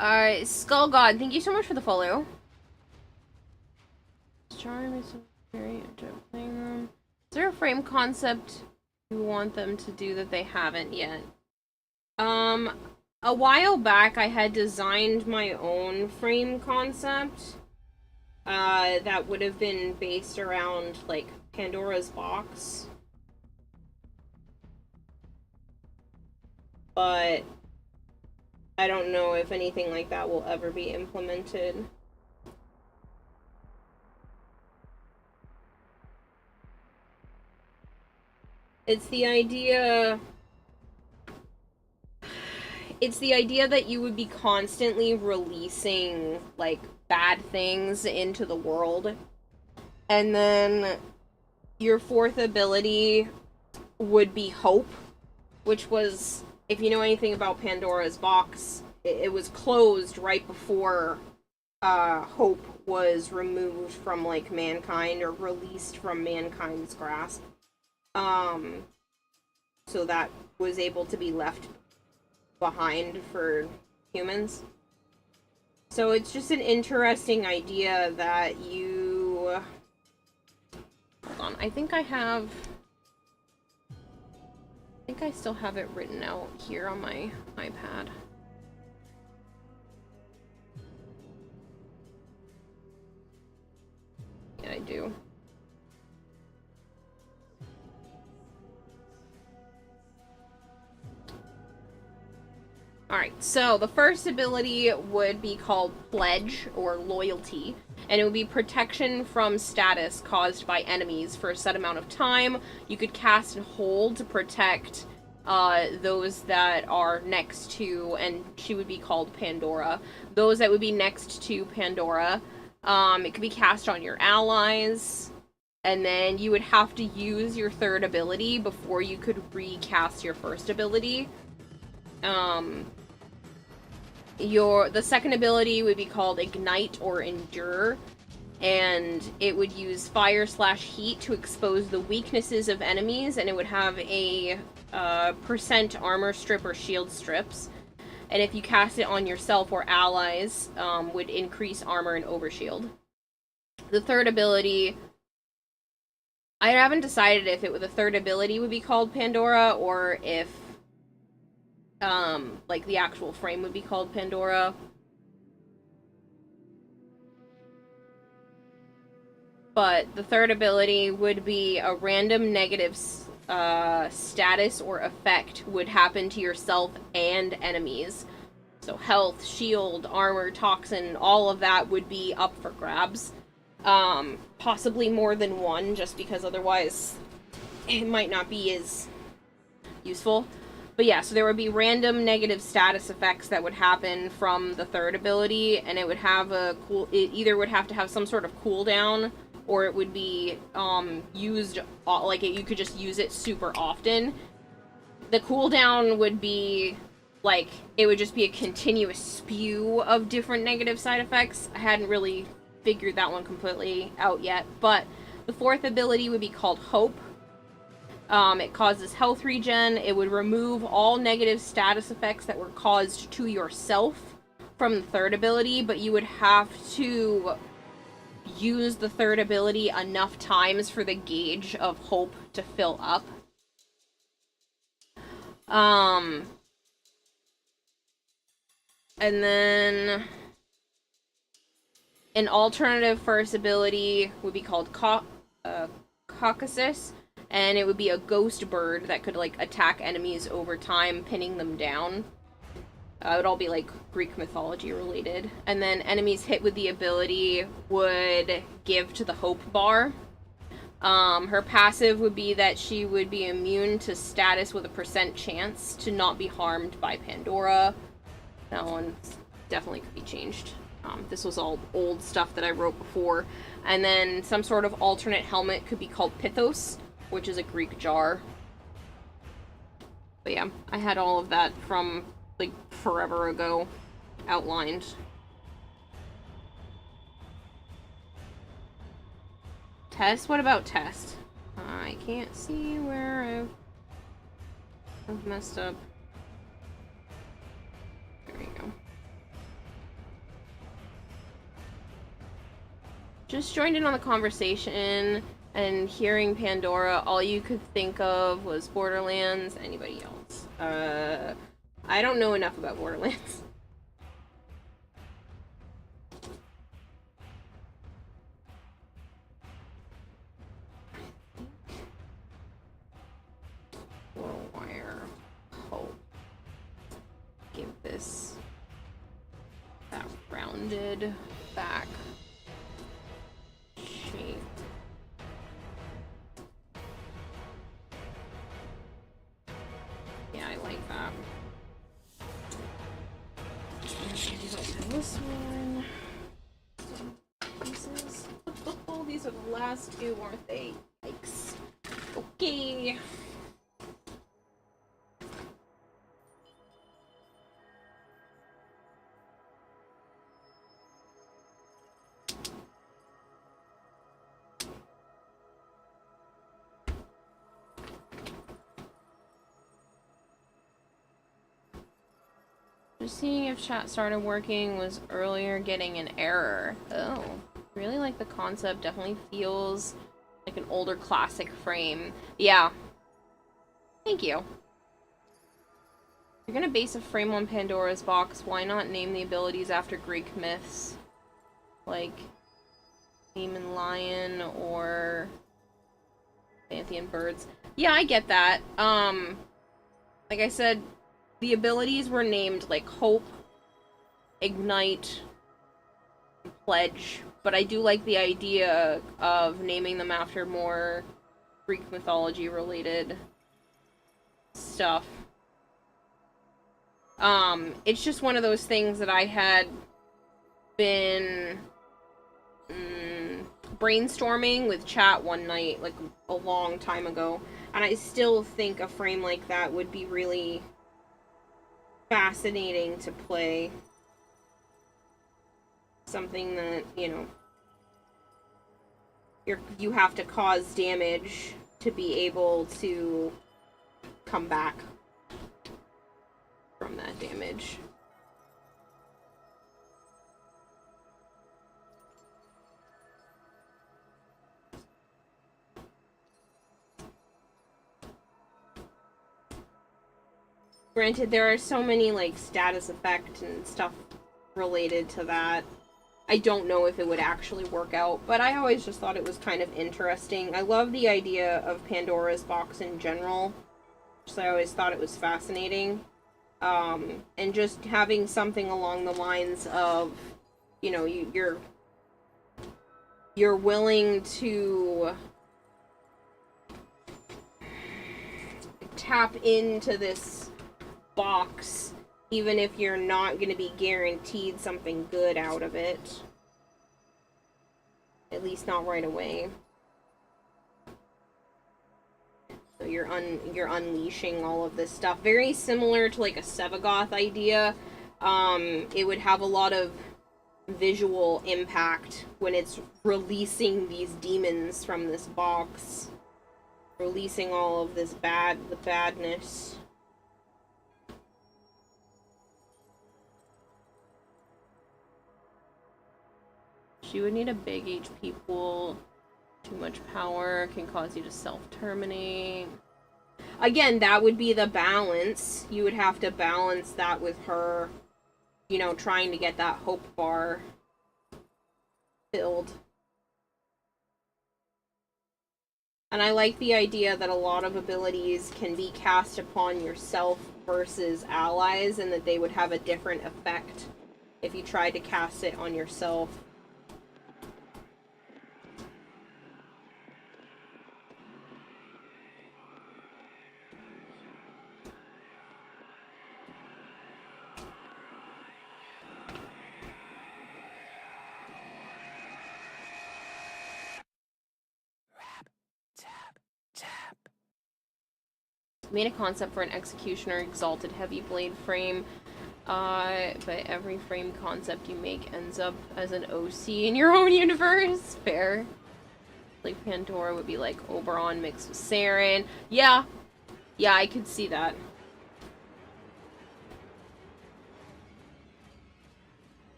Alright, Skull God, thank you so much for the follow. Charm is very enjoy playing them. Is there a frame concept you want them to do that they haven't yet? A while back I had designed my own frame concept. That would have been based around, like, Pandora's Box. But I don't know if anything like that will ever be implemented. It's the idea that you would be constantly releasing, like, bad things into the world. And then your fourth ability would be Hope, which was, if you know anything about Pandora's box, it was closed right before Hope was removed from, like, mankind, or released from mankind's grasp. So that was able to be left behind for humans. So it's just an interesting idea that you... Hold on, I think I still have it written out here on my iPad. Yeah, I do. Alright, so the first ability would be called Pledge, or Loyalty, and it would be protection from status caused by enemies for a set amount of time. You could cast and hold to protect those that are next to, and she would be called Pandora, those that would be next to Pandora. It could be cast on your allies, and then you would have to use your third ability before you could recast your first ability. The second ability would be called Ignite or Endure, and it would use fire/heat to expose the weaknesses of enemies, and it would have a percent armor strip or shield strips, and if you cast it on yourself or allies, would increase armor and overshield. The third ability, I haven't decided if the third ability would be called Pandora, or if like the actual frame would be called Pandora. But the third ability would be a random negative status or effect would happen to yourself and enemies. So health, shield, armor, toxin, all of that would be up for grabs. Possibly more than one, just because otherwise it might not be as useful. But yeah, so there would be random negative status effects that would happen from the third ability, and it would have it either would have to have some sort of cooldown, or it would be used, like, you could just use it super often. The cooldown would be, like, it would just be a continuous spew of different negative side effects. I hadn't really figured that one completely out yet, but the fourth ability would be called Hope. It causes health regen. It would remove all negative status effects that were caused to yourself from the third ability, but you would have to use the third ability enough times for the gauge of Hope to fill up. And then an alternative first ability would be called Caucasus. And it would be a ghost bird that could, like, attack enemies over time, pinning them down. It would all be, like, Greek mythology related. And then enemies hit with the ability would give to the Hope bar. Her passive would be that she would be immune to status with a % chance to not be harmed by Pandora. That one definitely could be changed. This was all old stuff that I wrote before. And then some sort of alternate helmet could be called Pythos, which is a Greek jar. But yeah, I had all of that from, like, forever ago outlined. Test? What about test? I can't see where I've messed up. There you go. Just joined in on the conversation, and hearing Pandora, all you could think of was Borderlands. Anybody else? I don't know enough about Borderlands. Wire Hope. Give this that rounded back shape. Yeah, I like that. This one. Pieces. Oh, these are the last two, aren't they? Yikes. Okay. Just seeing if chat started working, was earlier getting an error. Oh, really like the concept. Definitely feels like an older classic frame. Yeah. Thank you. If you're gonna base a frame on Pandora's box, why not name the abilities after Greek myths? Like Demon Lion or Pantheon Birds. Yeah, I get that. Like I said, the abilities were named like Hope, Ignite, Pledge, but I do like the idea of naming them after more Greek mythology related stuff. It's just one of those things that I had been brainstorming with chat one night, like a long time ago, and I still think a frame like that would be really fascinating to play. Something that, you know, you have to cause damage to be able to come back from that damage. Granted, there are so many, like, status effect and stuff related to that. I don't know if it would actually work out, but I always just thought it was kind of interesting. I love the idea of Pandora's box in general, so I always thought it was fascinating. And just having something along the lines of, you know, you're willing to tap into this box, even if you're not going to be guaranteed something good out of it. At least not right away. So you're unleashing all of this stuff. Very similar to like a Sevagoth idea. It would have a lot of visual impact when it's releasing these demons from this box. Releasing all of this badness. She would need a big HP pool. Too much power can cause you to self-terminate. Again, that would be the balance. You would have to balance that with her, you know, trying to get that hope bar filled. And I like the idea that a lot of abilities can be cast upon yourself versus allies, and that they would have a different effect if you tried to cast it on yourself. Made a concept for an Executioner Exalted Heavy Blade frame, but every frame concept you make ends up as an OC in your own universe. Fair. Like Pandora would be like Oberon mixed with Saren. Yeah, I could see that.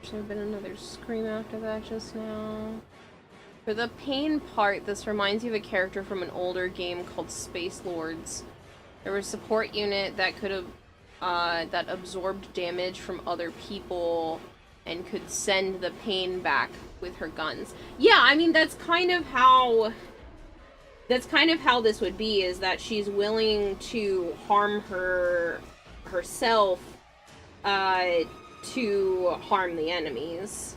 Should have been another scream after that just now. For the pain part, this reminds you of a character from an older game called Space Lords. There was a support unit that could have, that absorbed damage from other people and could send the pain back with her guns. Yeah, I mean, that's kind of how this would be, is that she's willing to harm herself, to harm the enemies.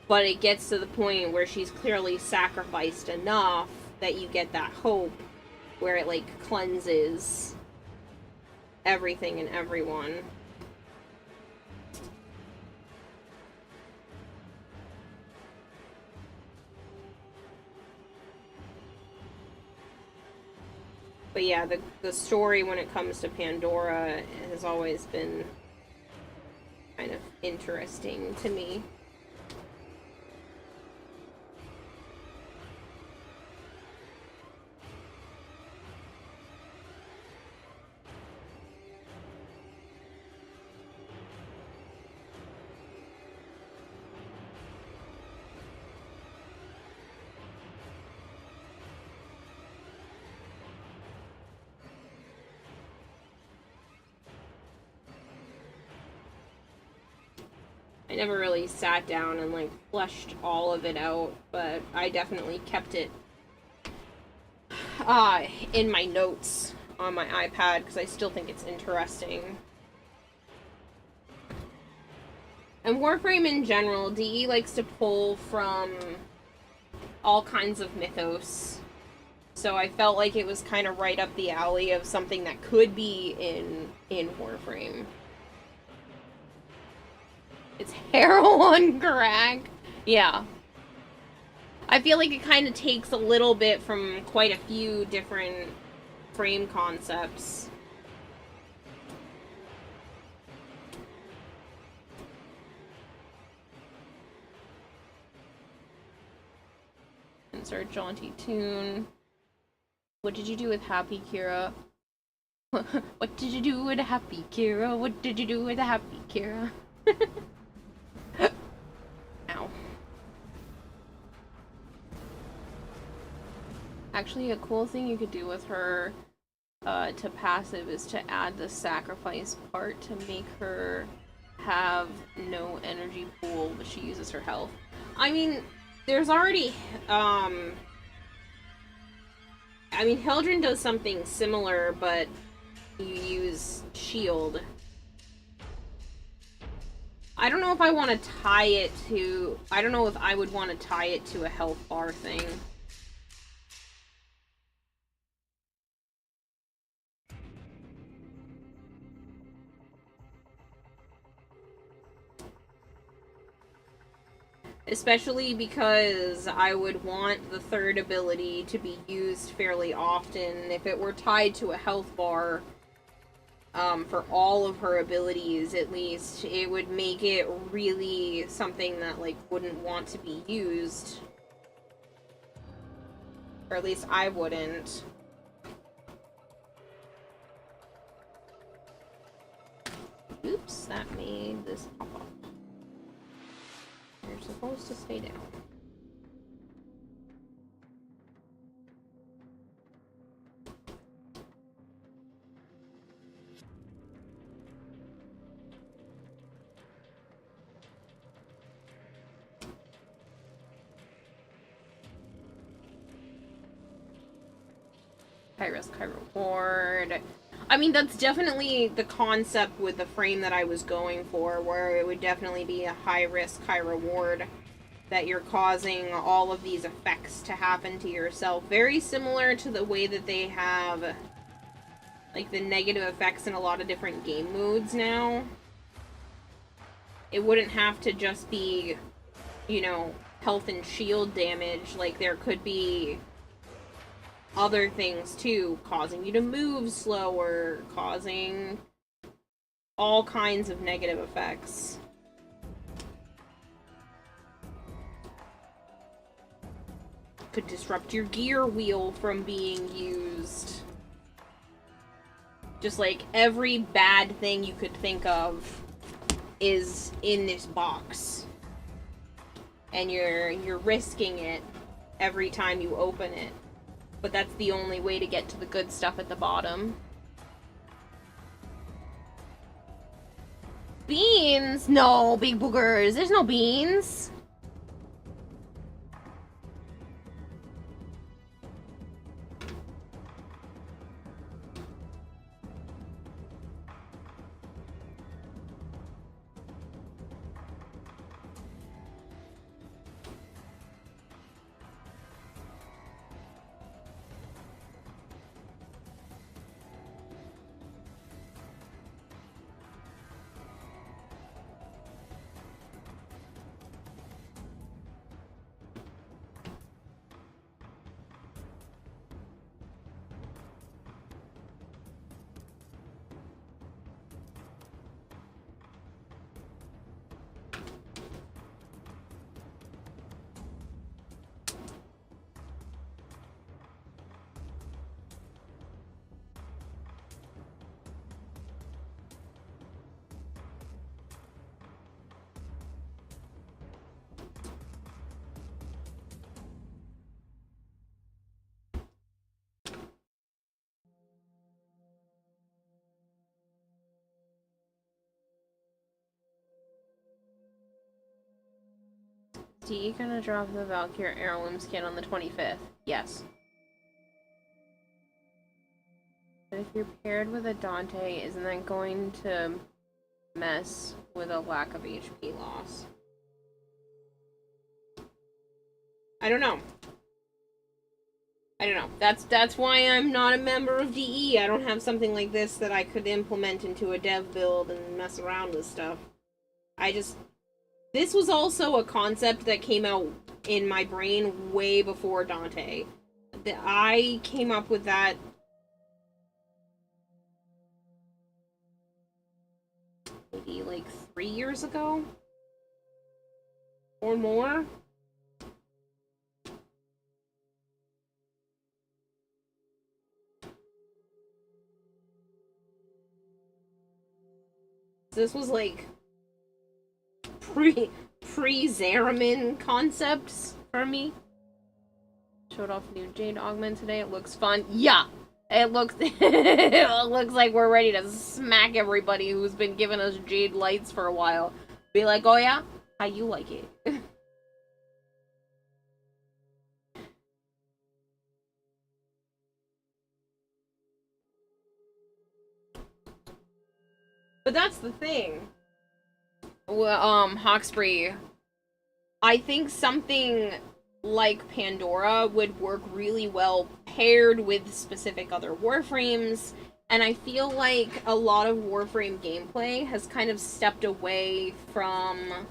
But it gets to the point where she's clearly sacrificed enough that you get that hope where it, like, cleanses everything and everyone. But yeah, the story when it comes to Pandora has always been kind of interesting to me. I never really sat down and, like, fleshed all of it out, but I definitely kept it in my notes on my iPad because I still think it's interesting. And Warframe in general, DE likes to pull from all kinds of mythos. So I felt like it was kind of right up the alley of something that could be in Warframe. It's heroin crack. Yeah. I feel like it kind of takes a little bit from quite a few different frame concepts. Insert jaunty tune. What did you do with Happy Kira? What did you do with Happy Kira? What did you do with Happy Kira? Ow. Actually, a cool thing you could do with her to passive is to add the sacrifice part to make her have no energy pool, but she uses her health. I mean, there's already, I mean, Hildren does something similar, but you use shield. I don't know if I want to tie it to... I don't know if I would want to tie it to a health bar thing. Especially because I would want the third ability to be used fairly often. If it were tied to a health bar... for all of her abilities, at least, it would make it really something that, like, wouldn't want to be used. Or at least I wouldn't. Oops, that made this pop up. You're supposed to stay down. High risk, high reward. I mean, that's definitely the concept with the frame that I was going for, where it would definitely be a high risk, high reward, that you're causing all of these effects to happen to yourself. Very similar to the way that they have, like, the negative effects in a lot of different game modes now. It wouldn't have to just be, you know, health and shield damage. Like, there could be other things too, causing you to move slower, causing all kinds of negative effects. Could disrupt your gear wheel from being used. Just like every bad thing you could think of is in this box. And you're risking it every time you open it. But that's the only way to get to the good stuff at the bottom. Beans? No, big boogers. There's no beans. DE gonna drop the Valkyrie heirloom skin on the 25th? Yes. But if you're paired with a Dante, isn't that going to mess with a lack of HP loss? I don't know. I don't know. That's why I'm not a member of DE. I don't have something like this that I could implement into a dev build and mess around with stuff. This was also a concept that came out in my brain way before Dante. I came up with that maybe like 3 years ago? Or more? This was like pre-Zeramin concepts for me. Showed off new Jade augment today. It looks fun. Yeah, it looks it looks like we're ready to smack everybody who's been giving us Jade lights for a while. Be like, oh yeah, how you like it? But that's the thing. Well, Hawkesbury, I think something like Pandora would work really well paired with specific other Warframes, and I feel like a lot of Warframe gameplay has kind of stepped away from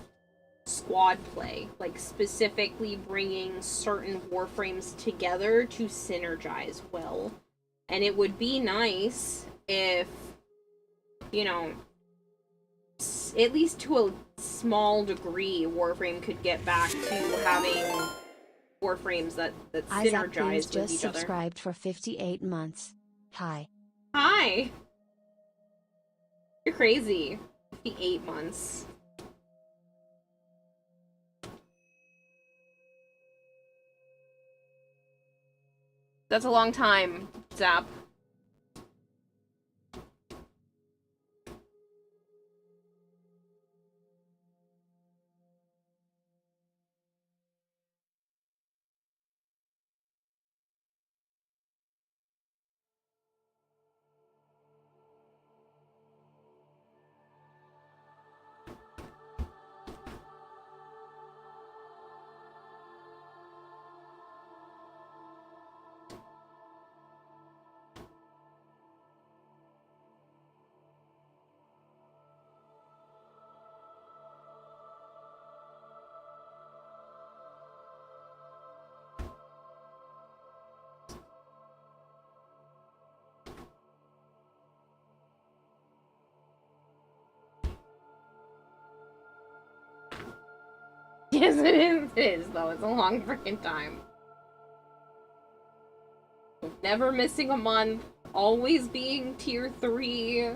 squad play, like specifically bringing certain Warframes together to synergize well. And it would be nice if, you know, at least to a small degree, Warframe could get back to having Warframes that synergize with just each other. subscribed for 58 months. Hi. Hi! You're crazy. 58 months. That's a long time, Zap. Yes, it is. It is, though. It's a long freaking time. Never missing a month. Always being tier 3.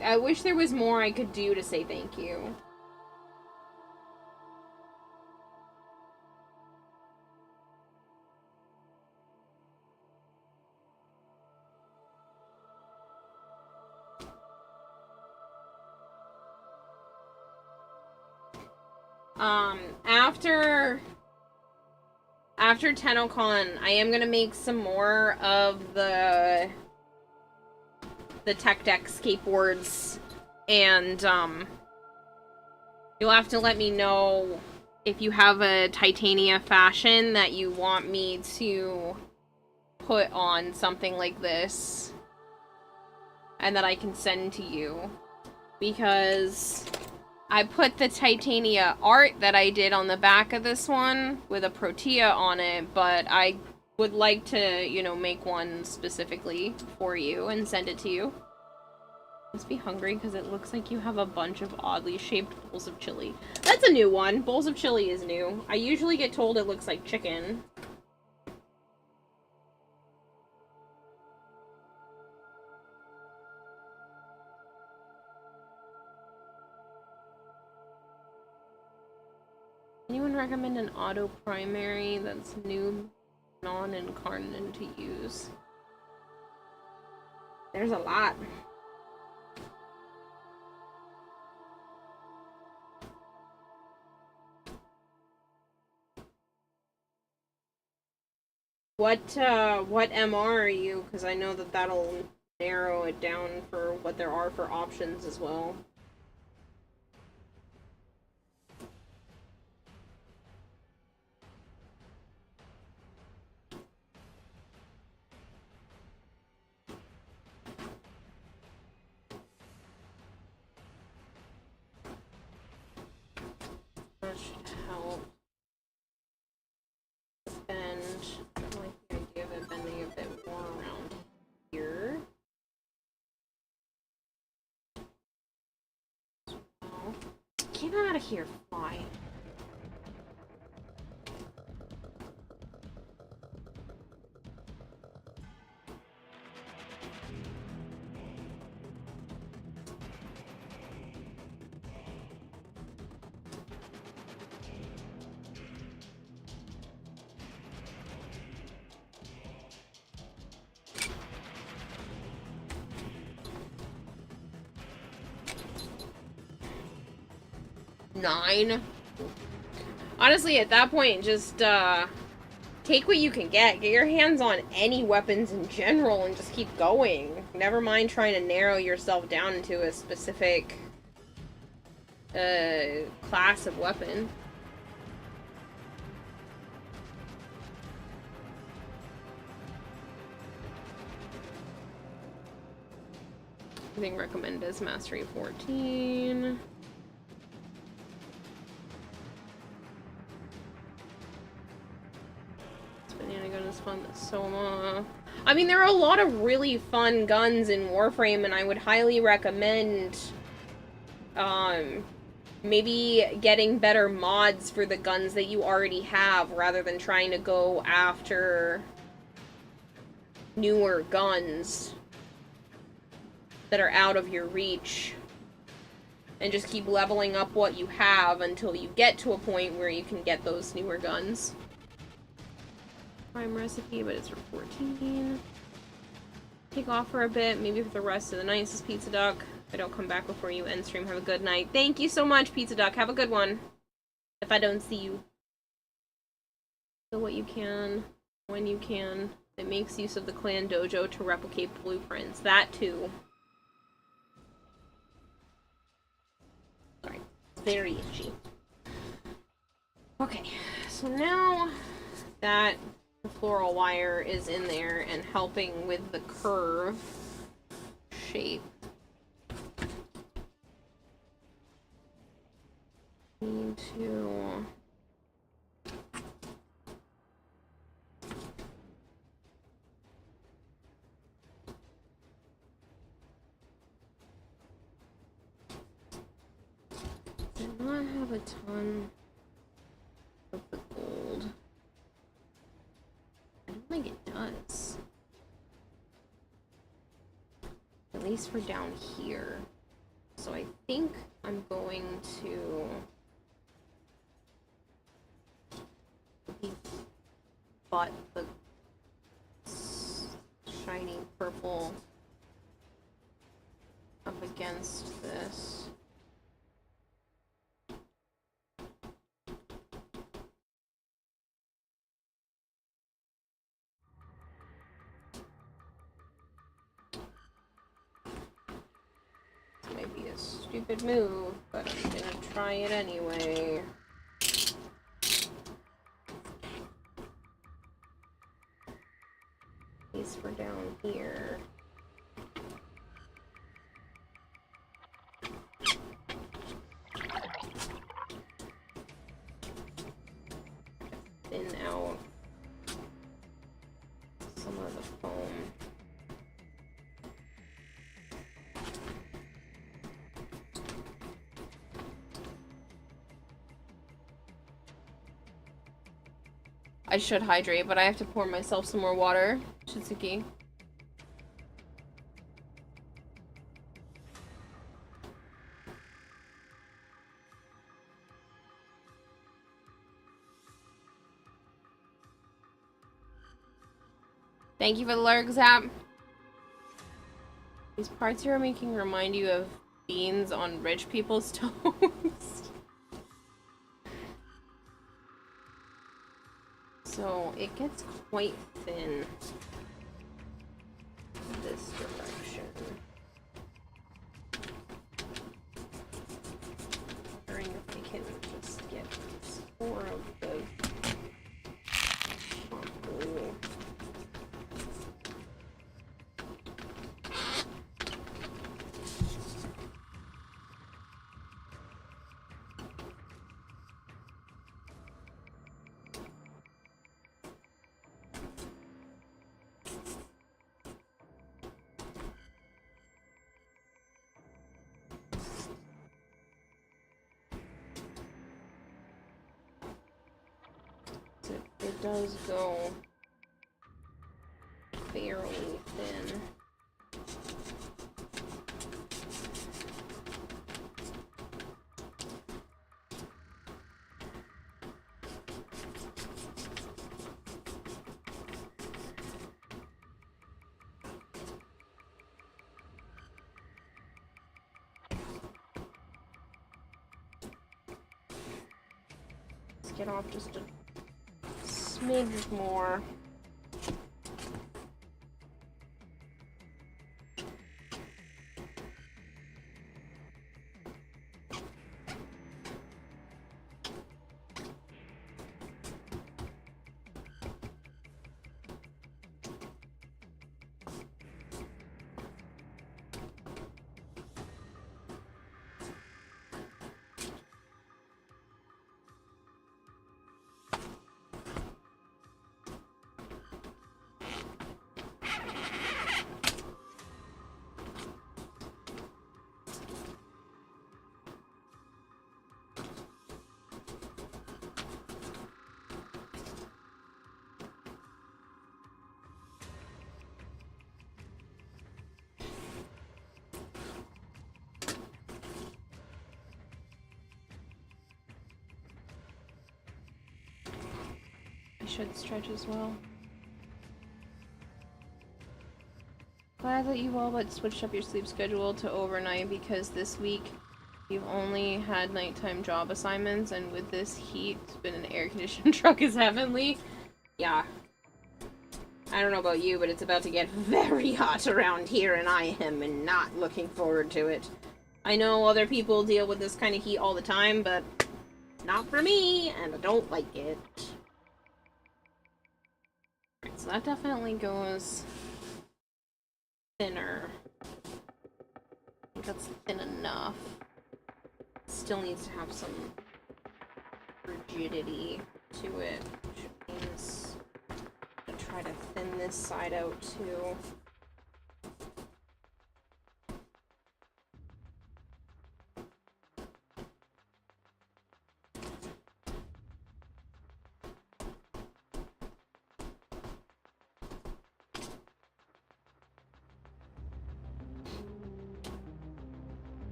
I wish there was more I could do to say thank you. After TennoCon, I am gonna make some more of the tech deck skateboards, and you'll have to let me know if you have a Titania fashion that you want me to put on something like this, and that I can send to you, because I put the Titania art that I did on the back of this one with a Protea on it, but I would like to, you know, make one specifically for you and send it to you. Must be hungry because it looks like you have a bunch of oddly shaped bowls of chili. That's a new one. Bowls of chili is new. I usually get told it looks like chicken. Anyone recommend an auto primary that's new, non-incarnate to use? There's a lot. What MR are you? Because I know that that'll narrow it down for what there are for options as well. That should help. Bend. I don't like the idea of it bending a bit more around here. Oh. Get out of here, fly. Nine. Honestly, at that point, just take what you can get. Get your hands on any weapons in general and just keep going. Never mind trying to narrow yourself down into a specific class of weapon. I think recommended is Mastery 14. Banana gun is fun. Soma. I mean, there are a lot of really fun guns in Warframe, and I would highly recommend, maybe getting better mods for the guns that you already have, rather than trying to go after newer guns that are out of your reach. And just keep leveling up what you have until you get to a point where you can get those newer guns. Prime recipe, but it's for 14. Take off for a bit, maybe for the rest of the night, says Pizza Duck. If I don't come back before you end stream, have a good night. Thank you so much, Pizza Duck. Have a good one. If I don't see you. Do what you can, when you can. It makes use of the clan dojo to replicate blueprints. That too. Sorry. It's very itchy. Okay, so now that the floral wire is in there and helping with the curve shape. Need to not have a ton of the gold. I don't think it does. At least for down here. So I think I'm going to butt the shiny purple up against this. Might be a stupid move, but I'm gonna try it anyway. These for down here. Thin out some of the foam. I should hydrate, but I have to pour myself some more water. Shitsuki. Thank you for the lurk zap. These parts you are making remind you of beans on rich people's toast. So it gets quite thin this direction. Wondering if I can just get more of the shampoo. It does go fairly thin. Let's get off just a smidge more. Should stretch as well. Glad that you've all but switched up your sleep schedule to overnight because this week you've only had nighttime job assignments, and with this heat, it's been an air-conditioned truck is heavenly. Yeah. I don't know about you, but it's about to get very hot around here, and I am not looking forward to it. I know other people deal with this kind of heat all the time, but not for me, and I don't like it. So that definitely goes thinner. I think that's thin enough. Still needs to have some rigidity to it, which means I'm gonna try to thin this side out too.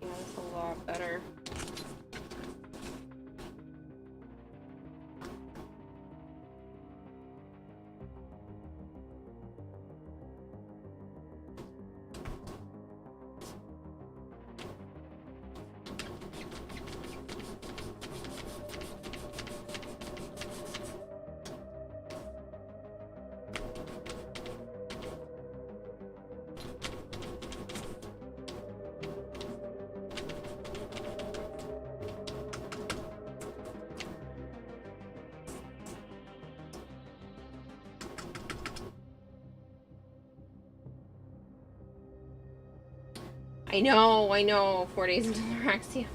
Yeah, that's a lot better. I know. 4 days until Araxia.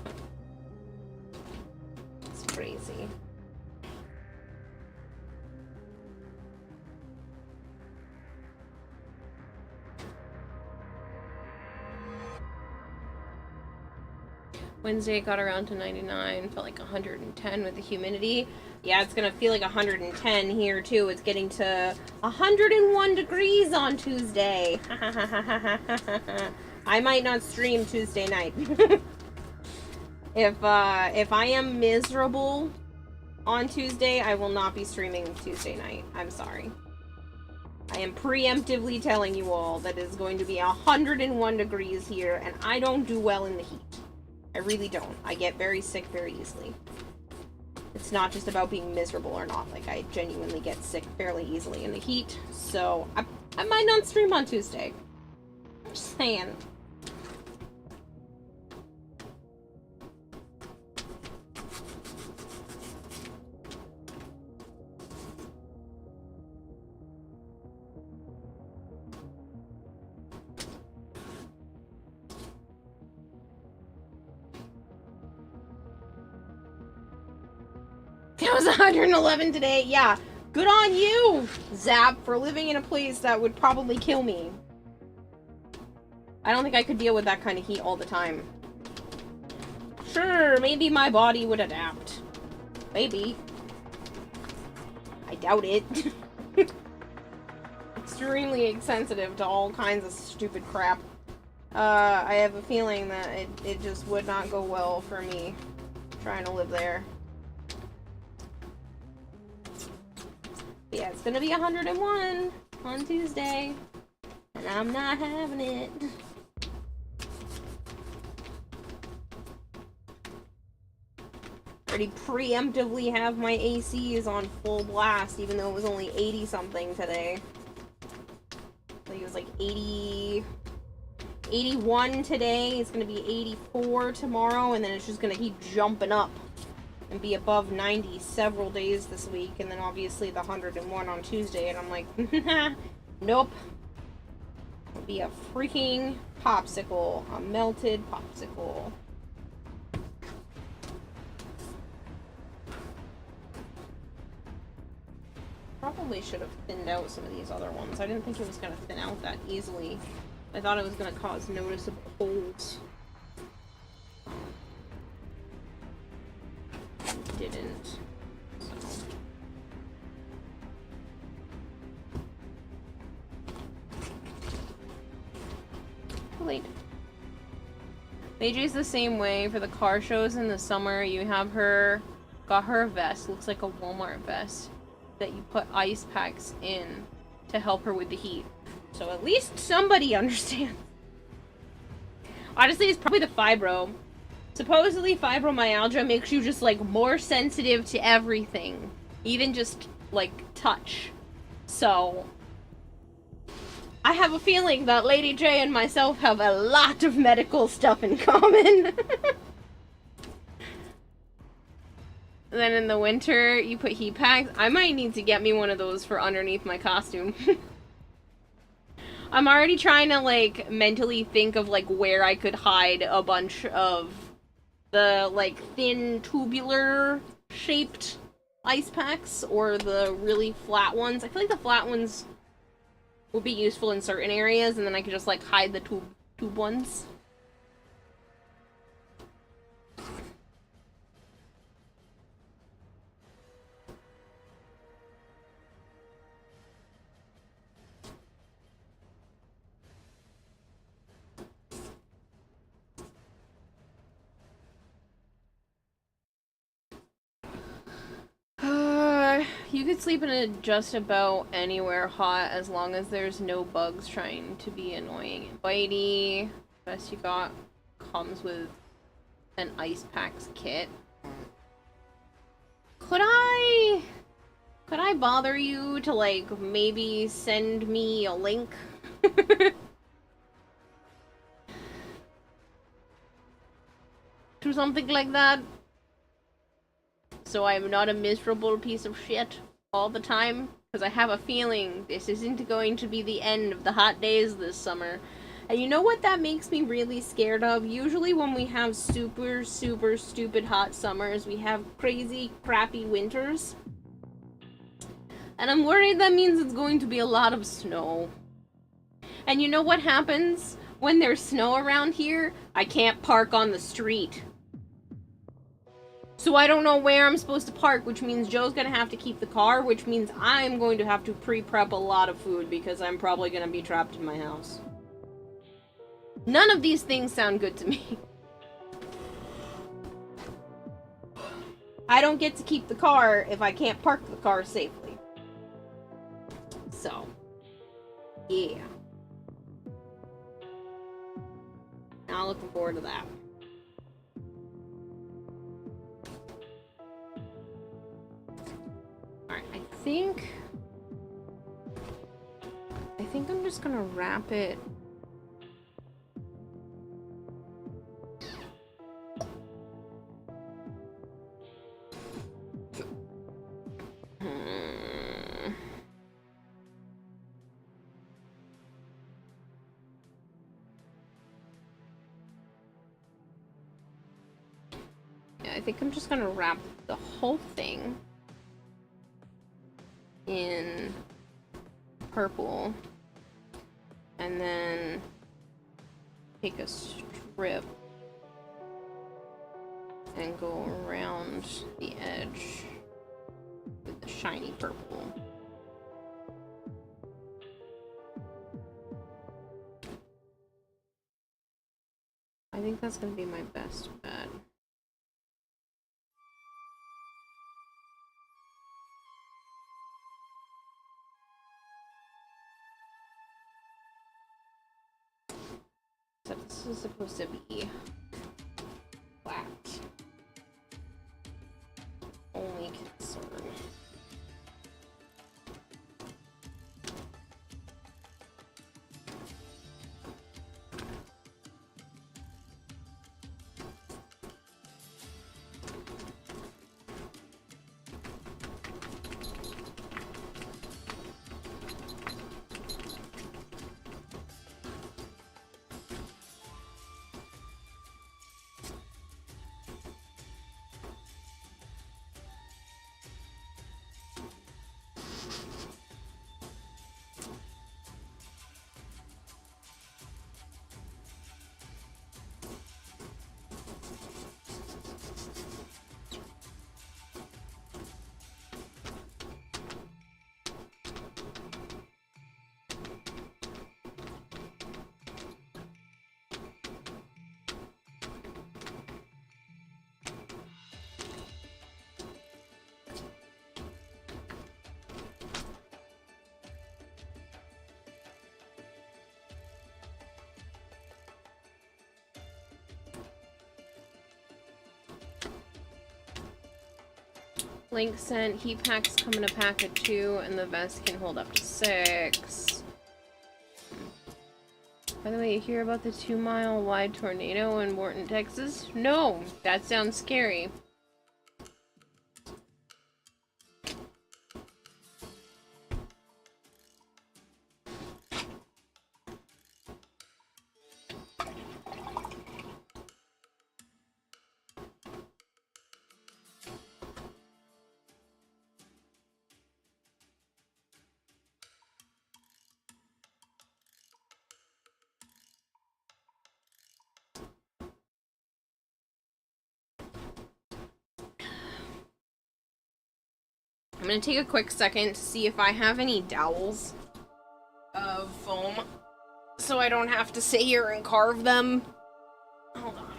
It's crazy. Wednesday got around to 99, felt like 110 with the humidity. Yeah, it's gonna feel like 110 here too. It's getting to 101 degrees on Tuesday. I might not stream Tuesday night. If I am miserable on Tuesday, I will not be streaming Tuesday night. I'm sorry. I am preemptively telling you all that it's going to be 101 degrees here, and I don't do well in the heat. I really don't. I get very sick very easily. It's not just about being miserable or not. Like, I genuinely get sick fairly easily in the heat. So, I might not stream on Tuesday. I'm just saying. It was 111 today. Yeah, good on you, Zap, for living in a place that would probably kill me. I don't think I could deal with that kind of heat all the time. Sure, maybe my body would adapt. Maybe. I doubt it. Extremely sensitive to all kinds of stupid crap. I have a feeling that it just would not go well for me trying to live there. Yeah, it's gonna be 101 on Tuesday, and I'm not having it. Already preemptively have my ACs on full blast, even though it was only 80 something today. I think it was like 81 today. It's gonna be 84 tomorrow, and then it's just gonna keep jumping up and be above 90 several days this week, and then obviously the 101 on Tuesday, and I'm like, nope. It'll be a freaking popsicle. A melted popsicle. Probably should have thinned out some of these other ones. I didn't think it was going to thin out that easily. I thought it was going to cause noticeable holes. Didn't. So. Too late. AJ's the same way for the car shows in the summer. You have her, got her a vest, looks like a Walmart vest, that you put ice packs in to help her with the heat. So at least somebody understands. Honestly, it's probably the fibro. Supposedly, fibromyalgia makes you just, like, more sensitive to everything. Even just, like, touch. So, I have a feeling that Lady J and myself have a lot of medical stuff in common. And then in the winter, you put heat packs. I might need to get me one of those for underneath my costume. I'm already trying to, like, mentally think of, like, where I could hide a bunch of the, like, thin tubular shaped ice packs or the really flat ones. I feel like the flat ones would be useful in certain areas, and then I could just, like, hide the tube ones. You could sleep in a just about anywhere hot as long as there's no bugs trying to be annoying and bitey. Best you got comes with an ice packs kit. Could I bother you to, like, maybe send me a link? To something like that? So I'm not a miserable piece of shit all the time, because I have a feeling this isn't going to be the end of the hot days this summer. And you know what that makes me really scared of? Usually when we have super, super stupid hot summers, we have crazy, crappy winters. And I'm worried that means it's going to be a lot of snow. And you know what happens when there's snow around here? I can't park on the street. So I don't know where I'm supposed to park, which means Joe's gonna have to keep the car, which means I'm going to have to pre-prep a lot of food because I'm probably gonna be trapped in my house. None of these things sound good to me. I don't get to keep the car if I can't park the car safely. So, yeah. Not looking forward to that. Alright, I think I'm just gonna wrap it. I think I'm just gonna wrap the whole thing in purple and then take a strip and go around the edge with the shiny purple. I think that's gonna be my best bet. So this is supposed to be flat. Only concern. Link sent heat packs come in a pack of 2 and the vest can hold up to 6. By the way, you hear about the 2-mile wide tornado in Morton, Texas? No, that sounds scary. I'm gonna take a quick second to see if I have any dowels of foam so I don't have to sit here and carve them. Hold on.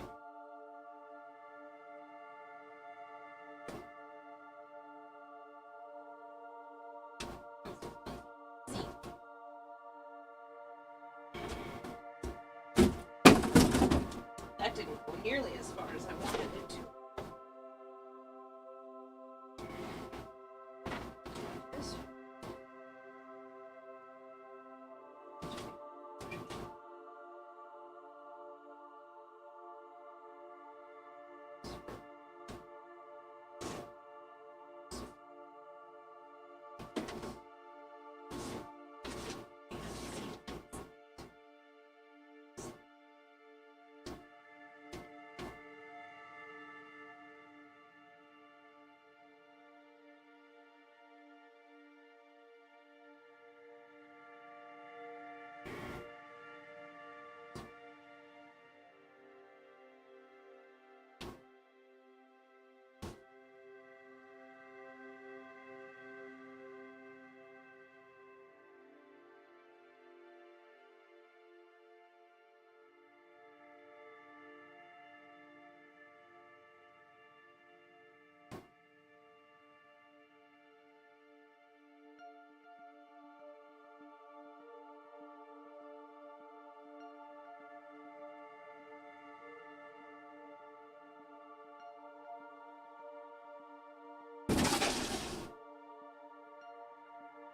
That didn't go nearly as far as I wanted it to.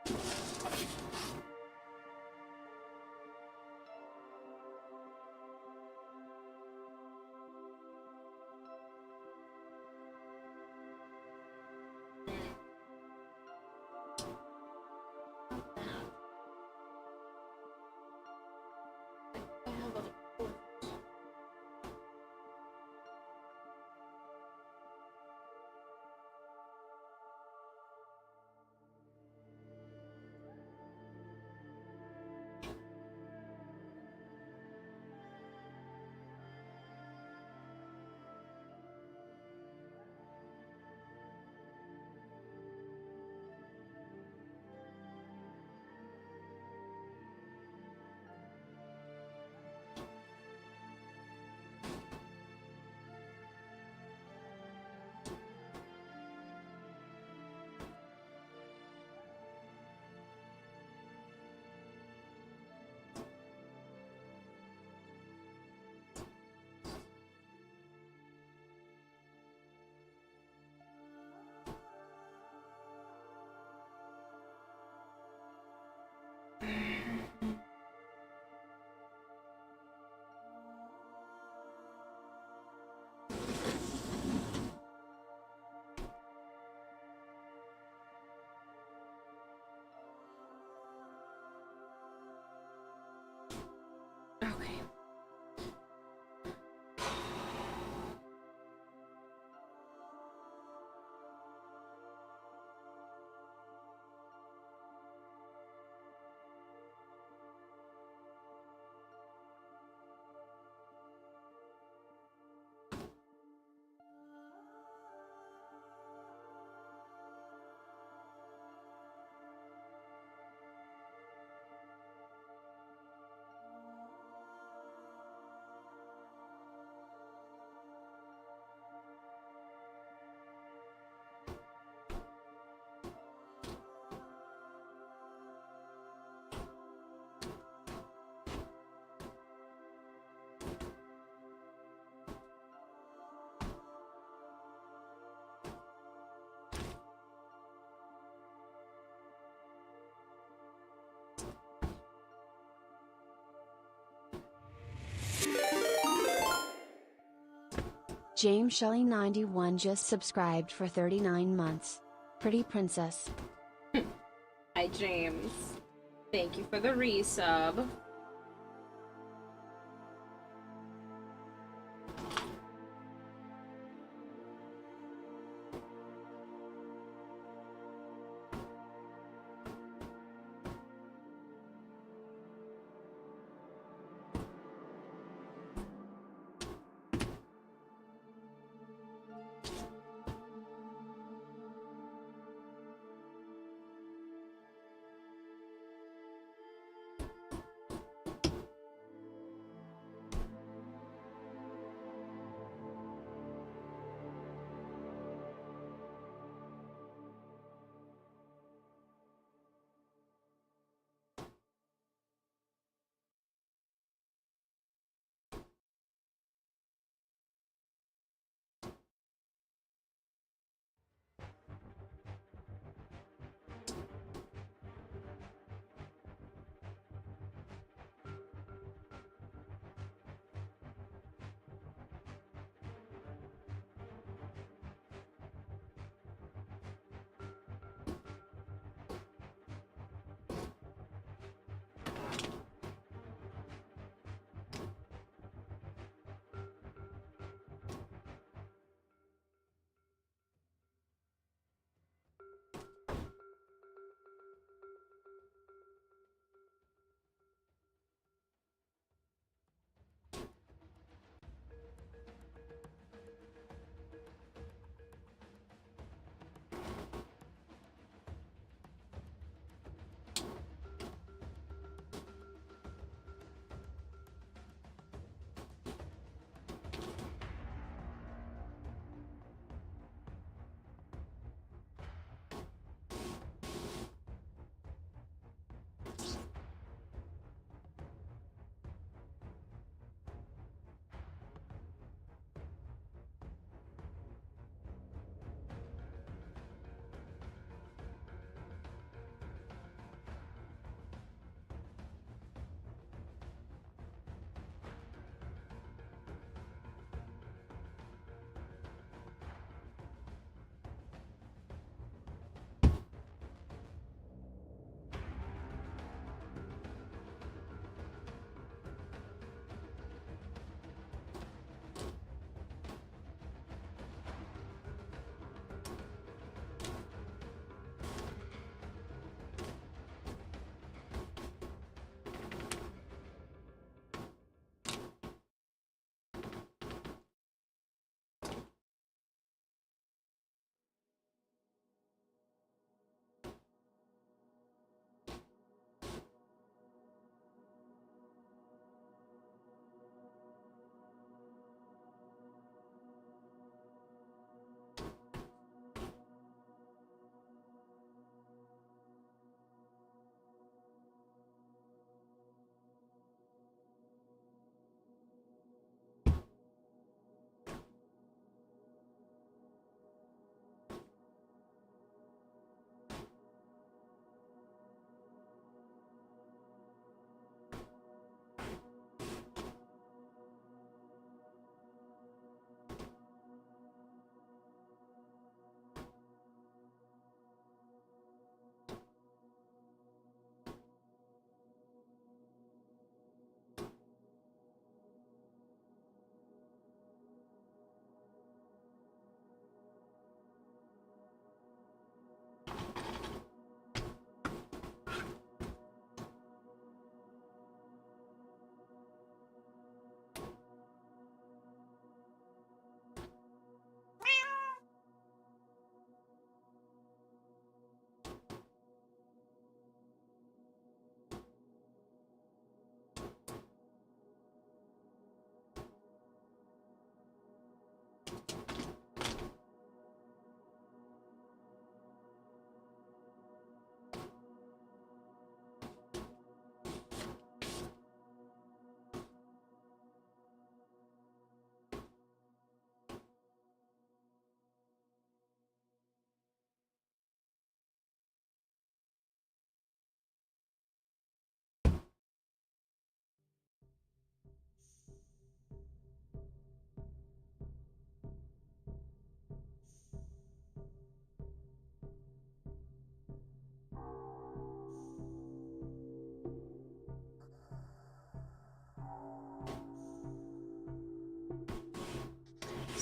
Okay. James Shelley 91 just subscribed for 39 months. Pretty princess. Hi, James. Thank you for the resub.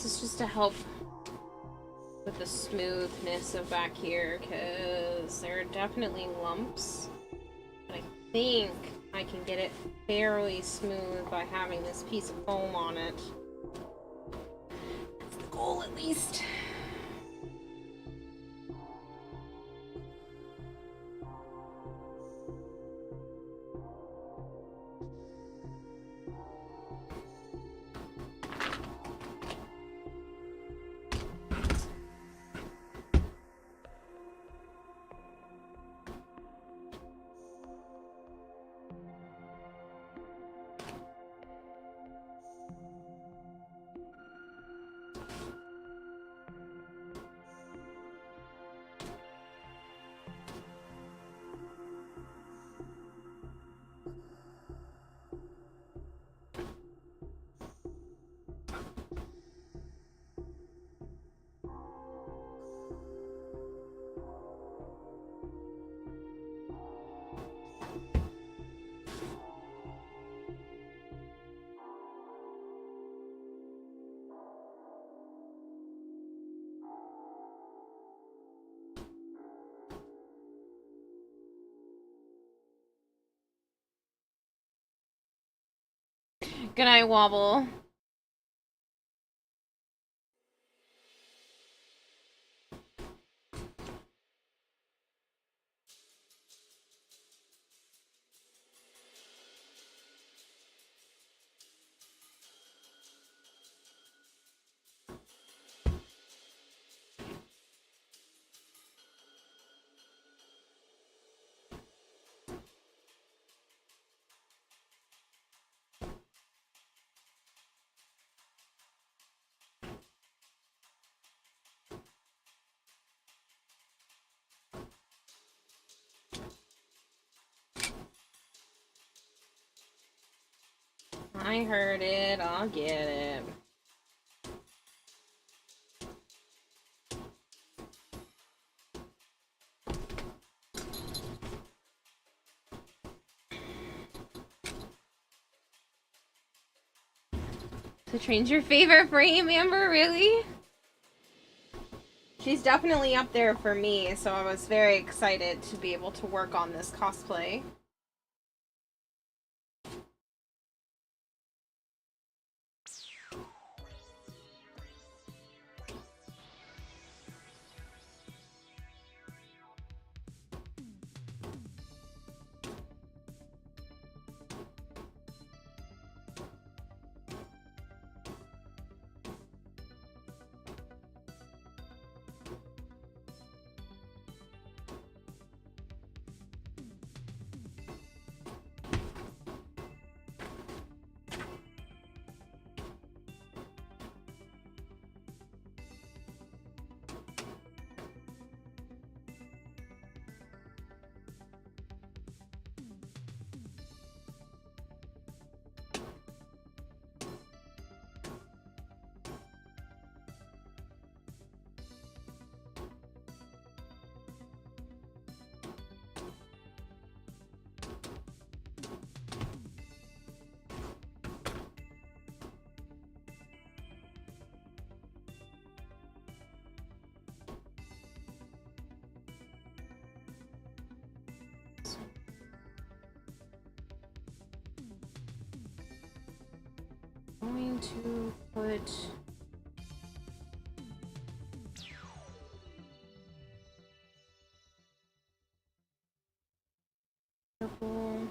This is just to help with the smoothness of back here, because there are definitely lumps. But I think I can get it fairly smooth by having this piece of foam on it. That's the goal, at least. Good night, Wobble. I heard it, I'll get it. Citrine's your favorite frame, Amber? Really? She's definitely up there for me, so I was very excited to be able to work on this cosplay. Going to put purple.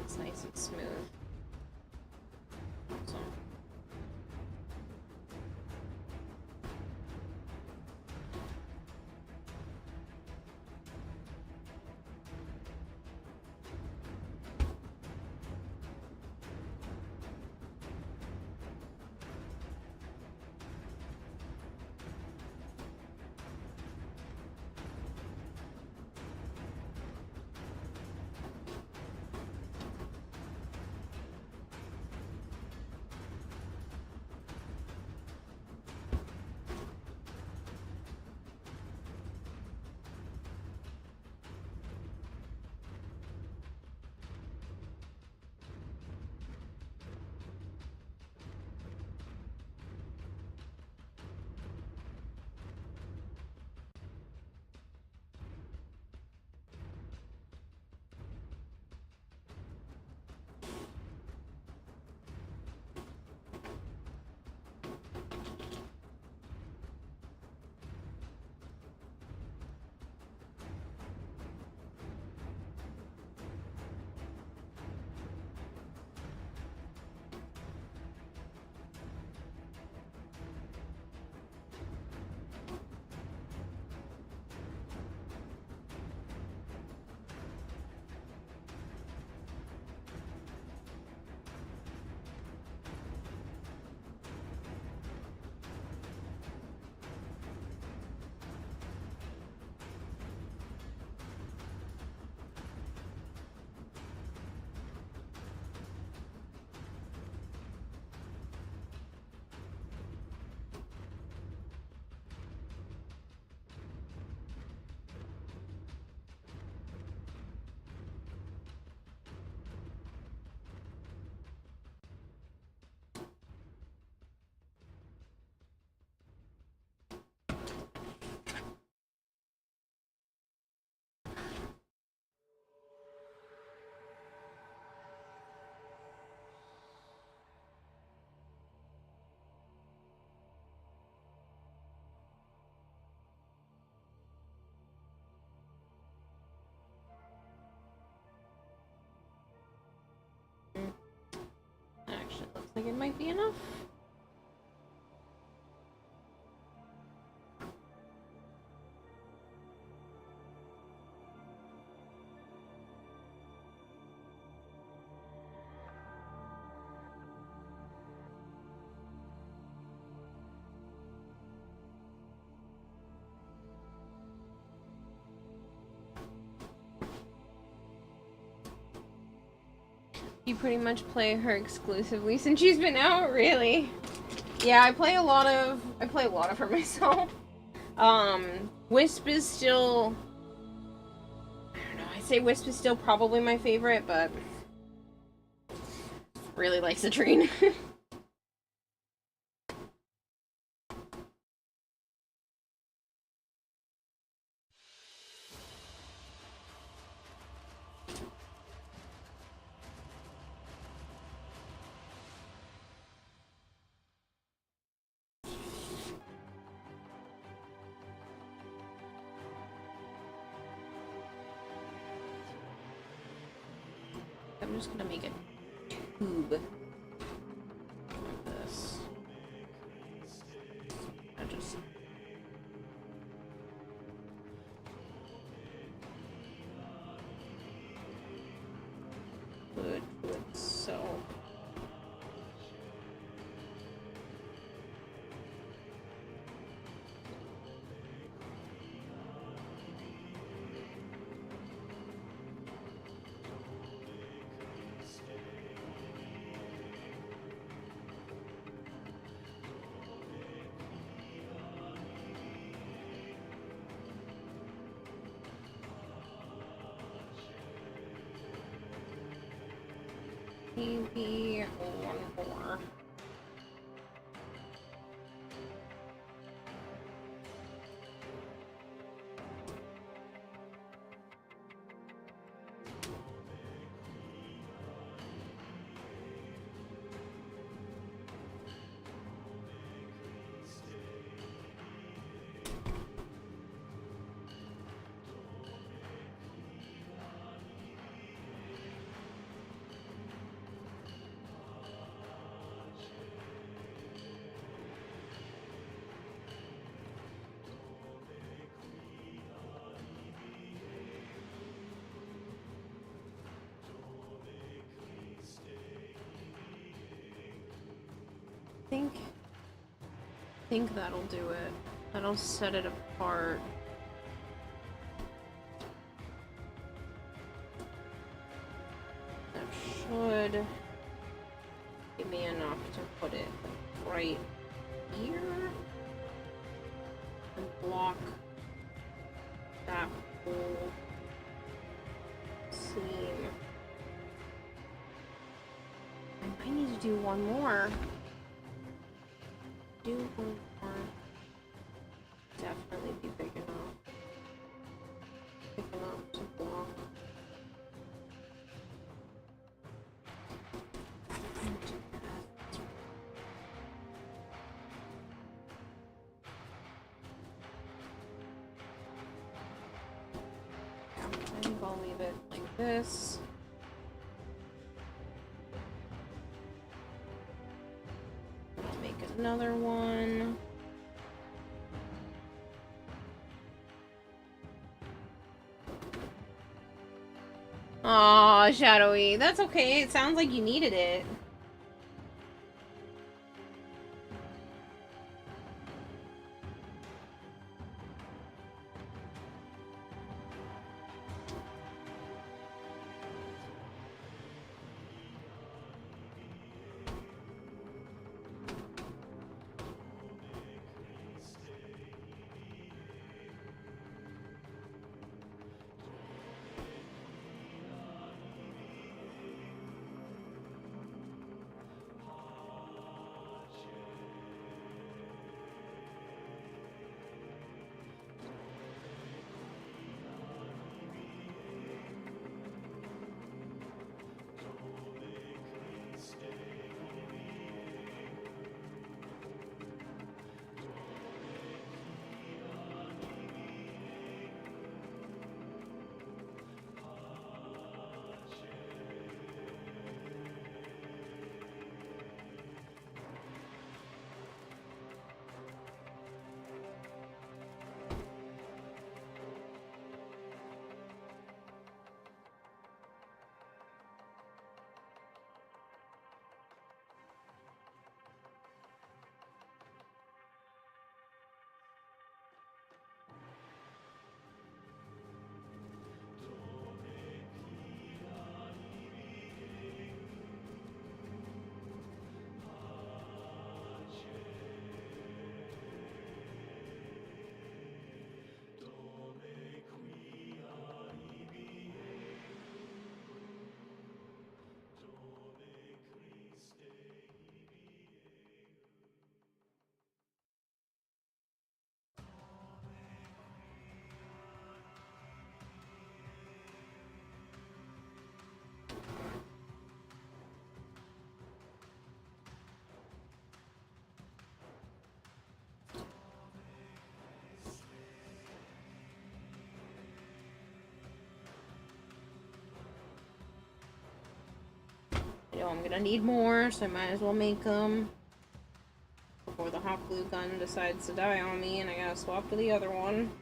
It's nice and smooth. Awesome. Actually, looks like it might be enough. You pretty much play her exclusively since she's been out, really? Yeah, I play a lot of her myself. Wisp is still, I don't know, I'd say Wisp is still probably my favorite, but really like Citrine. I'm just gonna make a tube like this. I just put so. Maybe one more. think that'll do it. That'll set it apart. That should give me enough to put it right here and block that whole seam. I need to do one more. Do one more. Definitely be big enough. Big enough to block. I think I'll leave it like this. I'll make another one. Aw, Shadowy. That's okay. It sounds like you needed it. You know, I'm gonna need more, so I might as well make them before the hot glue gun decides to die on me and I gotta swap to the other one.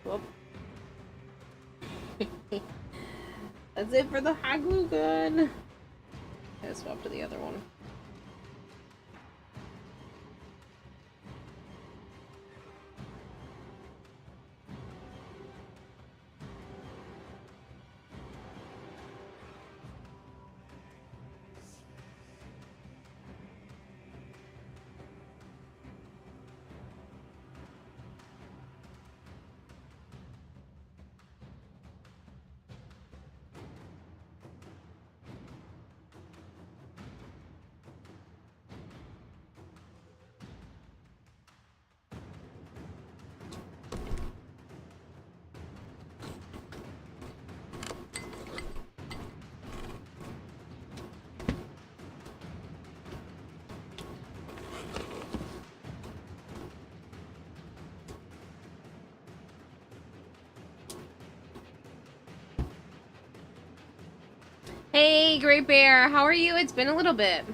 Whoop. That's it for the hot glue gun. Gotta swap to the other one. Hey, Great Bear, how are you? It's been a little bit.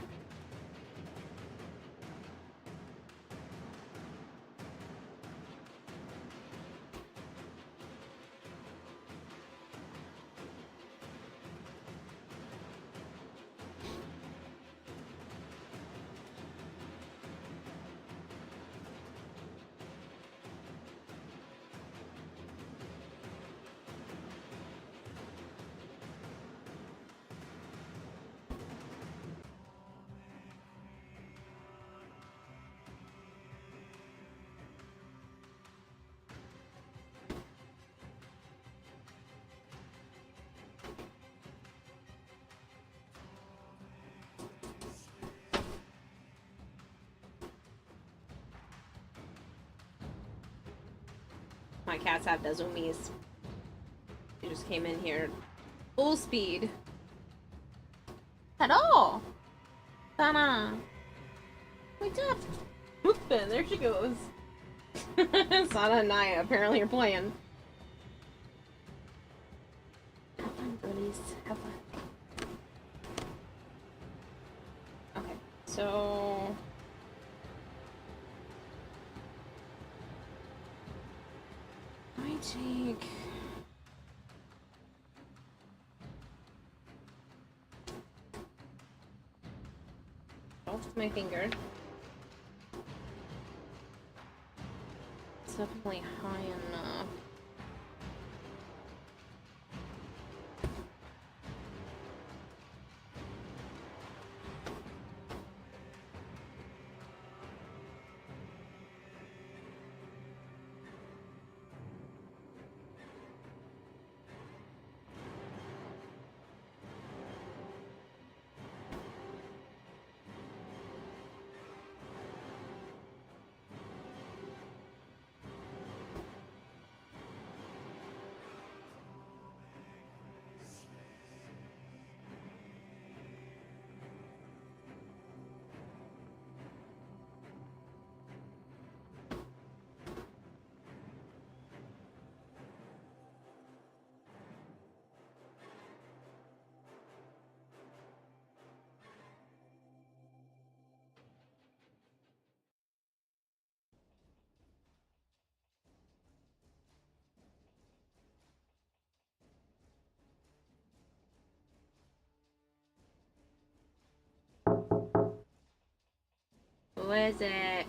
My cats have Dezumis. They just came in here full speed. Hello! Sana! What's up? Oopin, there she goes. Sana and Naya apparently are playing. Have fun, girlies. Have fun. Okay, so... I take... off my finger. It's definitely high enough. What is it?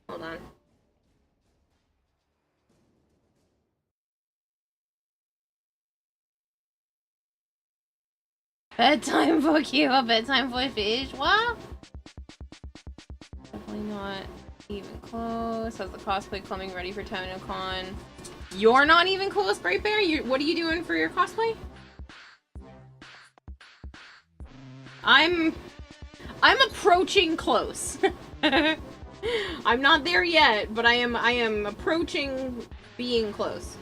Hold on. Bedtime for Kira, bedtime for fish. What? Definitely not even close. How's the cosplay coming ready for TonoCon? You're not even close, Bright Bear? What are you doing for your cosplay? I'm approaching close. I'm not there yet, but I am approaching being close.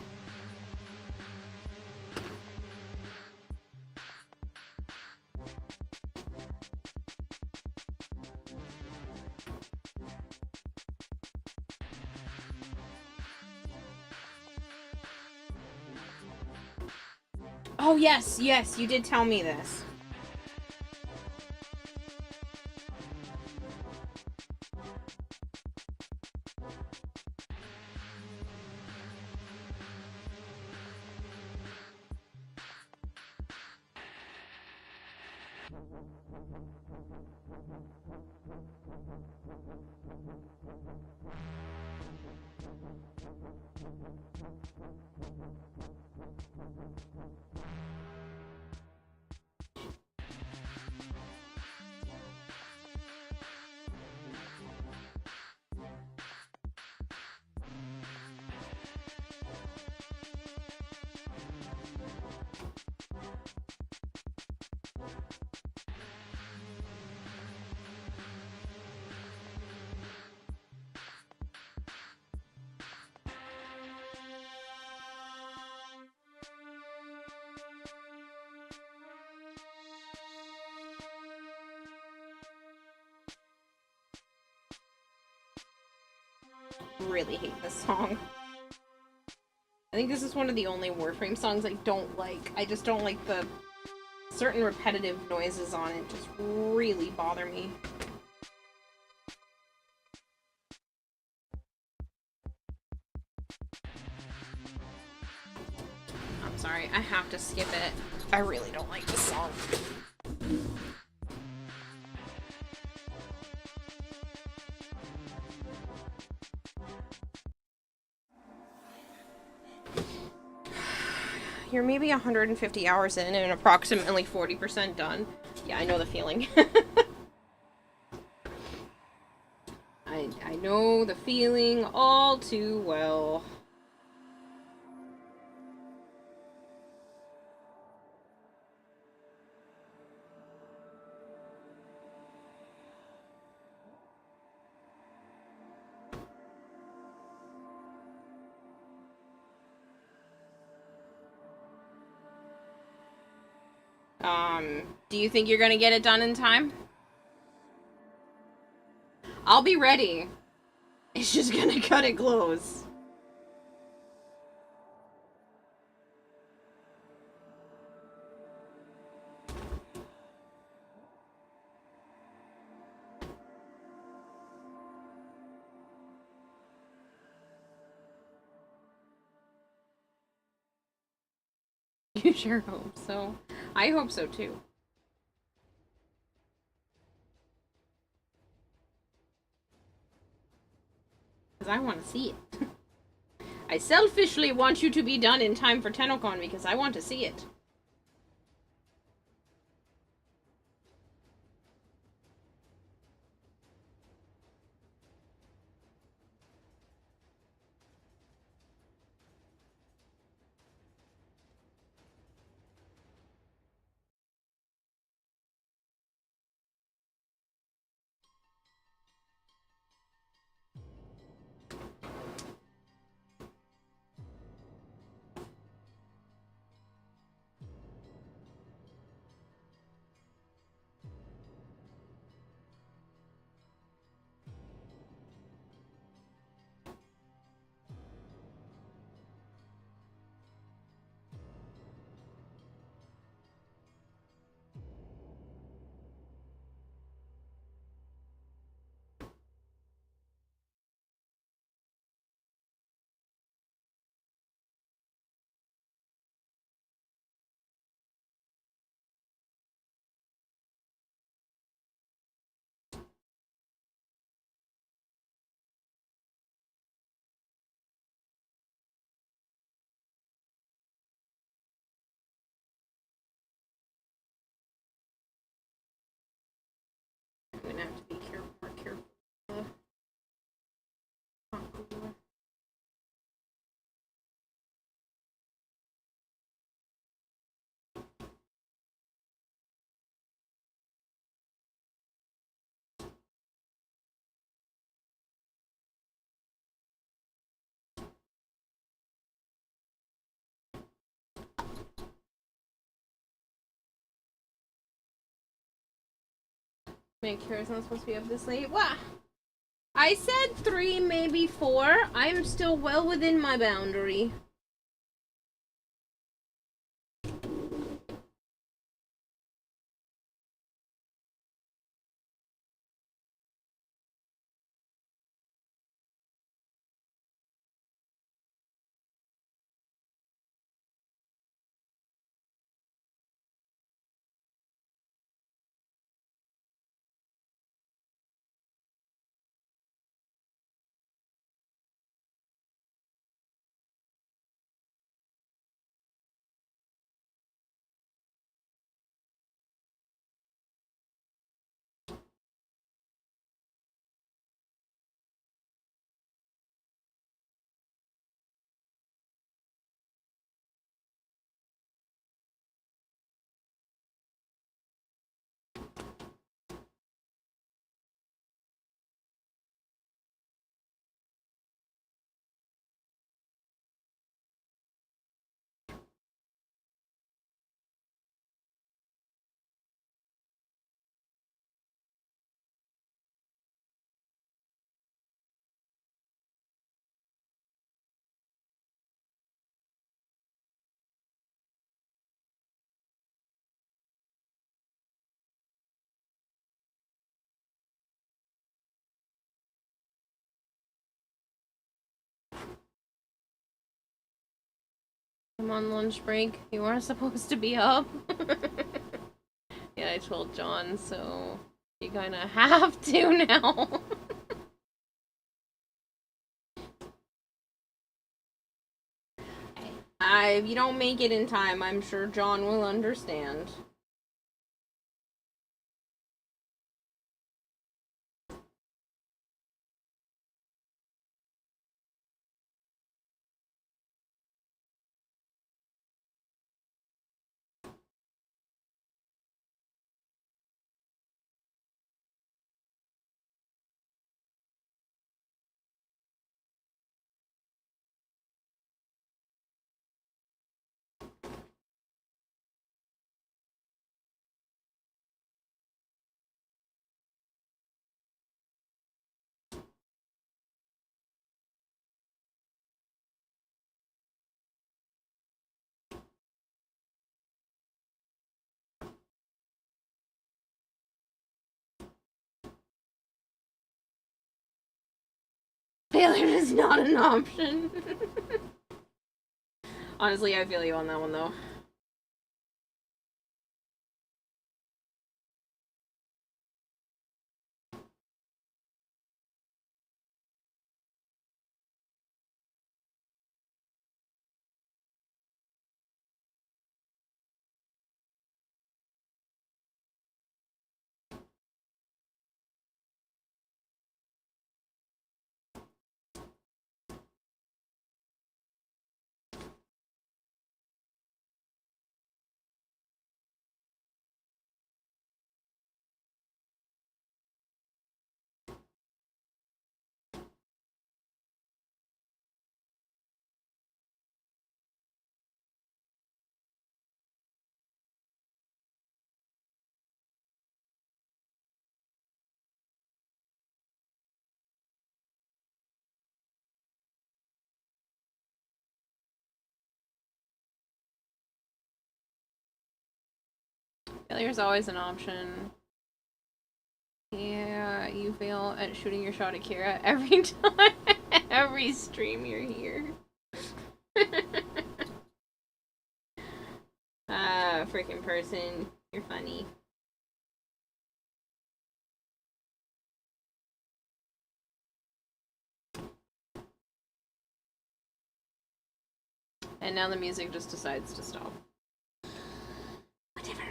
Oh yes, yes, you did tell me this. Really hate this song. I think this is one of the only Warframe songs I don't like. I just don't like the certain repetitive noises on it. Just really bother me. I'm sorry, I have to skip it. I really don't like this song. You're maybe 150 hours in and approximately 40% done. Yeah, I know the feeling. I know the feeling all too well. Do you think you're gonna get it done in time? I'll be ready. It's just gonna cut it close. You sure hope so. I hope so too. Because I want to see it. I selfishly want you to be done in time for TennoCon because I want to see it. I'm gonna have to be more careful. Make sure it's not supposed to be up this late. What? I said 3, maybe 4. I'm still well within my boundary. I'm on lunch break. You weren't supposed to be up. Yeah, I told John, so you kinda have to now. If you don't make it in time, I'm sure John will understand. Failure is not an option. Honestly, I feel you on that one, though. Failure's always an option. Yeah, you fail at shooting your shot at Kira every time. Every stream you're here. Freaking person. You're funny. And now the music just decides to stop. Whatever.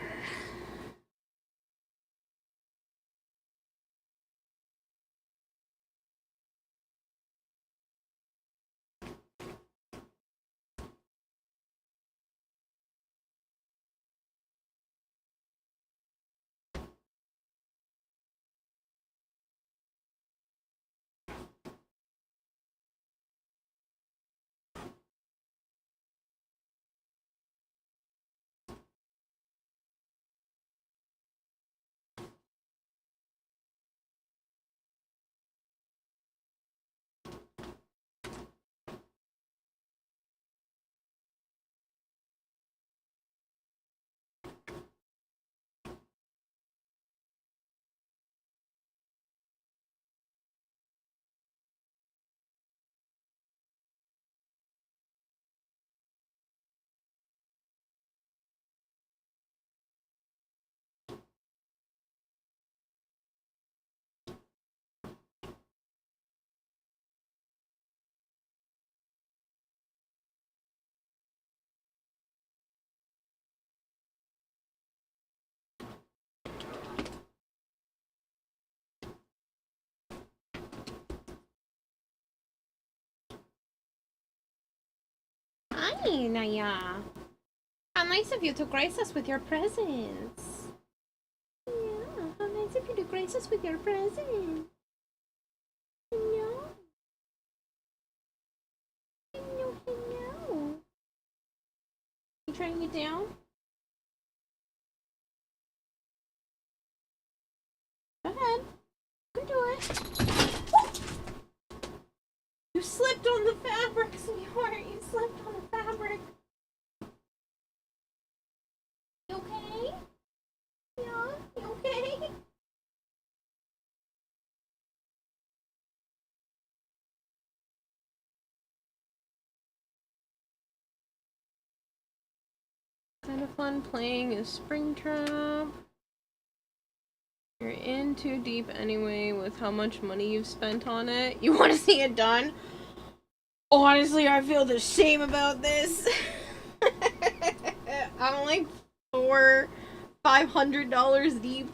Hi, Naya. How nice of you to grace us with your presence. Yeah, how nice of you to grace us with your presence. Hello. Hello, hello. You trying me down? Go ahead. You can do it. You slipped on the fabric, sweetheart. You slipped on the fabric. You okay? Yeah, you okay? kind of fun playing a Springtrap. You're in too deep anyway with how much money you've spent on it. You want to see it done? Honestly, I feel the same about this. I'm like $500 deep.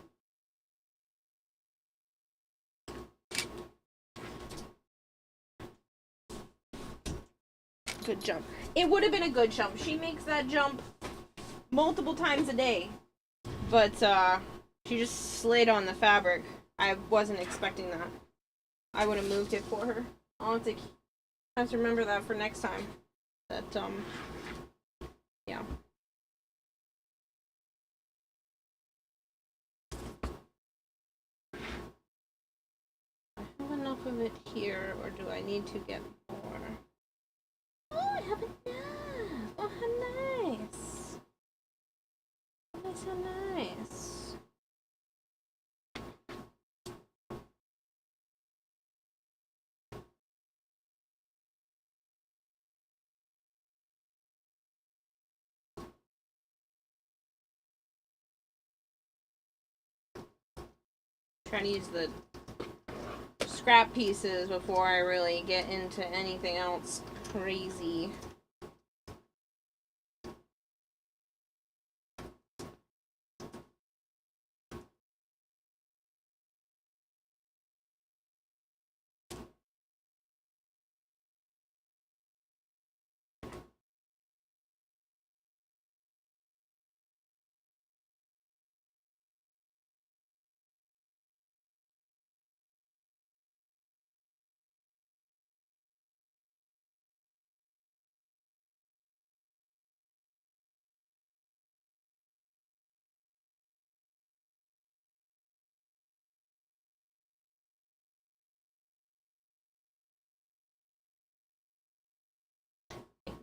Good jump. It would have been a good jump. She makes that jump multiple times a day. But, she just slid on the fabric. I wasn't expecting that. I would have moved it for her. I'll have to remember that for next time. That, yeah. I have enough of it here, or do I need to get more? Oh, I have enough! Oh, how nice! How nice, how nice. Trying to use the scrap pieces before I really get into anything else crazy.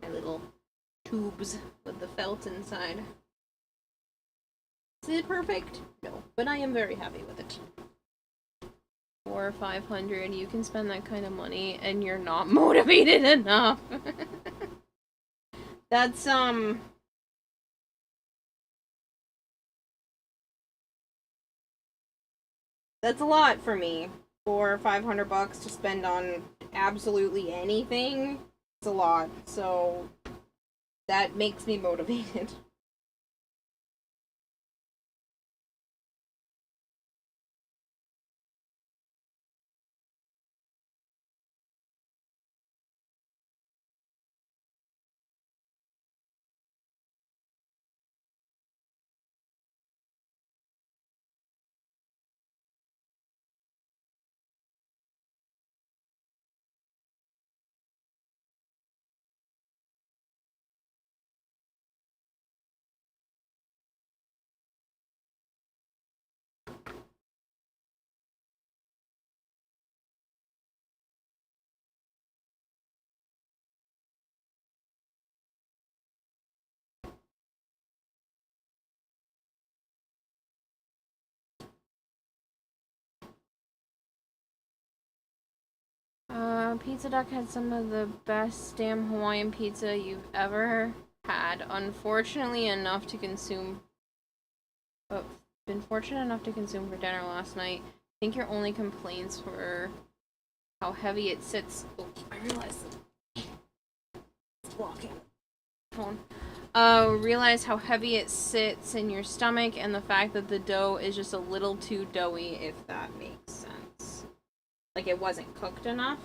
My little tubes with the felt inside. Is it perfect? No, but I am very happy with it. 400 or 500, you can spend that kind of money and you're not motivated enough. That's, that's a lot for me. 400 or 500 bucks to spend on absolutely anything. It's a lot, so that makes me motivated. Pizza Duck had some of the best damn Hawaiian pizza you've ever had. Unfortunately enough to consume... been fortunate enough to consume for dinner last night. I think your only complaints were how heavy it sits... Oh, I realized it's blocking phone. Realize how heavy it sits in your stomach and the fact that the dough is just a little too doughy, if that makes sense. Like, it wasn't cooked enough.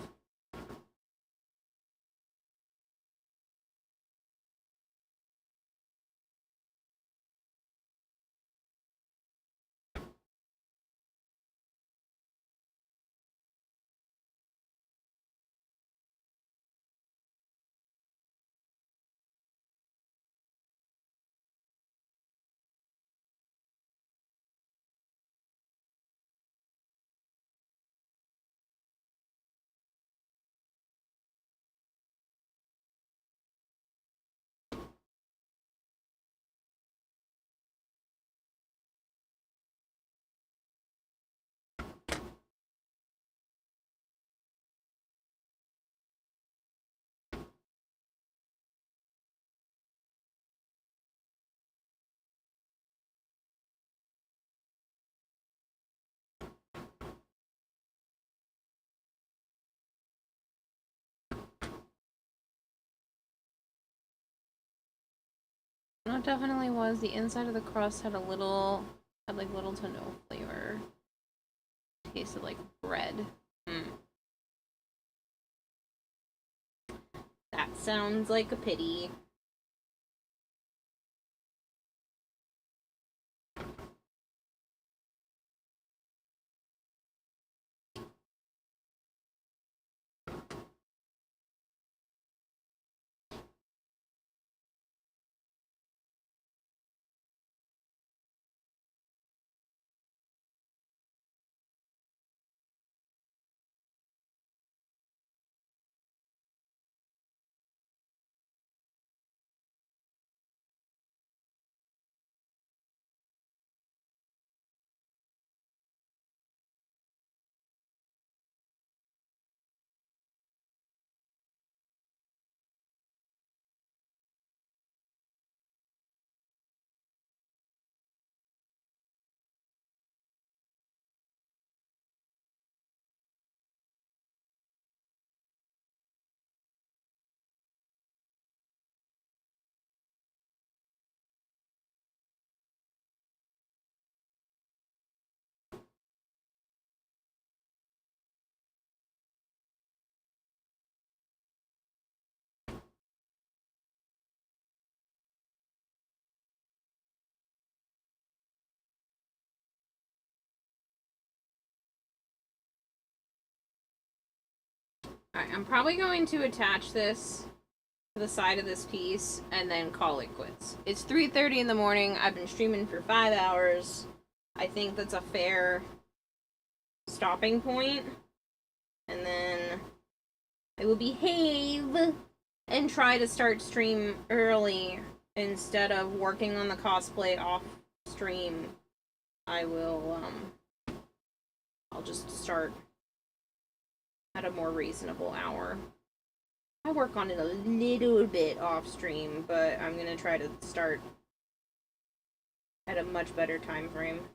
No, it definitely was. The inside of the crust had like little to no flavor. Tasted like bread. That sounds like a pity. Alright, I'm probably going to attach this to the side of this piece and then call it quits. It's 3:30 in the morning. I've been streaming for 5 hours. I think that's a fair stopping point. And then I will behave and try to start stream early instead of working on the cosplay off stream. I'll just start at a more reasonable hour. I work on it a little bit off stream, but I'm gonna try to start at a much better time frame.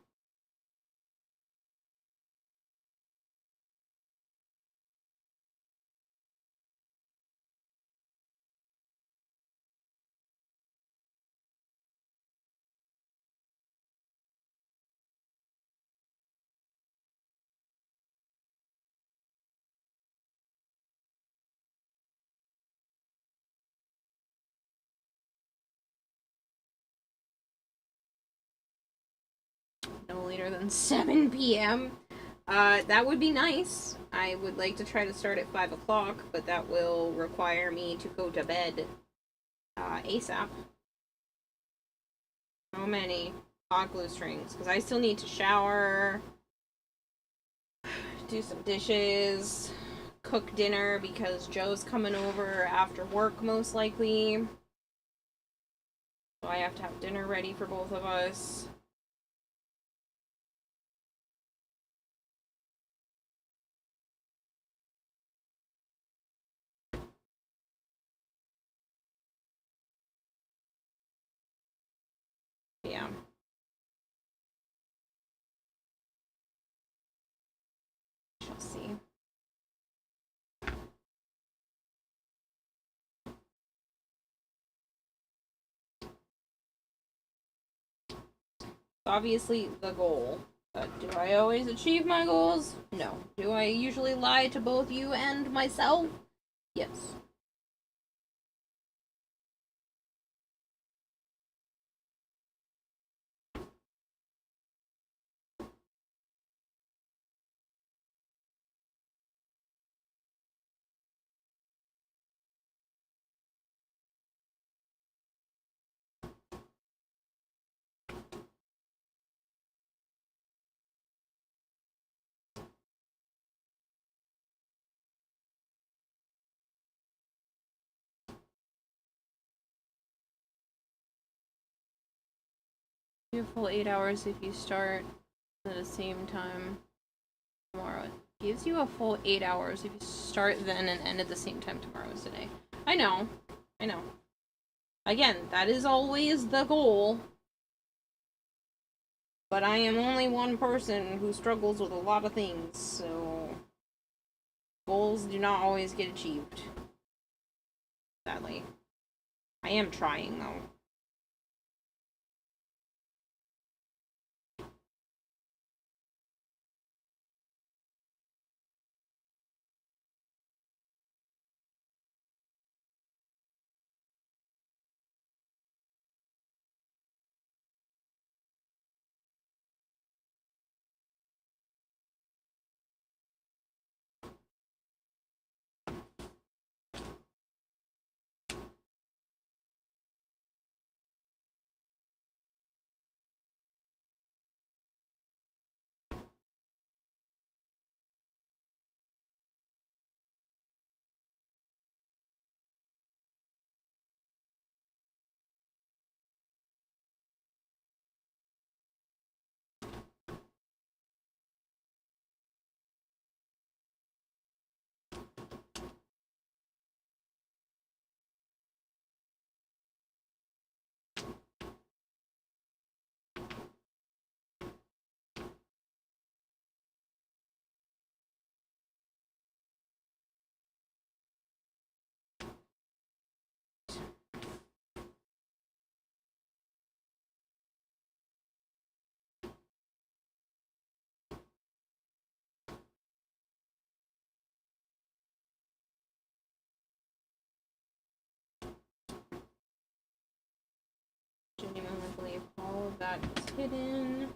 No later than 7 p.m. That would be nice. I would like to try to start at 5 o'clock, but that will require me to go to bed ASAP. So many hot glue strings, because I still need to shower, do some dishes, cook dinner because Joe's coming over after work most likely. So I have to have dinner ready for both of us. Yeah. Shall see. Obviously the goal. But do I always achieve my goals? No. Do I usually lie to both you and myself? Yes. You have full 8 hours if you start at the same time tomorrow. It gives you a full 8 hours if you start then and end at the same time tomorrow as today. I know. I know. Again, that is always the goal. But I am only one person who struggles with a lot of things, so goals do not always get achieved. Sadly. I am trying, though. of that is hidden.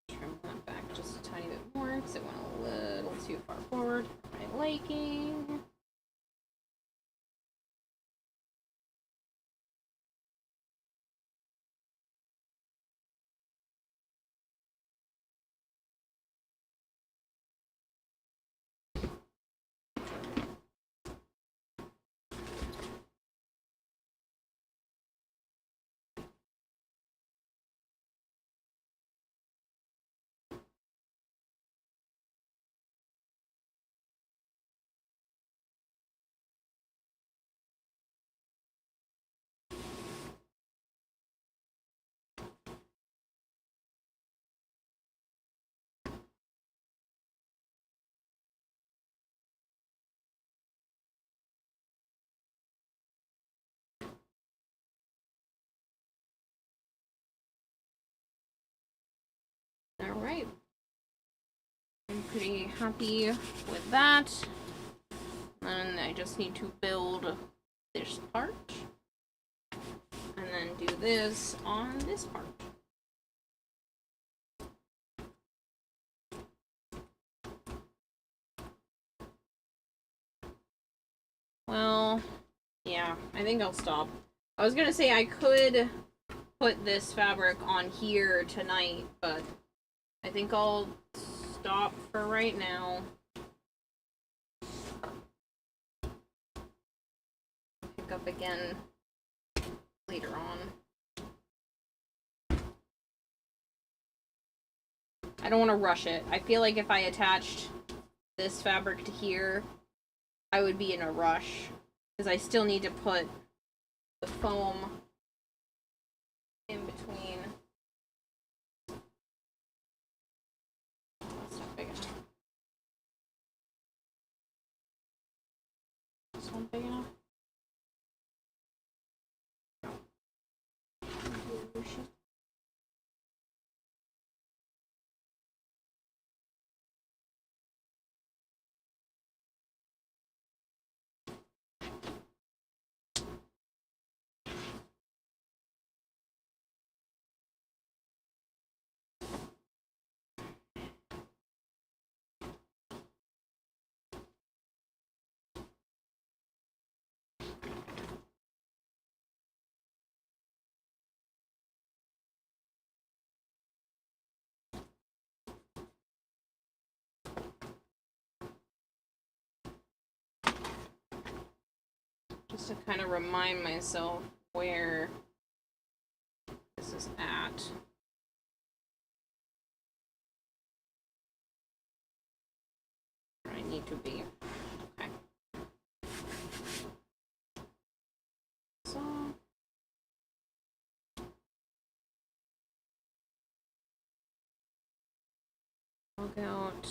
Trim that back just a tiny bit more because it went a little too far forward for my liking. Alright. I'm pretty happy with that. And I just need to build this part. And then do this on this part. Well, yeah, I think I'll stop. I was gonna say I could put this fabric on here tonight, but I think I'll stop for right now. Pick up again later on. I don't want to rush it. I feel like if I attached this fabric to here, I would be in a rush. Because I still need to put the foam in between. That's not big enough. This one big enough? Just to kind of remind myself where this is at. Where I need to be. Okay. So log out.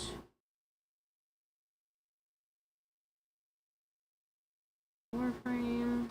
Warframe.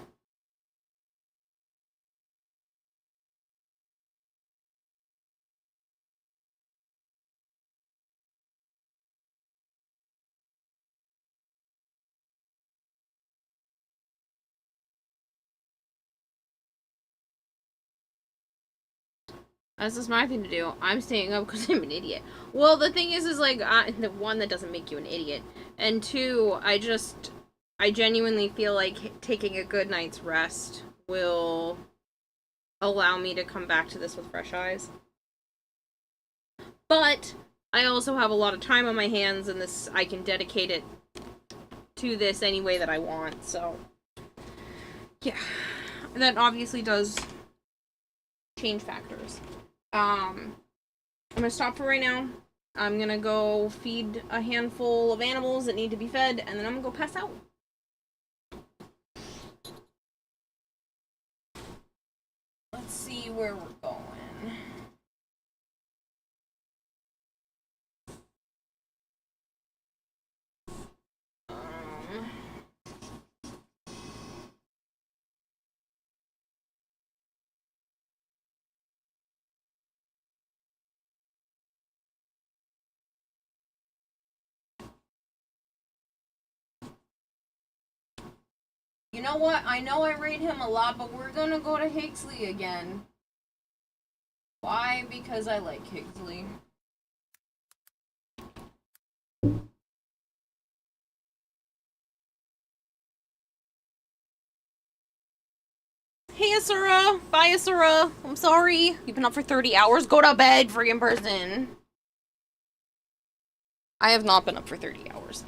That's the smart thing to do. I'm staying up because I'm an idiot. Well, the thing is like, the one, that doesn't make you an idiot. And two, I genuinely feel like taking a good night's rest will allow me to come back to this with fresh eyes. But I also have a lot of time on my hands, and I can dedicate it to this any way that I want, so yeah. That obviously does change factors. I'm gonna stop for right now. I'm gonna go feed a handful of animals that need to be fed, and then I'm gonna go pass out. Let's see where we're going. You know what? I know I rate him a lot, but we're gonna go to Higgsley again. Why? Because I like Higgsley. Hey, Asura! Bye, Asura! I'm sorry. You've been up for 30 hours. Go to bed, friggin' person. I have not been up for 30 hours.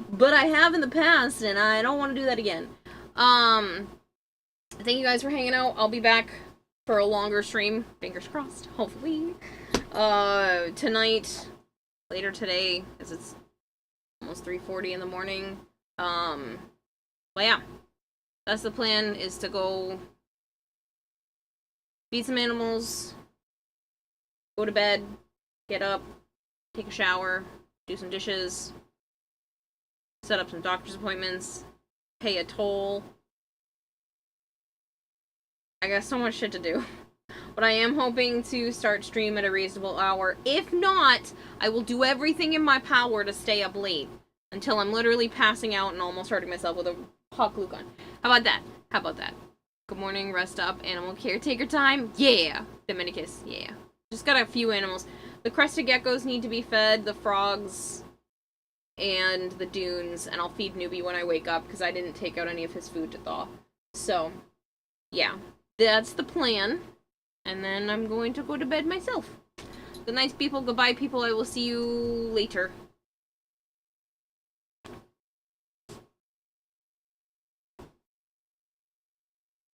But I have in the past, and I don't want to do that again. Thank you guys for hanging out. I'll be back for a longer stream. Fingers crossed, hopefully. Tonight, later today, because it's almost 3:40 in the morning. But yeah. That's the plan, is to go feed some animals, go to bed, get up, take a shower, do some dishes, set up some doctor's appointments, pay a toll. I got so much shit to do. But I am hoping to start stream at a reasonable hour. If not, I will do everything in my power to stay up late until I'm literally passing out and almost hurting myself with a hot glue gun. How about that? How about that? Good morning, rest up, animal caretaker time. Yeah! Dominicus, yeah. Just got a few animals. The crested geckos need to be fed, the frogs, and the dunes, and I'll feed Newbie when I wake up, because I didn't take out any of his food to thaw. So, yeah. That's the plan. And then I'm going to go to bed myself. Good night, people. Goodbye, people. I will see you later.